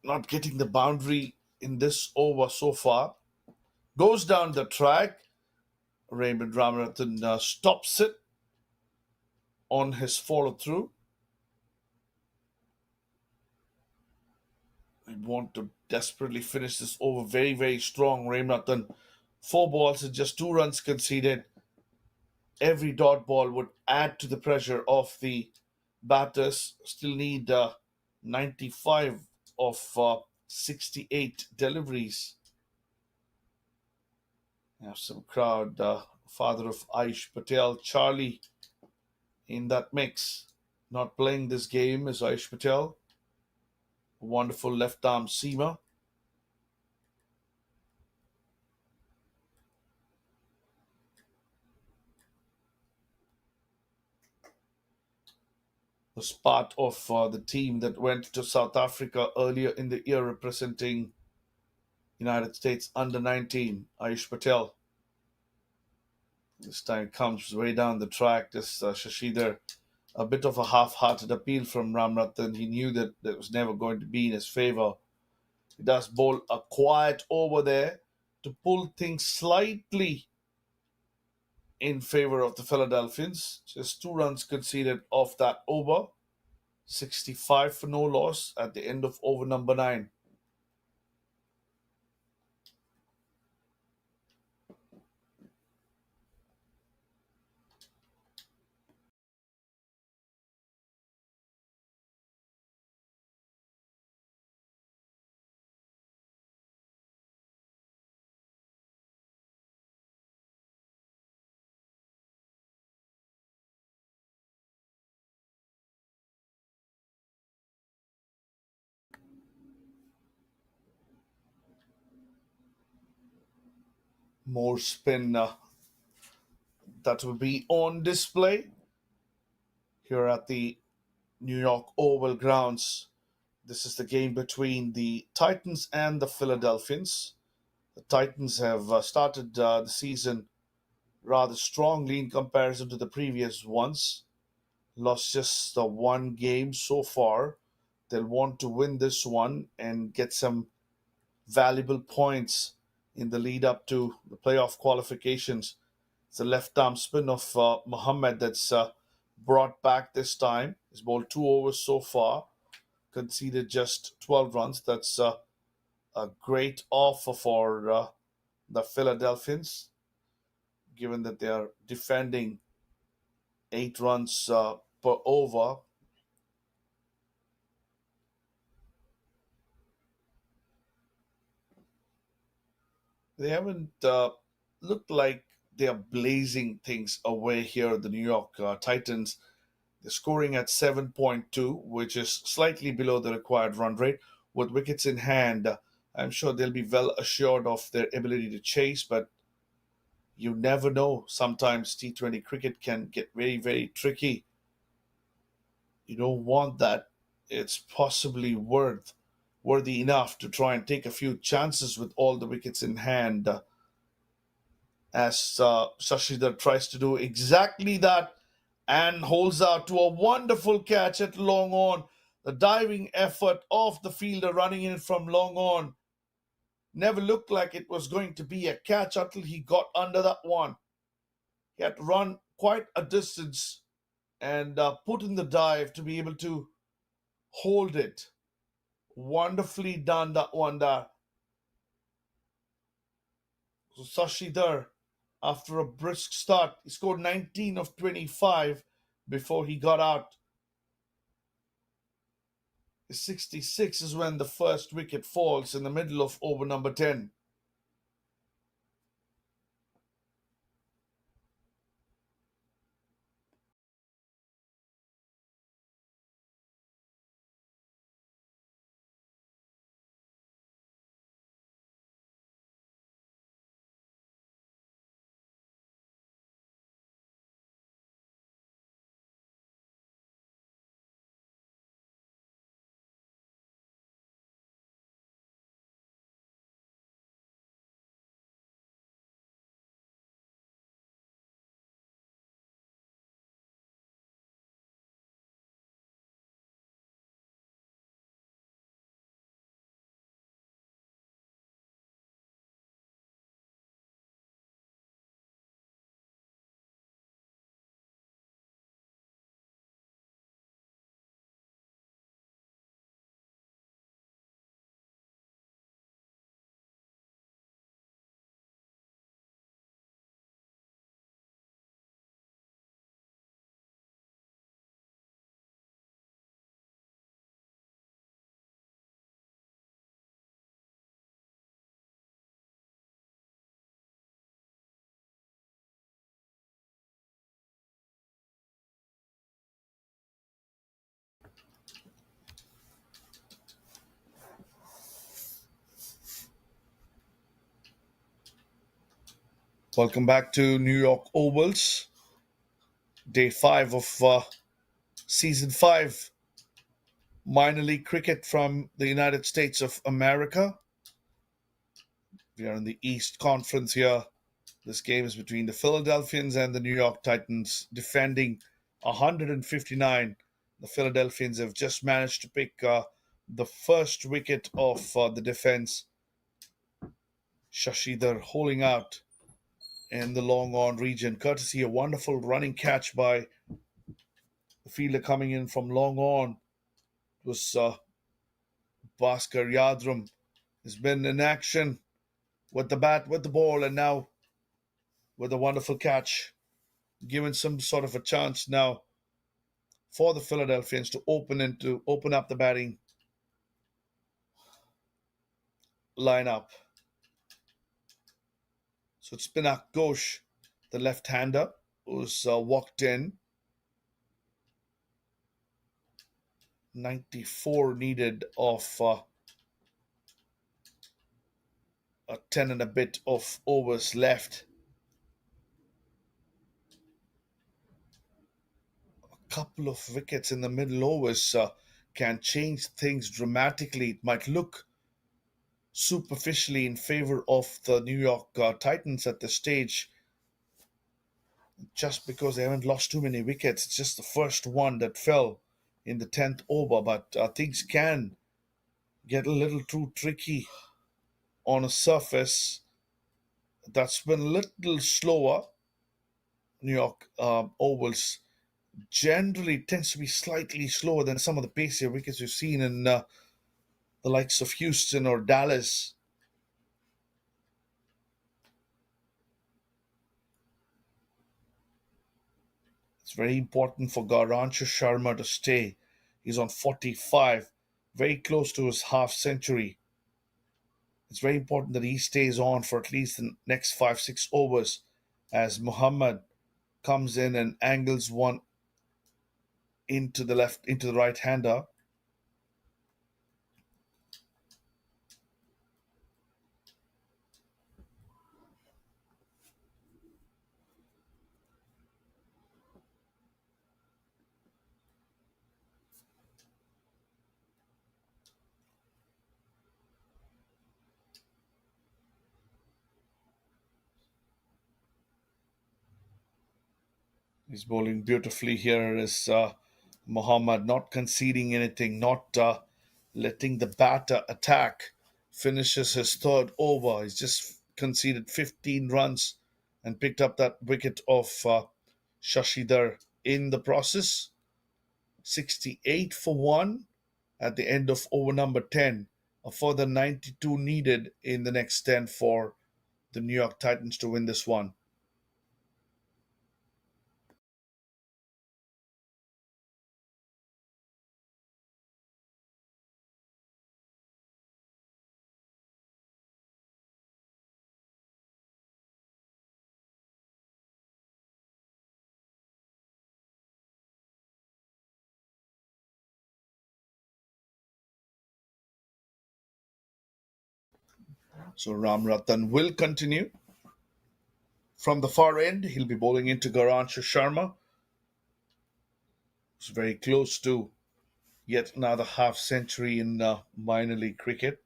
not getting the boundary in this over so far. Goes down the track. Raymond Ramanathan stops it on his follow through. I want to desperately finish this over very, very strong. Ramanathan, 4 balls and just 2 runs conceded. Every dot ball would add to the pressure of the batters. Still need 95 of 68 deliveries. Have some crowd. Father of Aish Patel, Charlie, in that mix. Not playing this game is Aish Patel. A wonderful left arm seamer. Was part of the team that went to South Africa earlier in the year representing United States under 19. Aish Patel. This time comes way down the track. This Shashidhar, a bit of a half-hearted appeal from Ramrathan. He knew that it was never going to be in his favour. He does bowl a quiet over there to pull things slightly in favour of the Philadelphians. Just 2 runs conceded off that over. 65 for no loss at the end of over number 9. More spin that will be on display here at the New York Oval grounds. This is the game between the Titans and the Philadelphians. The Titans have started the season rather strongly in comparison to the previous ones. Lost just the one game so far. They'll want to win this one and get some valuable points in the lead up to the playoff qualifications. It's a left arm spin of Mohammed that's brought back this time. He's bowled 2 overs so far, conceded just 12 runs. That's a great offer for the Philadelphians, given that they are defending 8 runs per over. They haven't looked like they are blazing things away here. The New York Titans, they're scoring at 7.2, which is slightly below the required run rate. With wickets in hand, I'm sure they'll be well assured of their ability to chase, but you never know. Sometimes T20 cricket can get very, very tricky. You don't want that. It's possibly worthy enough to try and take a few chances with all the wickets in hand, as Shashidhar tries to do exactly that and holds out to a wonderful catch at long on. The diving effort of the fielder running in from long on never looked like it was going to be a catch until he got under that one. He had to run quite a distance and put in the dive to be able to hold it. Wonderfully done that one there. So Sashidhar, after a brisk start, he scored 19 of 25 before he got out. 66 is when the first wicket falls in the middle of over number 10. Welcome back to New York Ovals, day 5 of season 5 minor league cricket from the United States of America. We are in the East Conference here. This game is between the Philadelphians and the New York Titans, defending 159. The Philadelphians have just managed to pick the first wicket of the defense. Shashidhar holding out in the long on region, courtesy a wonderful running catch by the fielder coming in from long on. It was Bhaskar Yadrram. Has been in action with the bat, with the ball, and now with a wonderful catch, given some sort of a chance now for the Philadelphians to open up the batting lineup. So it's Pinak Ghosh, the left-hander, who's walked in. 94 needed of a 10 and a bit of overs left. couple of wickets in the middle overs can change things dramatically. It might look superficially in favor of the New York Titans at this stage, just because they haven't lost too many wickets. It's just the first one that fell in the 10th over, but things can get a little too tricky on a surface that's been a little slower. New York ovals generally tends to be slightly slower than some of the pacier wickets we've seen in the likes of Houston or Dallas. It's very important for Ganesh Sharma to stay. He's on 45, very close to his half century. It's very important that he stays on for at least the next 5 6 overs as Muhammad comes in and angles one into the right hander. He's bowling beautifully here is Muhammad, not conceding anything, not letting the batter attack. Finishes his third over. He's just conceded 15 runs and picked up that wicket of Shashidhar in the process. 68 for 1 at the end of over number 10. A further 92 needed in the next 10 for the New York Titans to win this one. So Ramratan will continue. From the far end, he'll be bowling into Ganesh Sharma, who's very close to yet another half century in minor league cricket.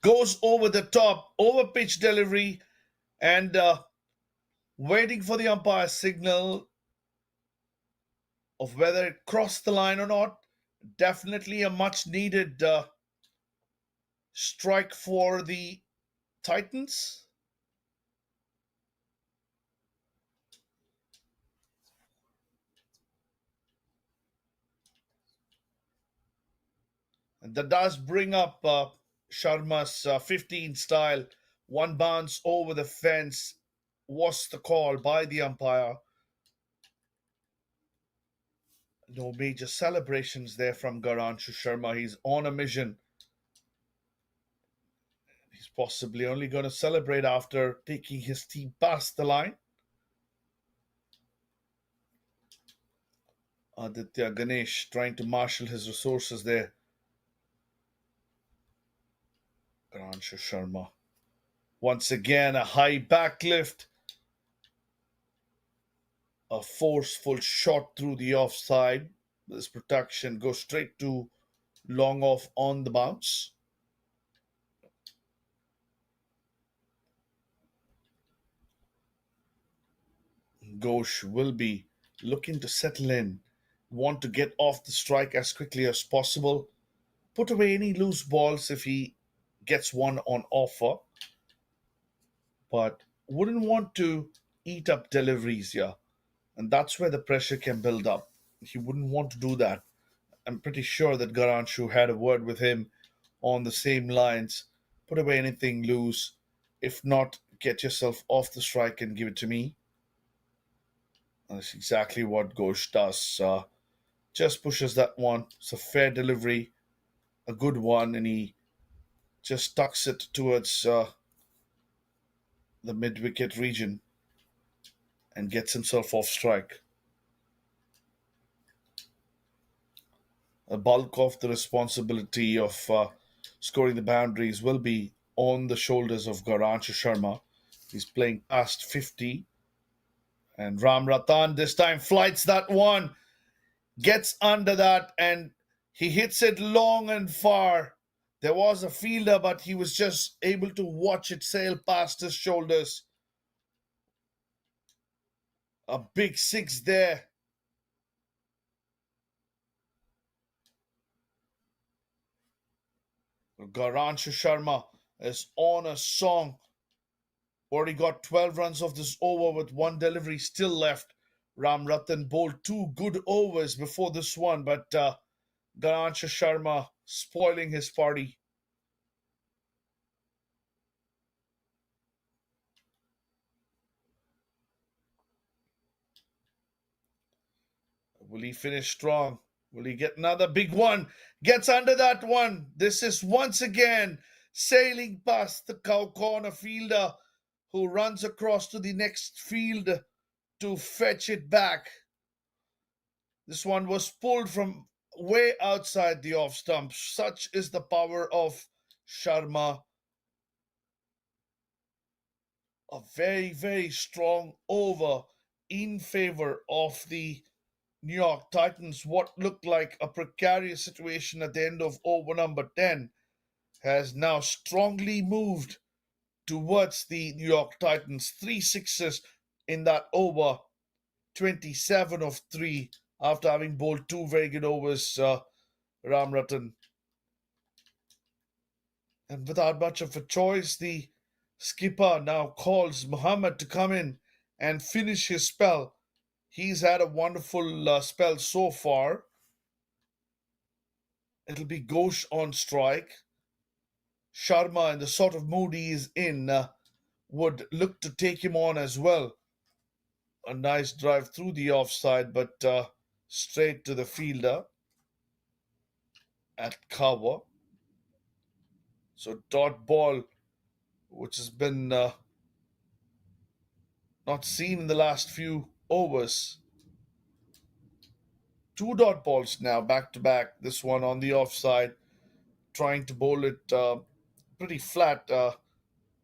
Goes over the top, over pitch delivery, and waiting for the umpire's signal of whether it crossed the line or not. Definitely a much needed strike for the Titans. And that does bring up Sharma's 15 style. One bounce over the fence was the call by the umpire. No major celebrations there from Ganesh Sharma. He's on a mission. He's possibly only going to celebrate after taking his team past the line. Aditya Ganesh trying to marshal his resources there. Ganesh Sharma. Once again, a high back lift. A forceful shot through the offside. This protection goes straight to long off on the bounce. Ghosh will be looking to settle in, want to get off the strike as quickly as possible, put away any loose balls if he gets one on offer, but wouldn't want to eat up deliveries here. And that's where the pressure can build up. He wouldn't want to do that. I'm pretty sure that Garanshu had a word with him on the same lines. Put away anything loose. If not, get yourself off the strike and give it to me. And that's exactly what Ghosh does. Just pushes that one. It's a fair delivery, a good one, and he just tucks it towards the mid wicket region and gets himself off strike. A bulk of the responsibility of scoring the boundaries will be on the shoulders of Ganesh Sharma. He's playing past 50. And Ram Ratan this time flights that one, gets under that, and he hits it long and far. There was a fielder, but he was just able to watch it sail past his shoulders. A big six there. Ganesh Sharma is on a song. Already got 12 runs off this over with one delivery still left. Ram Ratan bowled two good overs before this one, but Ganesh Sharma spoiling his party. Will he finish strong? Will he get another big one? Gets under that one. This is once again sailing past the cow corner fielder who runs across to the next field to fetch it back. This one was pulled from way outside the off stump. Such is the power of Sharma. A very, very strong over in favor of the New York Titans. What looked like a precarious situation at the end of over number 10 has now strongly moved towards the New York Titans. Three sixes in that over, 27 of 3 after having bowled two very good overs, Ram Ratan. And without much of a choice, the skipper now calls Muhammad to come in and finish his spell. He's had a wonderful spell so far. It'll be Ghosh on strike. Sharma, in the sort of mood he is in, would look to take him on as well. A nice drive through the offside, but straight to the fielder at cover. So dot ball, which has been not seen in the last few overs. Two dot balls now, back to back. This one on the offside, trying to bowl it pretty flat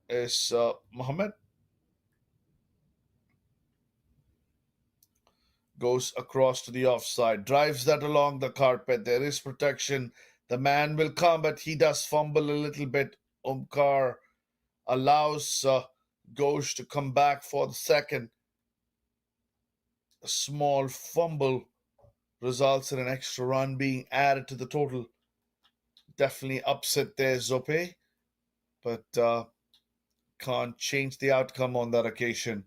is Mohammed. Goes across to the offside, drives that along the carpet. There is protection. The man will come, but he does fumble a little bit. Omkar allows Ghosh to come back for the second. A small fumble results in an extra run being added to the total. Definitely upset there, Zope, but can't change the outcome on that occasion.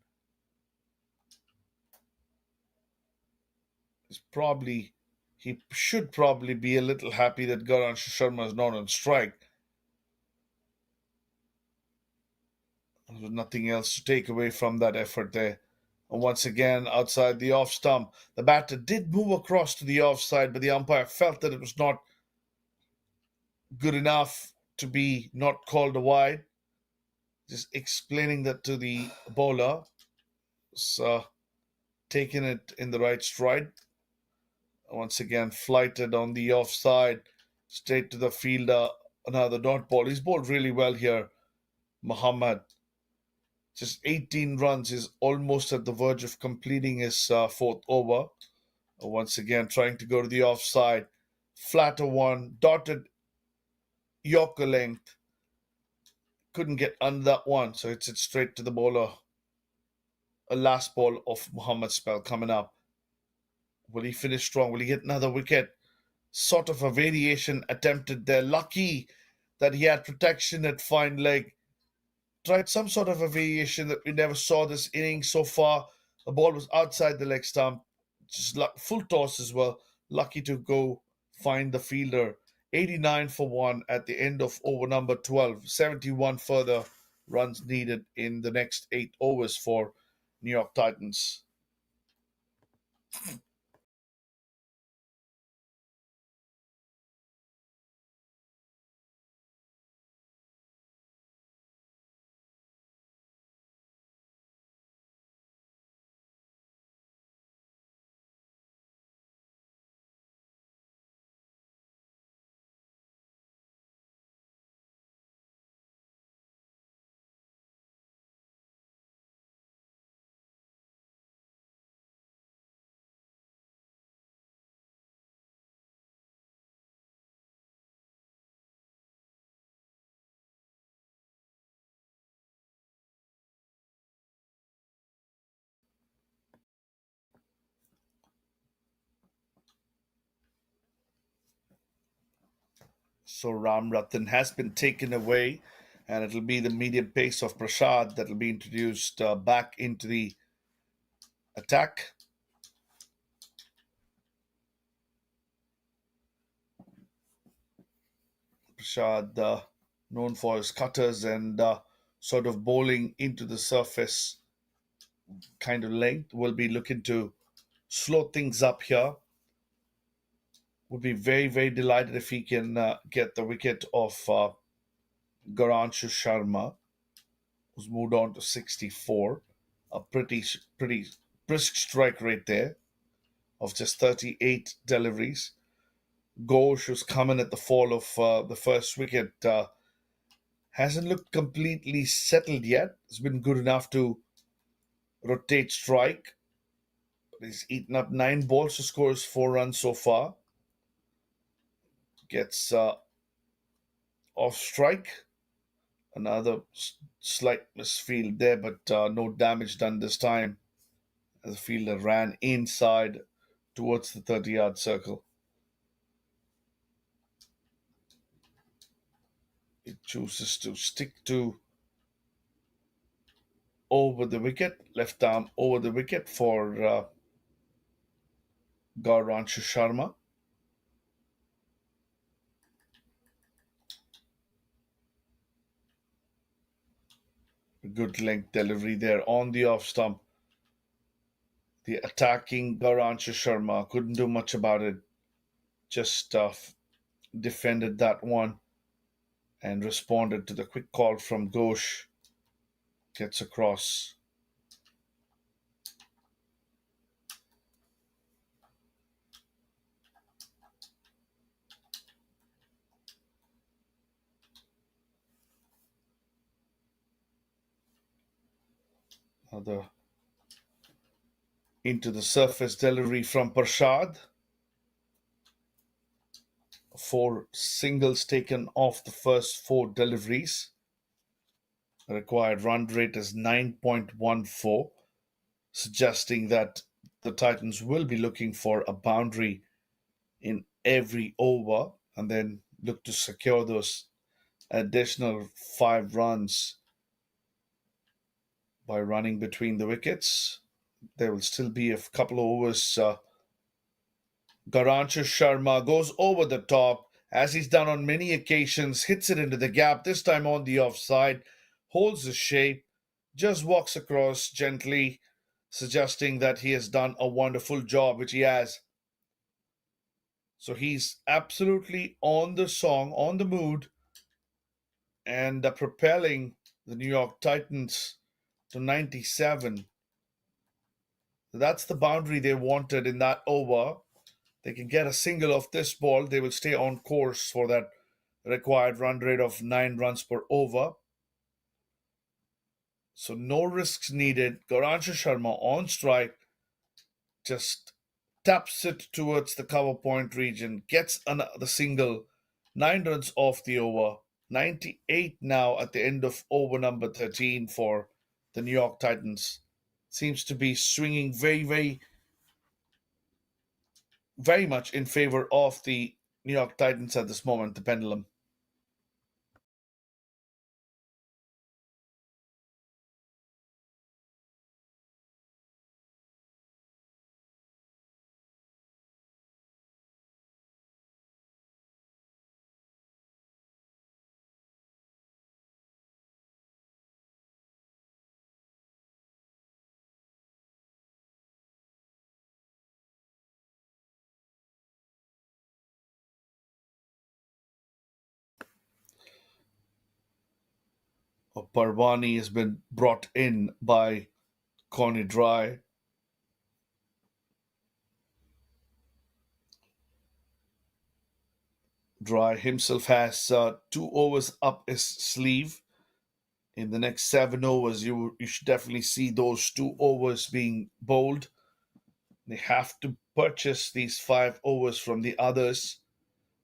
Probably he should probably be a little happy that Ganesh Sharma is not on strike. There's nothing else to take away from that effort there. And once again, outside the off stump, the batter did move across to the offside, but the umpire felt that it was not good enough to be not called a wide. Just explaining that to the bowler, so taking it in the right stride. Once again, flighted on the offside, straight to the fielder. Another dot ball. He's bowled really well here, Muhammad. Just 18 runs. Is almost at the verge of completing his fourth over. Once again, trying to go to the offside. Flatter one, dotted Yorker length. Couldn't get under that one, so it's straight to the bowler. A last ball of Muhammad's spell coming up. Will he finish strong? Will he get another wicket? Sort of a variation attempted there. Lucky that he had protection at fine leg. Tried some sort of a variation that we never saw this inning so far. The ball was outside the leg stump. Just full toss as well. Lucky to go find the fielder. 89 for 1 at the end of over number 12. 71 further runs needed in the next 8 overs for New York Titans. So Ram Ratan has been taken away, and it'll be the medium pace of Prasad that will be introduced back into the attack. Prasad, known for his cutters and sort of bowling into the surface kind of length, will be looking to slow things up here. Would be very, very delighted if he can get the wicket of Garanshu Sharma, who's moved on to 64. A pretty brisk strike rate there of just 38 deliveries. Ghosh, who's coming at the fall of the first wicket, hasn't looked completely settled yet. It's been good enough to rotate strike. But he's eaten up 9 balls to score his 4 runs so far. Gets off strike. Another slight misfield there, but no damage done this time as the fielder ran inside towards the 30-yard circle. He chooses to stick to over the wicket, left arm over the wicket for Gauranshu Sharma. Good length delivery there on the off stump. The attacking Gauranshu Sharma couldn't do much about it. Just defended that one and responded to the quick call from Ghosh. Gets across. Another into the surface delivery from Prashad. 4 singles taken off the first 4 deliveries. The required run rate is 9.14, suggesting that the Titans will be looking for a boundary in every over and then look to secure those additional 5 runs by running between the wickets. There will still be a couple of overs. Garanshu Sharma goes over the top, as he's done on many occasions, hits it into the gap, this time on the offside, holds the shape, just walks across gently, suggesting that he has done a wonderful job, which he has. So he's absolutely on the song, on the mood, and propelling the New York Titans to 97. That's the boundary they wanted in that over. They can get a single off this ball, they will stay on course for that required run rate of 9 runs per over. So no risks needed. Garanshu Sharma on strike, just taps it towards the cover point region, gets the single, 9 runs off the over. 98 now at the end of over number 13 for the New York Titans. Seems to be swinging very, very, very much in favor of the New York Titans at this moment, the pendulum. Parvani has been brought in by Connie Dry. Dry himself has 2 overs up his sleeve. In the next 7 overs, you should definitely see those 2 overs being bowled. They have to purchase these 5 overs from the others,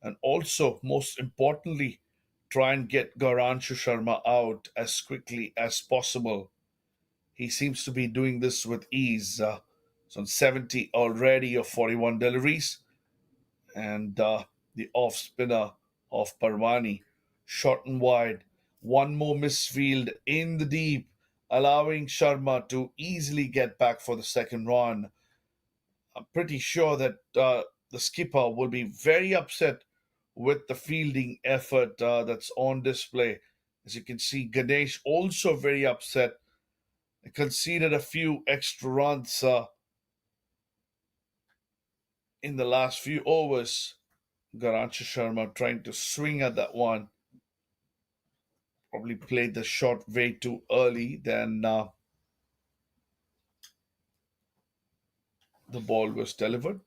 and also, most importantly, try and get Garanshu Sharma out as quickly as possible. He seems to be doing this with ease. It's on 70 already of 41 deliveries, and the off spinner of Parwani. Short and wide. One more misfield in the deep, allowing Sharma to easily get back for the second run. I'm pretty sure that the skipper will be very upset with the fielding effort that's on display. As you can see, Ganesh also very upset. Conceded a few extra runs in the last few overs. Garancha Sharma trying to swing at that one. Probably played the shot way too early. Then the ball was delivered.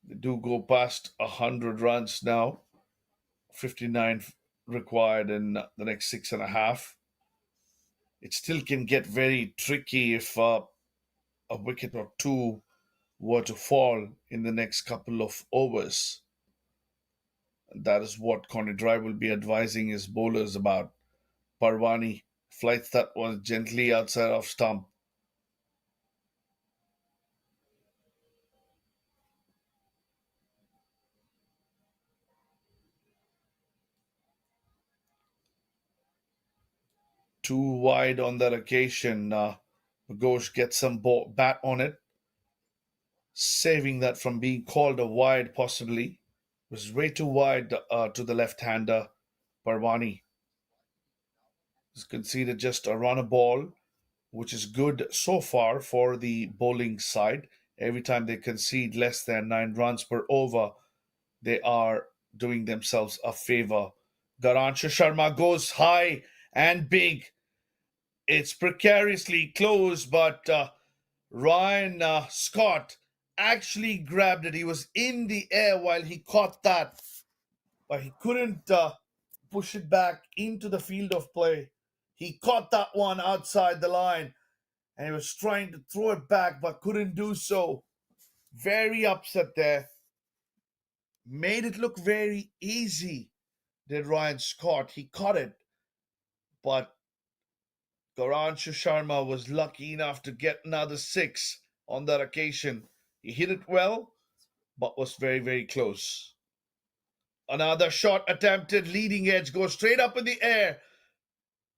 They do go past 100 runs now. 59 required in the next six and a half. It still can get very tricky if a wicket or two were to fall in the next couple of overs. That is what Connie Dry will be advising his bowlers about. Parwani flights that one gently outside of stump. Too wide on that occasion. Ghosh gets some bat on it, saving that from being called a wide possibly. It was way too wide to the left-hander. Parwani has conceded just a runner ball, which is good so far for the bowling side. Every time they concede less than 9 runs per over, they are doing themselves a favor. Garansha Sharma goes high and big. It's precariously close, but Ryan Scott actually grabbed it. He was in the air while he caught that, but he couldn't push it back into the field of play. He caught that one outside the line and he was trying to throw it back but couldn't do so. Very upset there. Made it look very easy, did Ryan Scott. He caught it, but Gauranshu Sharma was lucky enough to get another six on that occasion. He hit it well, but was very, very close. Another shot attempted, leading edge goes straight up in the air,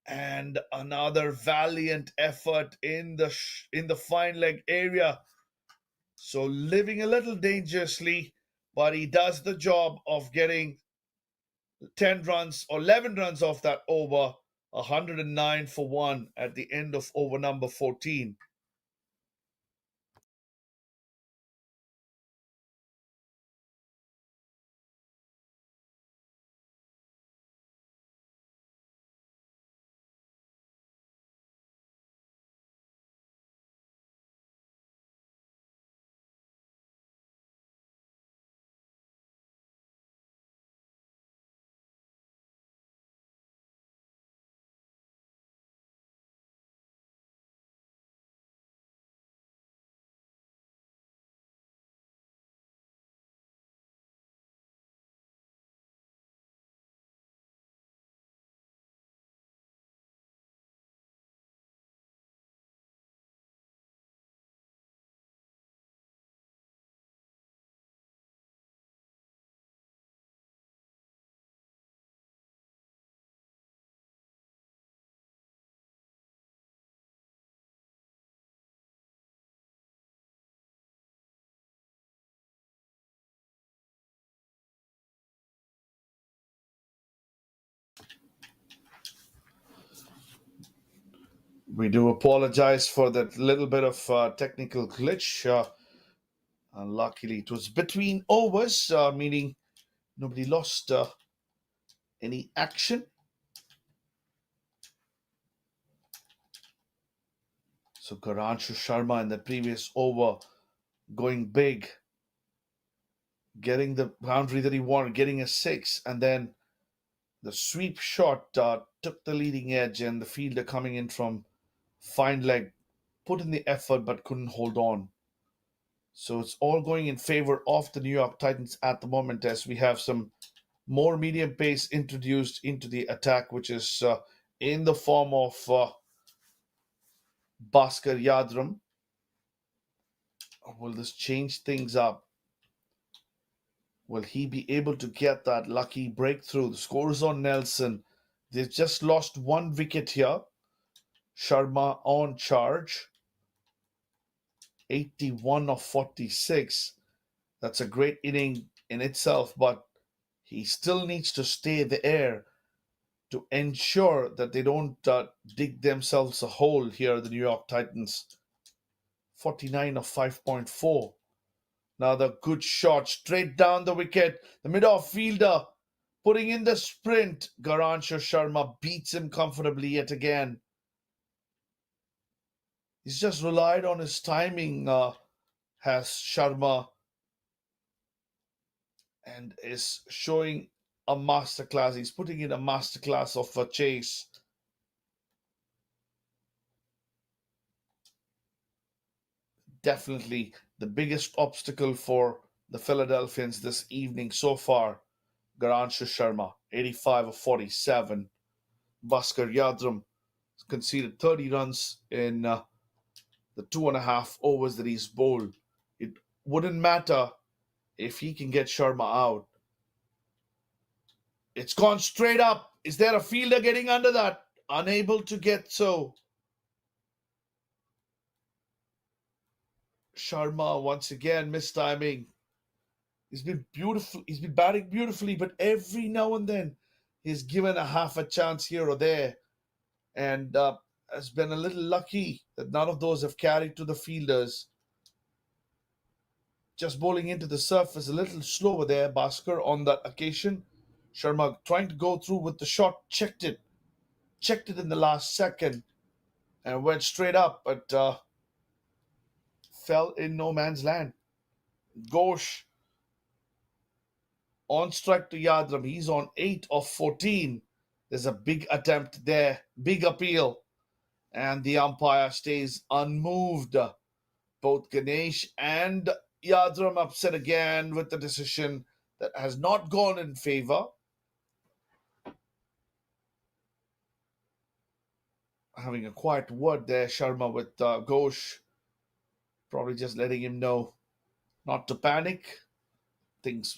and another valiant effort in the fine leg area. So living a little dangerously, but he does the job of getting 10 runs or 11 runs off that over. 109 for one at the end of over number 14. We do apologize for that little bit of technical glitch. Luckily, it was between overs, meaning nobody lost any action. So Garanshu Sharma in the previous over going big, getting the boundary that he wanted, getting a six, and then the sweep shot took the leading edge, and the fielder coming in from fine leg put in the effort but couldn't hold on. So it's all going in favor of the New York Titans at the moment as we have some more medium pace introduced into the attack, which is in the form of Bhaskar Yadrram. Will this change things up? Will he be able to get that lucky breakthrough? The score is on Nelson. They've just lost one wicket here. Sharma on charge. 81 of 46. That's a great inning in itself, but he still needs to stay the air to ensure that they don't dig themselves a hole here, the New York Titans. 49 of 5.4. Another good shot straight down the wicket. The mid-off fielder putting in the sprint. Ganesh Sharma beats him comfortably yet again. He's just relied on his timing, has Sharma, and is showing a masterclass. He's putting in a masterclass of a chase. Definitely the biggest obstacle for the Philadelphians this evening so far. Ganesh Sharma, 85 of 47. Bhaskar Yadrram conceded 30 runs in the 2.5 overs that he's bowled. It wouldn't matter if he can get Sharma out. It's gone straight up. Is there a fielder getting under that? Unable to get so. Sharma once again mistiming. He's been beautiful. He's been batting beautifully, but every now and then he's given a half a chance here or there, and has been a little lucky that none of those have carried to the fielders. Just bowling into the surface a little slower there, Bhaskar on that occasion. Sharma trying to go through with the shot, checked it in the last second, and went straight up, but fell in no man's land. Ghosh on strike to Yadrram. He's on 8 of 14. There's a big attempt there, big appeal, and the umpire stays unmoved. Both Ganesh and Yadrram upset again with the decision that has not gone in favor. Having a quiet word there, Sharma, with Ghosh, probably just letting him know not to panic. Things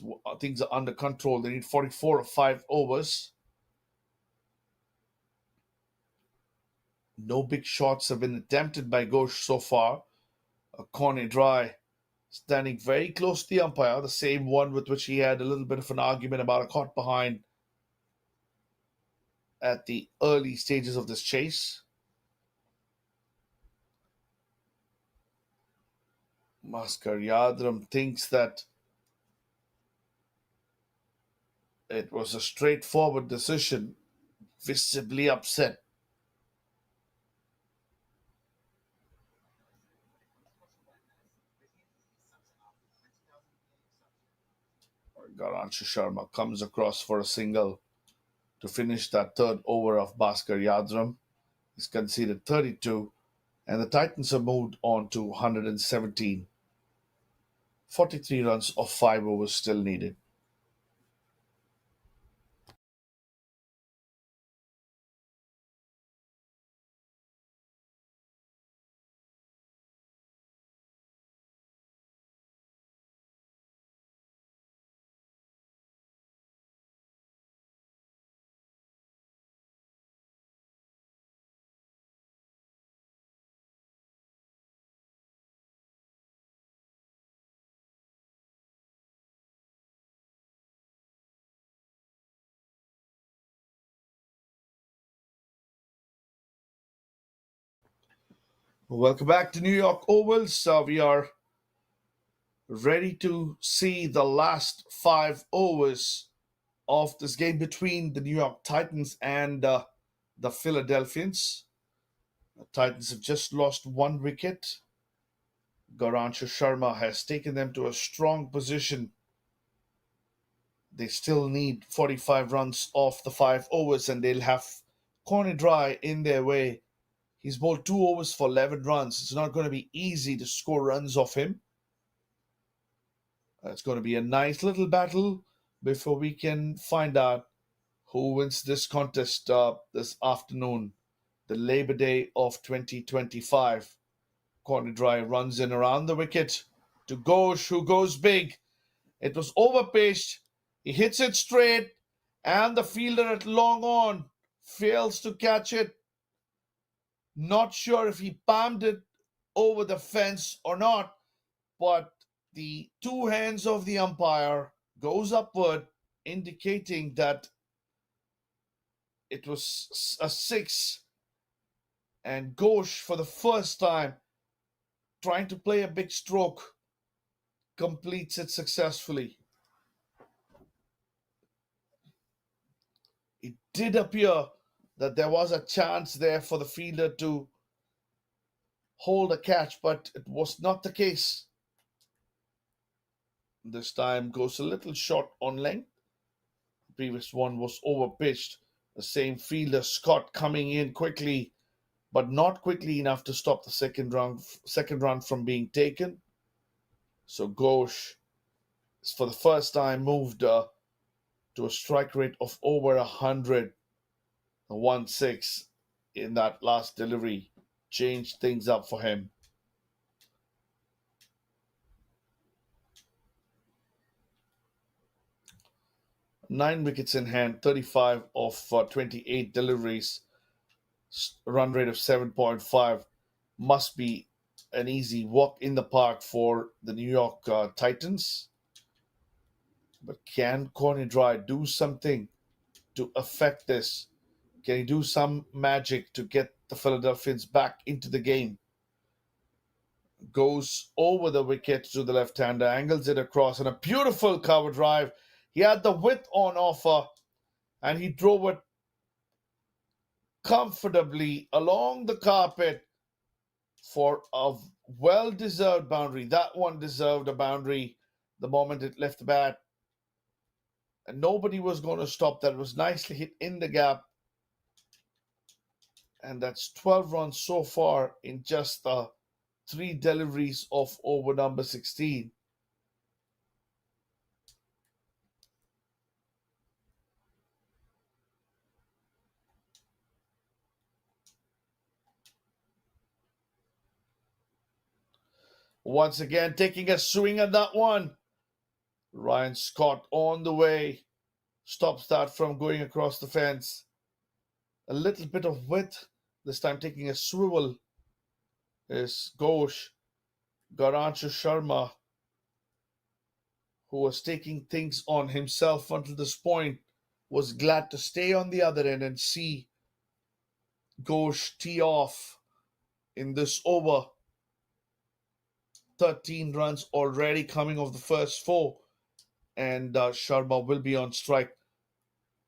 are under control. They need 44 of 5 overs. No big shots have been attempted by Ghosh so far. Connie Dry standing very close to the umpire, the same one with which he had a little bit of an argument about a caught behind at the early stages of this chase. Bhaskar Yadrram thinks that it was a straightforward decision, visibly upset. Ganesh Sharma comes across for a single to finish that third over of Bhaskar Yadrram. He's conceded 32, and the Titans have moved on to 117. 43 runs of 5 overs still needed. Welcome back to New York Ovals. We are ready to see the last 5 overs of this game between the New York Titans and the Philadelphians. The Titans have just lost one wicket. Ganesh Sharma has taken them to a strong position. They still need 45 runs off the 5 overs, and they'll have Connie Dry in their way. He's bowled 2 overs for 11 runs. It's not going to be easy to score runs off him. It's going to be a nice little battle before we can find out who wins this contest this afternoon, the Labor Day of 2025. Connie Dry runs in around the wicket to Ghosh, who goes big. It was overpitched. He hits it straight, and the fielder at long on fails to catch it. Not sure if he palmed it over the fence or not, but the two hands of the umpire goes upward, indicating that it was a six, and Ghosh, for the first time, trying to play a big stroke, completes it successfully. It did appear that there was a chance there for the fielder to hold a catch, but it was not the case. This time goes a little short on length. The previous one was overpitched. The same fielder, Scott, coming in quickly, but not quickly enough to stop the second run from being taken. So Ghosh, for the first time, moved to a strike rate of over 100, 1-6 in that last delivery. Changed things up for him. Nine wickets in hand, 35 of 28 deliveries, run rate of 7.5. Must be an easy walk in the park for the New York Titans. But can Coney Dry do something to affect this? Can he do some magic to get the Philadelphians back into the game? Goes over the wicket to the left-hander, angles it across, and a beautiful cover drive. He had the width on offer, and he drove it comfortably along the carpet for a well-deserved boundary. That one deserved a boundary the moment it left the bat, and nobody was going to stop that. It was nicely hit in the gap, and that's 12 runs so far in just the three deliveries of over number 16. Once again, taking a swing at that one. Ryan Scott on the way stops that from going across the fence. A little bit of width, this time taking a swivel, is Ghosh. Ganesh Sharma, who was taking things on himself until this point, was glad to stay on the other end and see Ghosh tee off in this over. 13 runs already coming off the first four, and Sharma will be on strike.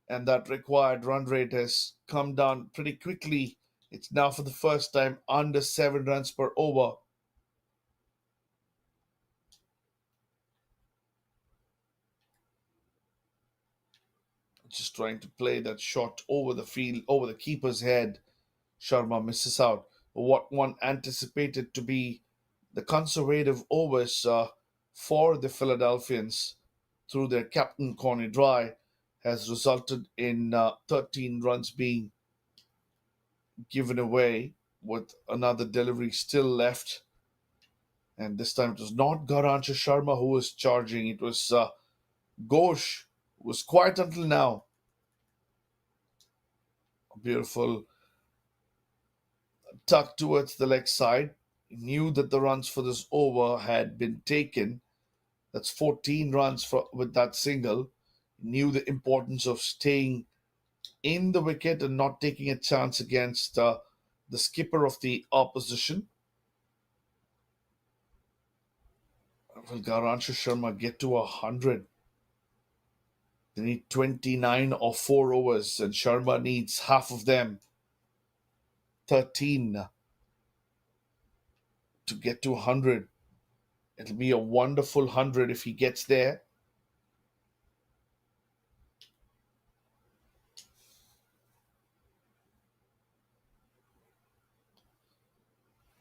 And that required run rate has come down pretty quickly. It's now for the first time under 7 runs per over. Just trying to play that shot over the field, over the keeper's head. Sharma misses out. What one anticipated to be the conservative overs for the Philadelphians through their captain Coney Dry has resulted in 13 runs being given away with another delivery still left. And this time it was not Ganesh Sharma who was charging, it was Ghosh, who was quiet until now. A beautiful tuck towards the leg side. He knew that the runs for this over had been taken. That's 14 runs with that single. He knew the importance of staying in the wicket and not taking a chance against the skipper of the opposition. Will Ganesh Sharma get to 100? They need 29 or 4 overs, and Sharma needs half of them, 13, to get to 100. It'll be a wonderful 100 if he gets there.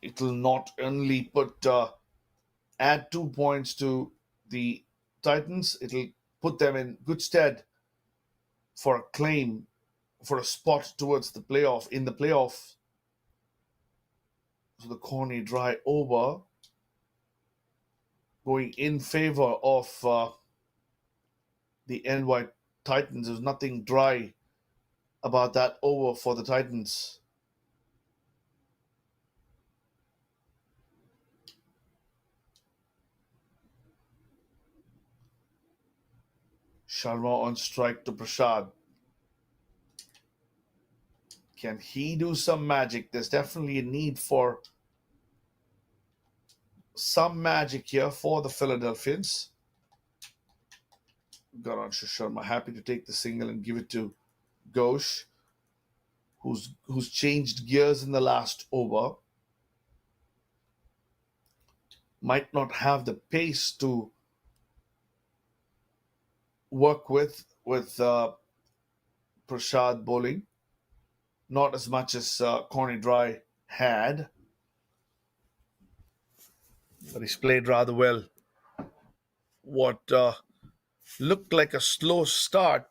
It'll not only add 2 points to the Titans, it'll put them in good stead for a claim for a spot towards the playoff in the playoff. So the Coney Dry over going in favor of the NY Titans. There's nothing dry about that over for the Titans. Sharma on strike to Prasad. Can he do some magic? There's definitely a need for some magic here for the Philadelphians. Ganesh Sharma happy to take the single and give it to Ghosh, who's changed gears in the last over. Might not have the pace to work with Prasad bowling, not as much as Corny Dry had, but he's played rather well. What looked like a slow start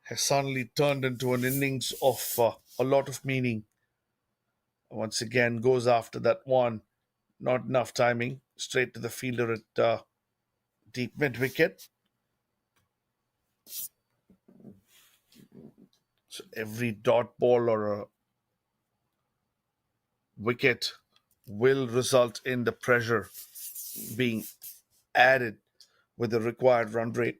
has suddenly turned into an innings of a lot of meaning. Once again, goes after that one. Not enough timing. Straight to the fielder at deep mid wicket. So every dot ball or a wicket will result in the pressure being added with the required run rate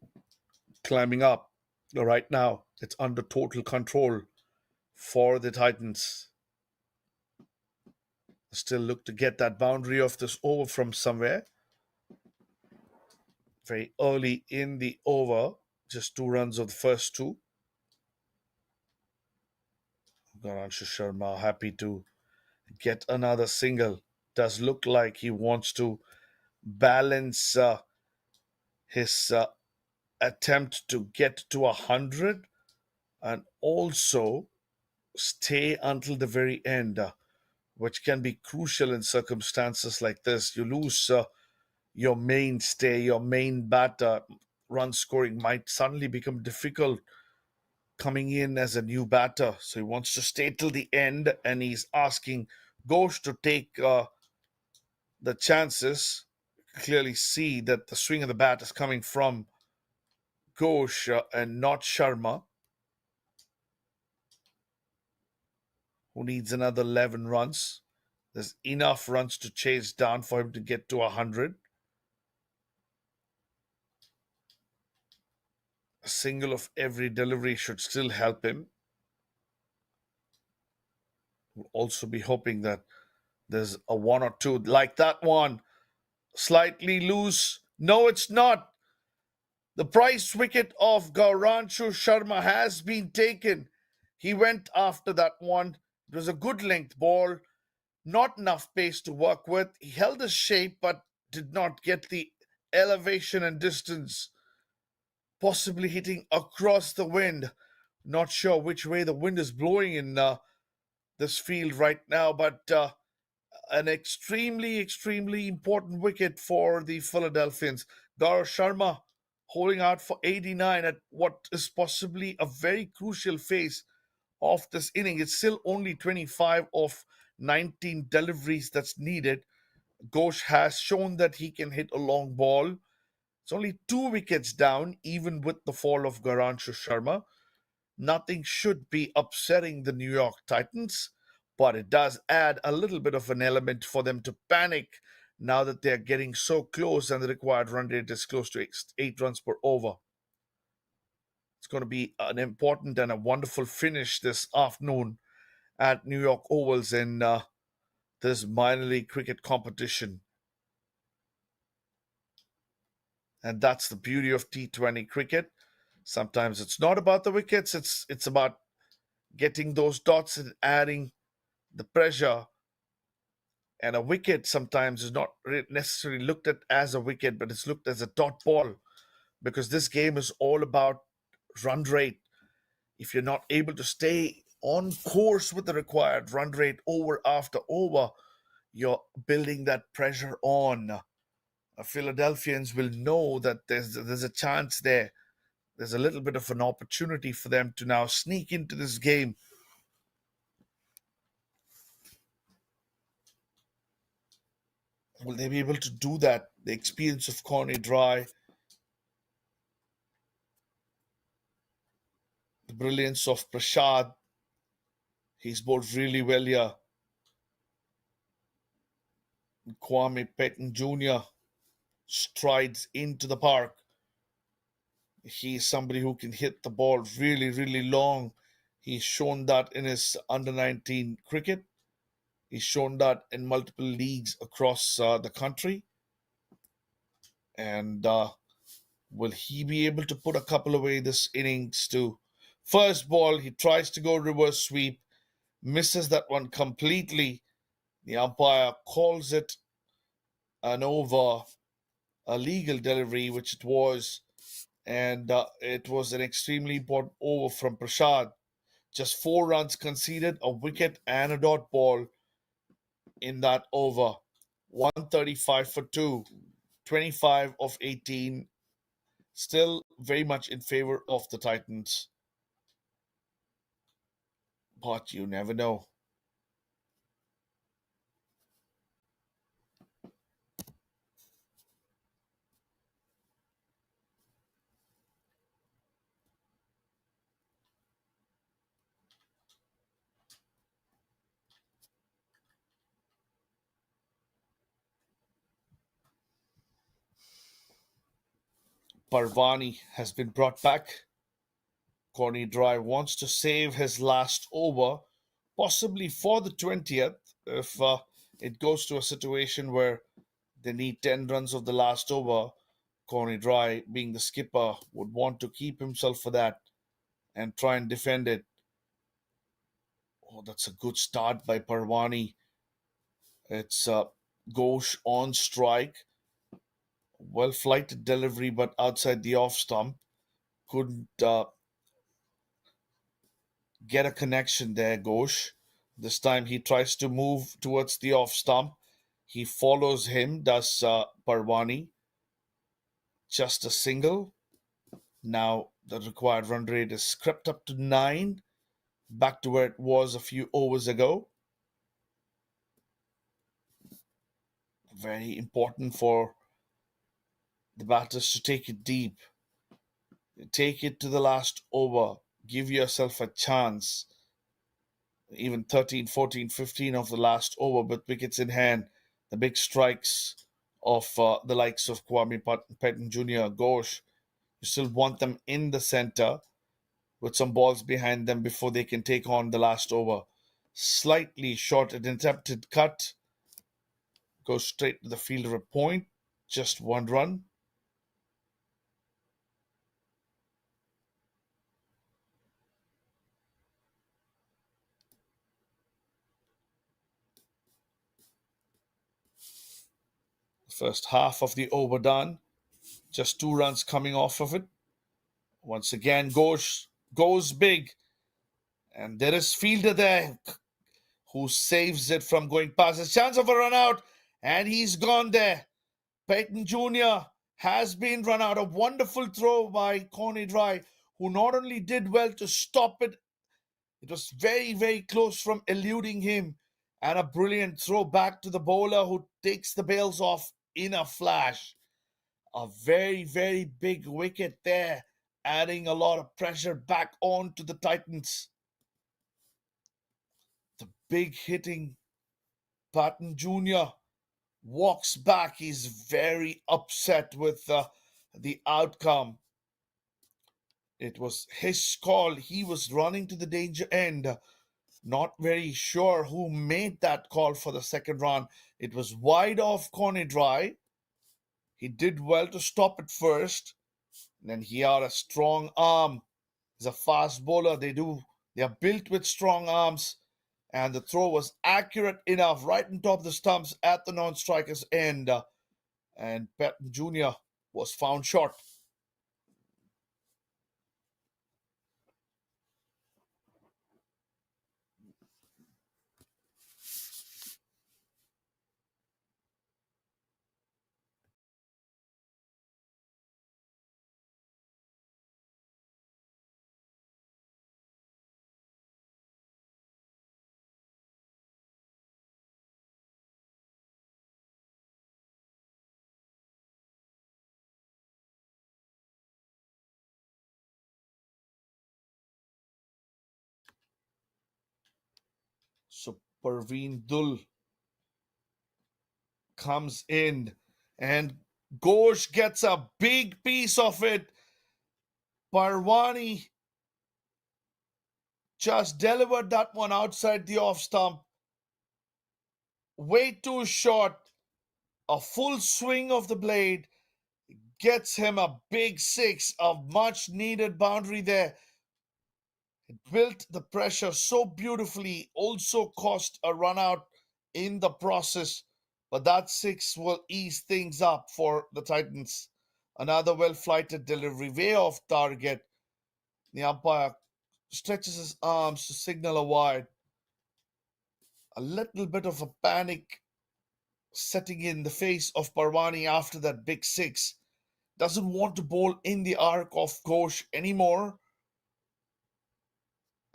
climbing up. Right now, it's under total control for the Titans. Still look to get that boundary of this over from somewhere. Very early in the over, just 2 runs of the first two. Ganesh Sharma happy to get another single. Does look like he wants to balance his attempt to get to 100 and also stay until the very end, which can be crucial in circumstances like this. You lose your mainstay, your main batter, run scoring might suddenly become difficult coming in as a new batter. So he wants to stay till the end, and he's asking Ghosh to take the chances. Clearly see that the swing of the bat is coming from Ghosh and not Sharma, who needs another 11 runs. There's enough runs to chase down for him to get to 100. A single of every delivery should still help him. We'll also be hoping that there's a one or two like that one. Slightly loose. No, it's not. The price wicket of Gauranshu Sharma has been taken. He went after that one. It was a good length ball, not enough pace to work with. He held his shape but did not get the elevation and distance, possibly hitting across the wind. Not sure which way the wind is blowing in this field right now, but an extremely, extremely important wicket for the Philadelphians. Gaurav Sharma holding out for 89 at what is possibly a very crucial phase of this inning. It's still only 25 of 19 deliveries that's needed. Ghosh has shown that he can hit a long ball. It's only 2 wickets down, even with the fall of Garanshu Sharma. Nothing should be upsetting the New York Titans, but it does add a little bit of an element for them to panic now that they're getting so close and the required run rate is close to 8 runs per over. It's going to be an important and a wonderful finish this afternoon at New York Ovals in this minor league cricket competition. And that's the beauty of T20 cricket. Sometimes it's not about the wickets, it's about getting those dots and adding the pressure. And a wicket sometimes is not necessarily looked at as a wicket, but it's looked as a dot ball because this game is all about run rate. If you're not able to stay on course with the required run rate over after over, you're building that pressure on. Philadelphians will know that there's a chance there. There's a little bit of an opportunity for them to now sneak into this game. Will they be able to do that? The experience of Corny Dry, The brilliance of Prashad. He's bowled really well here. Kwame Pettin Jr. strides into the park. He's somebody who can hit the ball really, really long. He's shown that in his under 19 cricket. He's shown that in multiple leagues across the country. And will he be able to put a couple away this innings too? First ball, he tries to go reverse sweep, misses that one completely. The umpire calls it an over, a legal delivery, which it was, and it was an extremely important over from Prashad. Just 4 runs conceded, a wicket, and a dot ball in that over. 135 for 2, 25 of 18. Still very much in favor of the Titans. But you never know. Parvani has been brought back. Coney Dry wants to save his last over, possibly for the 20th, if it goes to a situation where they need 10 runs of the last over. Coney Dry, being the skipper, would want to keep himself for that and try and defend it. Oh, that's a good start by Parvani. It's Ghosh on strike. Well flighted delivery, but outside the off stump. Couldn't get a connection there, Ghosh. This time he tries to move towards the off stump. He follows him, does Parvani. Just a single. Now the required run rate is crept up to 9, back to where it was a few overs ago. Very important for the batters to take it deep. Take it to the last over. Give yourself a chance. Even 13, 14, 15 of the last over, with wickets in hand. The big strikes of the likes of Kwame Pettin Jr., Ghosh. You still want them in the center with some balls behind them before they can take on the last over. Slightly short, an attempted cut. Goes straight to the fielder, a point. Just 1 run. First half of the over done. Just 2 runs coming off of it. Once again, goes big. And there is fielder there who saves it from going past. His chance of a run out, and he's gone there. Peyton Jr. has been run out. A wonderful throw by Coney Dry, who not only did well to stop it, it was very, very close from eluding him. And a brilliant throw back to the bowler who takes the bails off in a flash. A very, very big wicket there, adding a lot of pressure back on to the Titans. The big hitting Patton Jr. walks back. He's very upset with the outcome. It was his call. He was running to the danger end. Not very sure who made that call for the second run. It was wide off Coney Dry. He did well to stop it first. And then he had a strong arm. He's a fast bowler. They are built with strong arms. And the throw was accurate enough right on top of the stumps at the non-striker's end. And Patton Jr. was found short. Parveen Dul comes in, and Ghosh gets a big piece of it. Parwani just delivered that one outside the off stump. Way too short. A full swing of the blade gets him a big six, a much needed boundary there. It built the pressure so beautifully, also cost a run out in the process. But that six will ease things up for the Titans. Another well flighted delivery, way off target. The umpire stretches his arms to signal a wide. A little bit of a panic setting in the face of Parwani after that big six. Doesn't want to bowl in the arc of Ghosh anymore.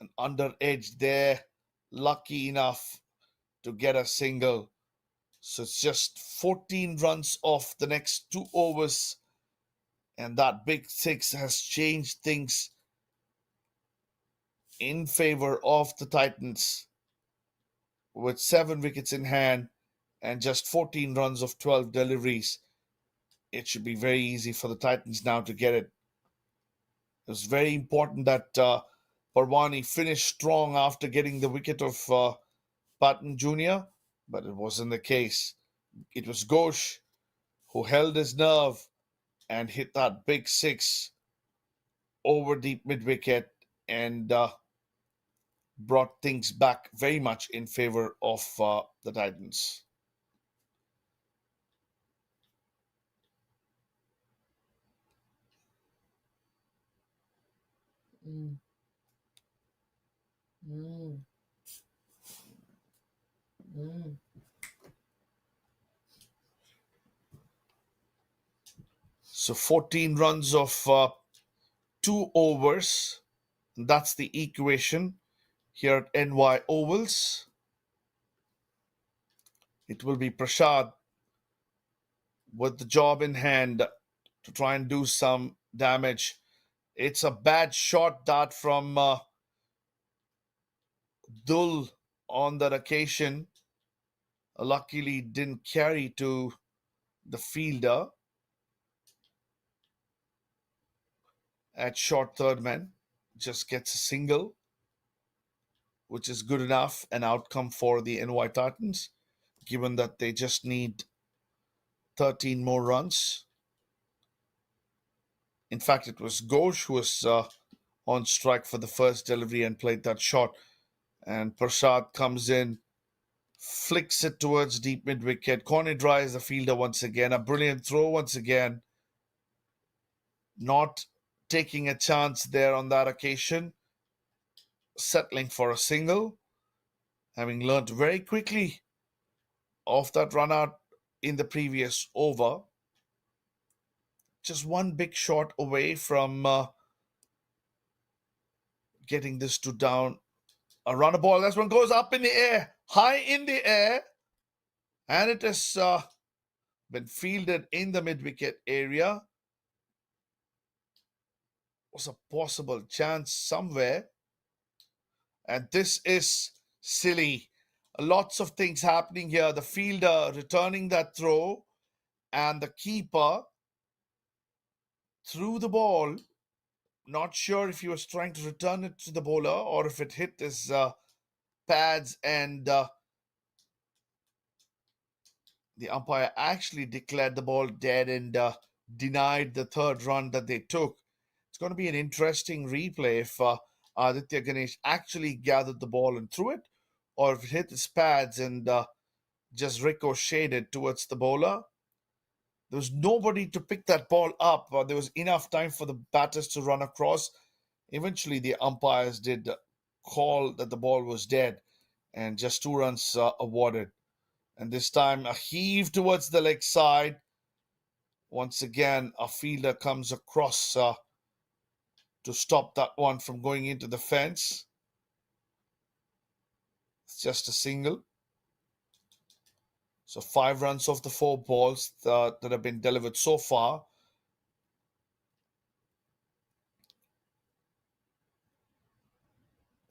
An under edge there, lucky enough to get a single. So it's just 14 runs off the next 2 overs, and that big six has changed things in favor of the Titans with 7 wickets in hand and just 14 runs of 12 deliveries. It should be very easy for the Titans now to get it. It was very important that Parwani finished strong after getting the wicket of Patton Jr., but it wasn't the case. It was Ghosh who held his nerve and hit that big six over deep mid wicket and brought things back very much in favor of the Titans. Mm, mm, mm. So 14 runs of 2 overs. That's the equation here at NY Ovals. It will be Prashad with the job in hand to try and do some damage. It's a bad shot that from Dul on that occasion. Luckily, didn't carry to the fielder at short third man. Just gets a single, which is good enough an outcome for the NY Titans, given that they just need 13 more runs. In fact, it was Ghosh who was on strike for the first delivery and played that shot. And Prasad comes in, flicks it towards deep mid wicket. Corner dries the fielder once again. A brilliant throw once again. Not taking a chance there on that occasion. Settling for a single. Having learnt very quickly of that run out in the previous over. Just one big shot away from getting this to down. A runner ball. This one goes up in the air, high in the air, and it has been fielded in the mid wicket area. Was a possible chance somewhere, and this is silly. Lots of things happening here. The fielder returning that throw, and the keeper threw the ball. Not sure if he was trying to return it to the bowler or if it hit his pads, and the umpire actually declared the ball dead and denied the third run that they took. It's going to be an interesting replay if Aditya Ganesh actually gathered the ball and threw it, or if it hit his pads and just ricocheted towards the bowler. There was nobody to pick that ball up. There was enough time for the batters to run across. Eventually, the umpires did call that the ball was dead, and just 2 runs awarded. And this time, a heave towards the leg side. Once again, a fielder comes across to stop that one from going into the fence. It's just a single. So 5 runs off the 4 balls that have been delivered so far.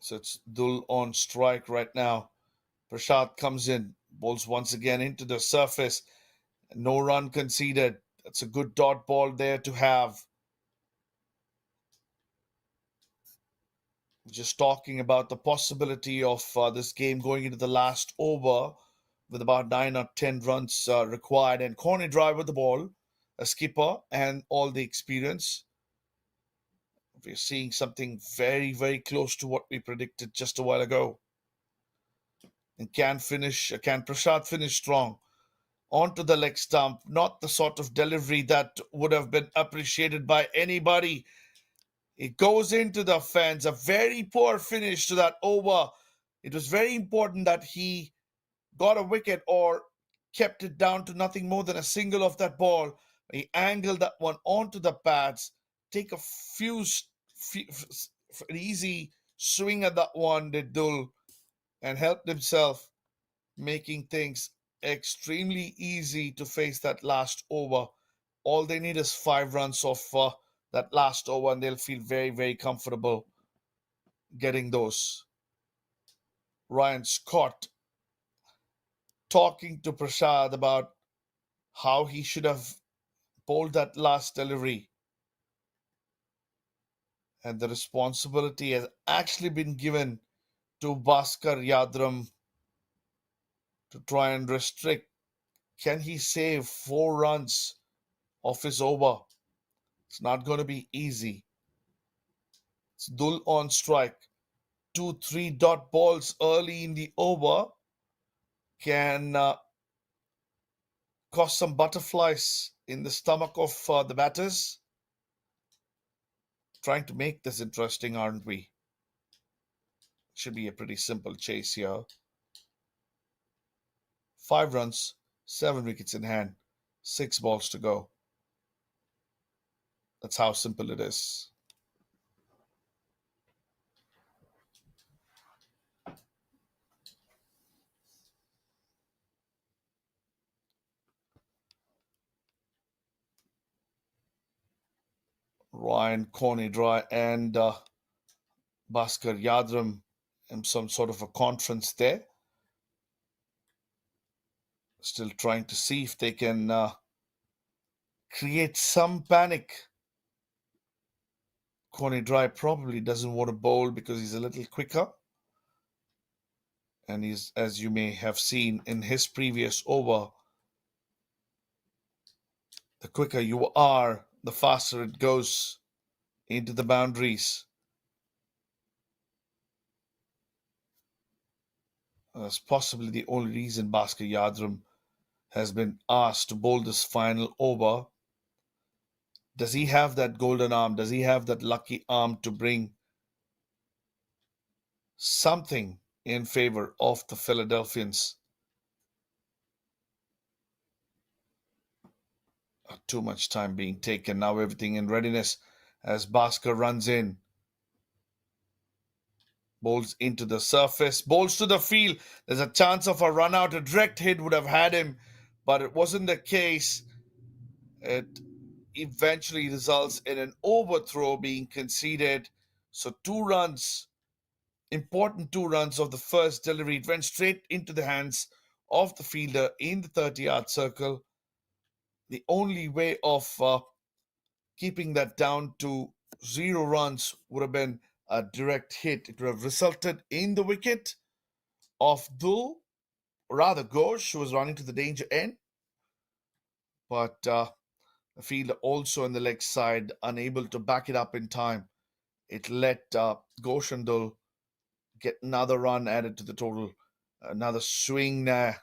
So it's Dul on strike right now. Prashad comes in, bowls once again into the surface. No run conceded. That's a good dot ball there to have. Just talking about the possibility of this game going into the last over with about 9 or 10 runs required, and corner drive with the ball, a skipper, and all the experience. We're seeing something very, very close to what we predicted just a while ago. And can Prashad finish strong? Onto the leg stump, not the sort of delivery that would have been appreciated by anybody. It goes into the fence, a very poor finish to that over. It was very important that he got a wicket or kept it down to nothing more than a single of that ball. He angled that one onto the pads, take a few an easy swing at that one, did Dul, and helped himself, making things extremely easy to face that last over. All they need is 5 runs off that last over, and they'll feel very, very comfortable getting those. Ryan Scott talking to Prasad about how he should have bowled that last delivery. And the responsibility has actually been given to Bhaskar Yadrram to try and restrict. Can he save 4 runs off his over? It's not going to be easy. It's Dul on strike. 2, 3 dot balls early in the over can cause some butterflies in the stomach of the batters. Trying to make this interesting, aren't we? Should be a pretty simple chase here. 5 runs, 7 wickets in hand, 6 balls to go. That's how simple it is. Ryan Coney Dry and Bhaskar Yadram in some sort of a conference there. Still trying to see if they can create some panic. Coney Dry probably doesn't want to bowl because he's a little quicker. And he's, as you may have seen in his previous over, the quicker you are, the faster it goes into the boundaries. That's possibly the only reason Bhaskar Yadram has been asked to bowl this final over. Does he have that golden arm? Does he have that lucky arm to bring something in favor of the Philadelphians? Too much time being taken. Now everything in readiness as Bhaskar runs in. Bowls into the surface, bowls to the field. There's a chance of a run out. A direct hit would have had him, but it wasn't the case. It eventually results in an overthrow being conceded. So 2 runs, important 2 runs of the first delivery. It went straight into the hands of the fielder in the 30-yard circle. The only way of keeping that down to 0 runs would have been a direct hit. It would have resulted in the wicket of Dul, or rather Ghosh, who was running to the danger end. But the fielder also on the leg side, unable to back it up in time. It let Ghosh and Dul get another run added to the total. Another swing there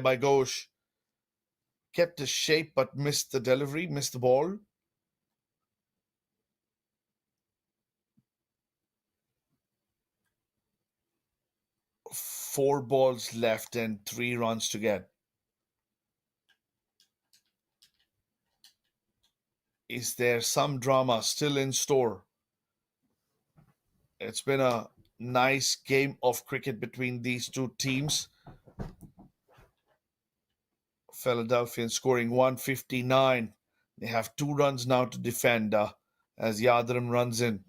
by Ghosh. Kept his shape but missed the delivery, missed the ball. Four balls left and 3 runs to get. Is there some drama still in store? It's been a nice game of cricket between these two teams. Philadelphians scoring 159. They have 2 runs now to defend as Yadrram runs in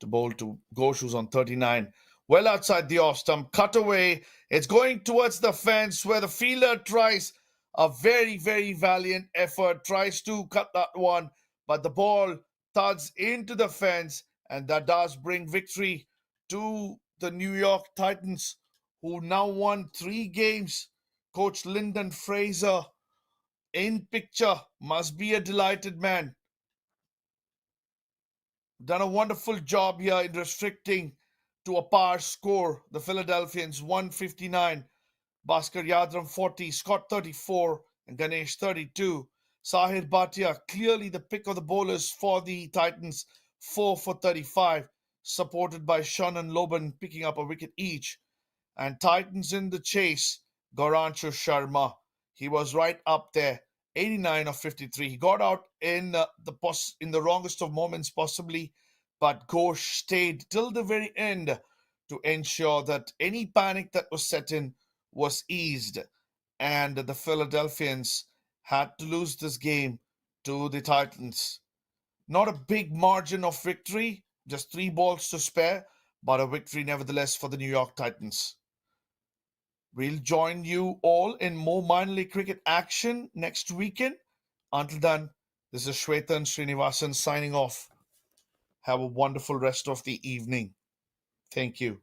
to bowl to Ghosh, who's on 39. well outside the off stump, cut away. It's going towards the fence where the fielder tries a very, very valiant effort, tries to cut that one, but the ball thuds into the fence, and that does bring victory to the New York Titans, who now won 3 games. Coach Lyndon Fraser in picture must be a delighted man. Done a wonderful job here in restricting to a par score. The Philadelphians 159, Bhaskar Yadrram 40, Scott 34, and Ganesh 32. Sahir Bhatia, clearly the pick of the bowlers for the Titans, 4 for 35, supported by Sean and Loban picking up a wicket each. And Titans in the chase, Gauranshu Sharma. He was right up there, 89 of 53. He got out in in the wrongest of moments possibly, but Ghosh stayed till the very end to ensure that any panic that was set in was eased, and the Philadelphians had to lose this game to the Titans. Not a big margin of victory, just 3 balls to spare, but a victory nevertheless for the New York Titans. We'll join you all in more minor league cricket action next weekend. Until then, this is Shwetan Srinivasan signing off. Have a wonderful rest of the evening. Thank you.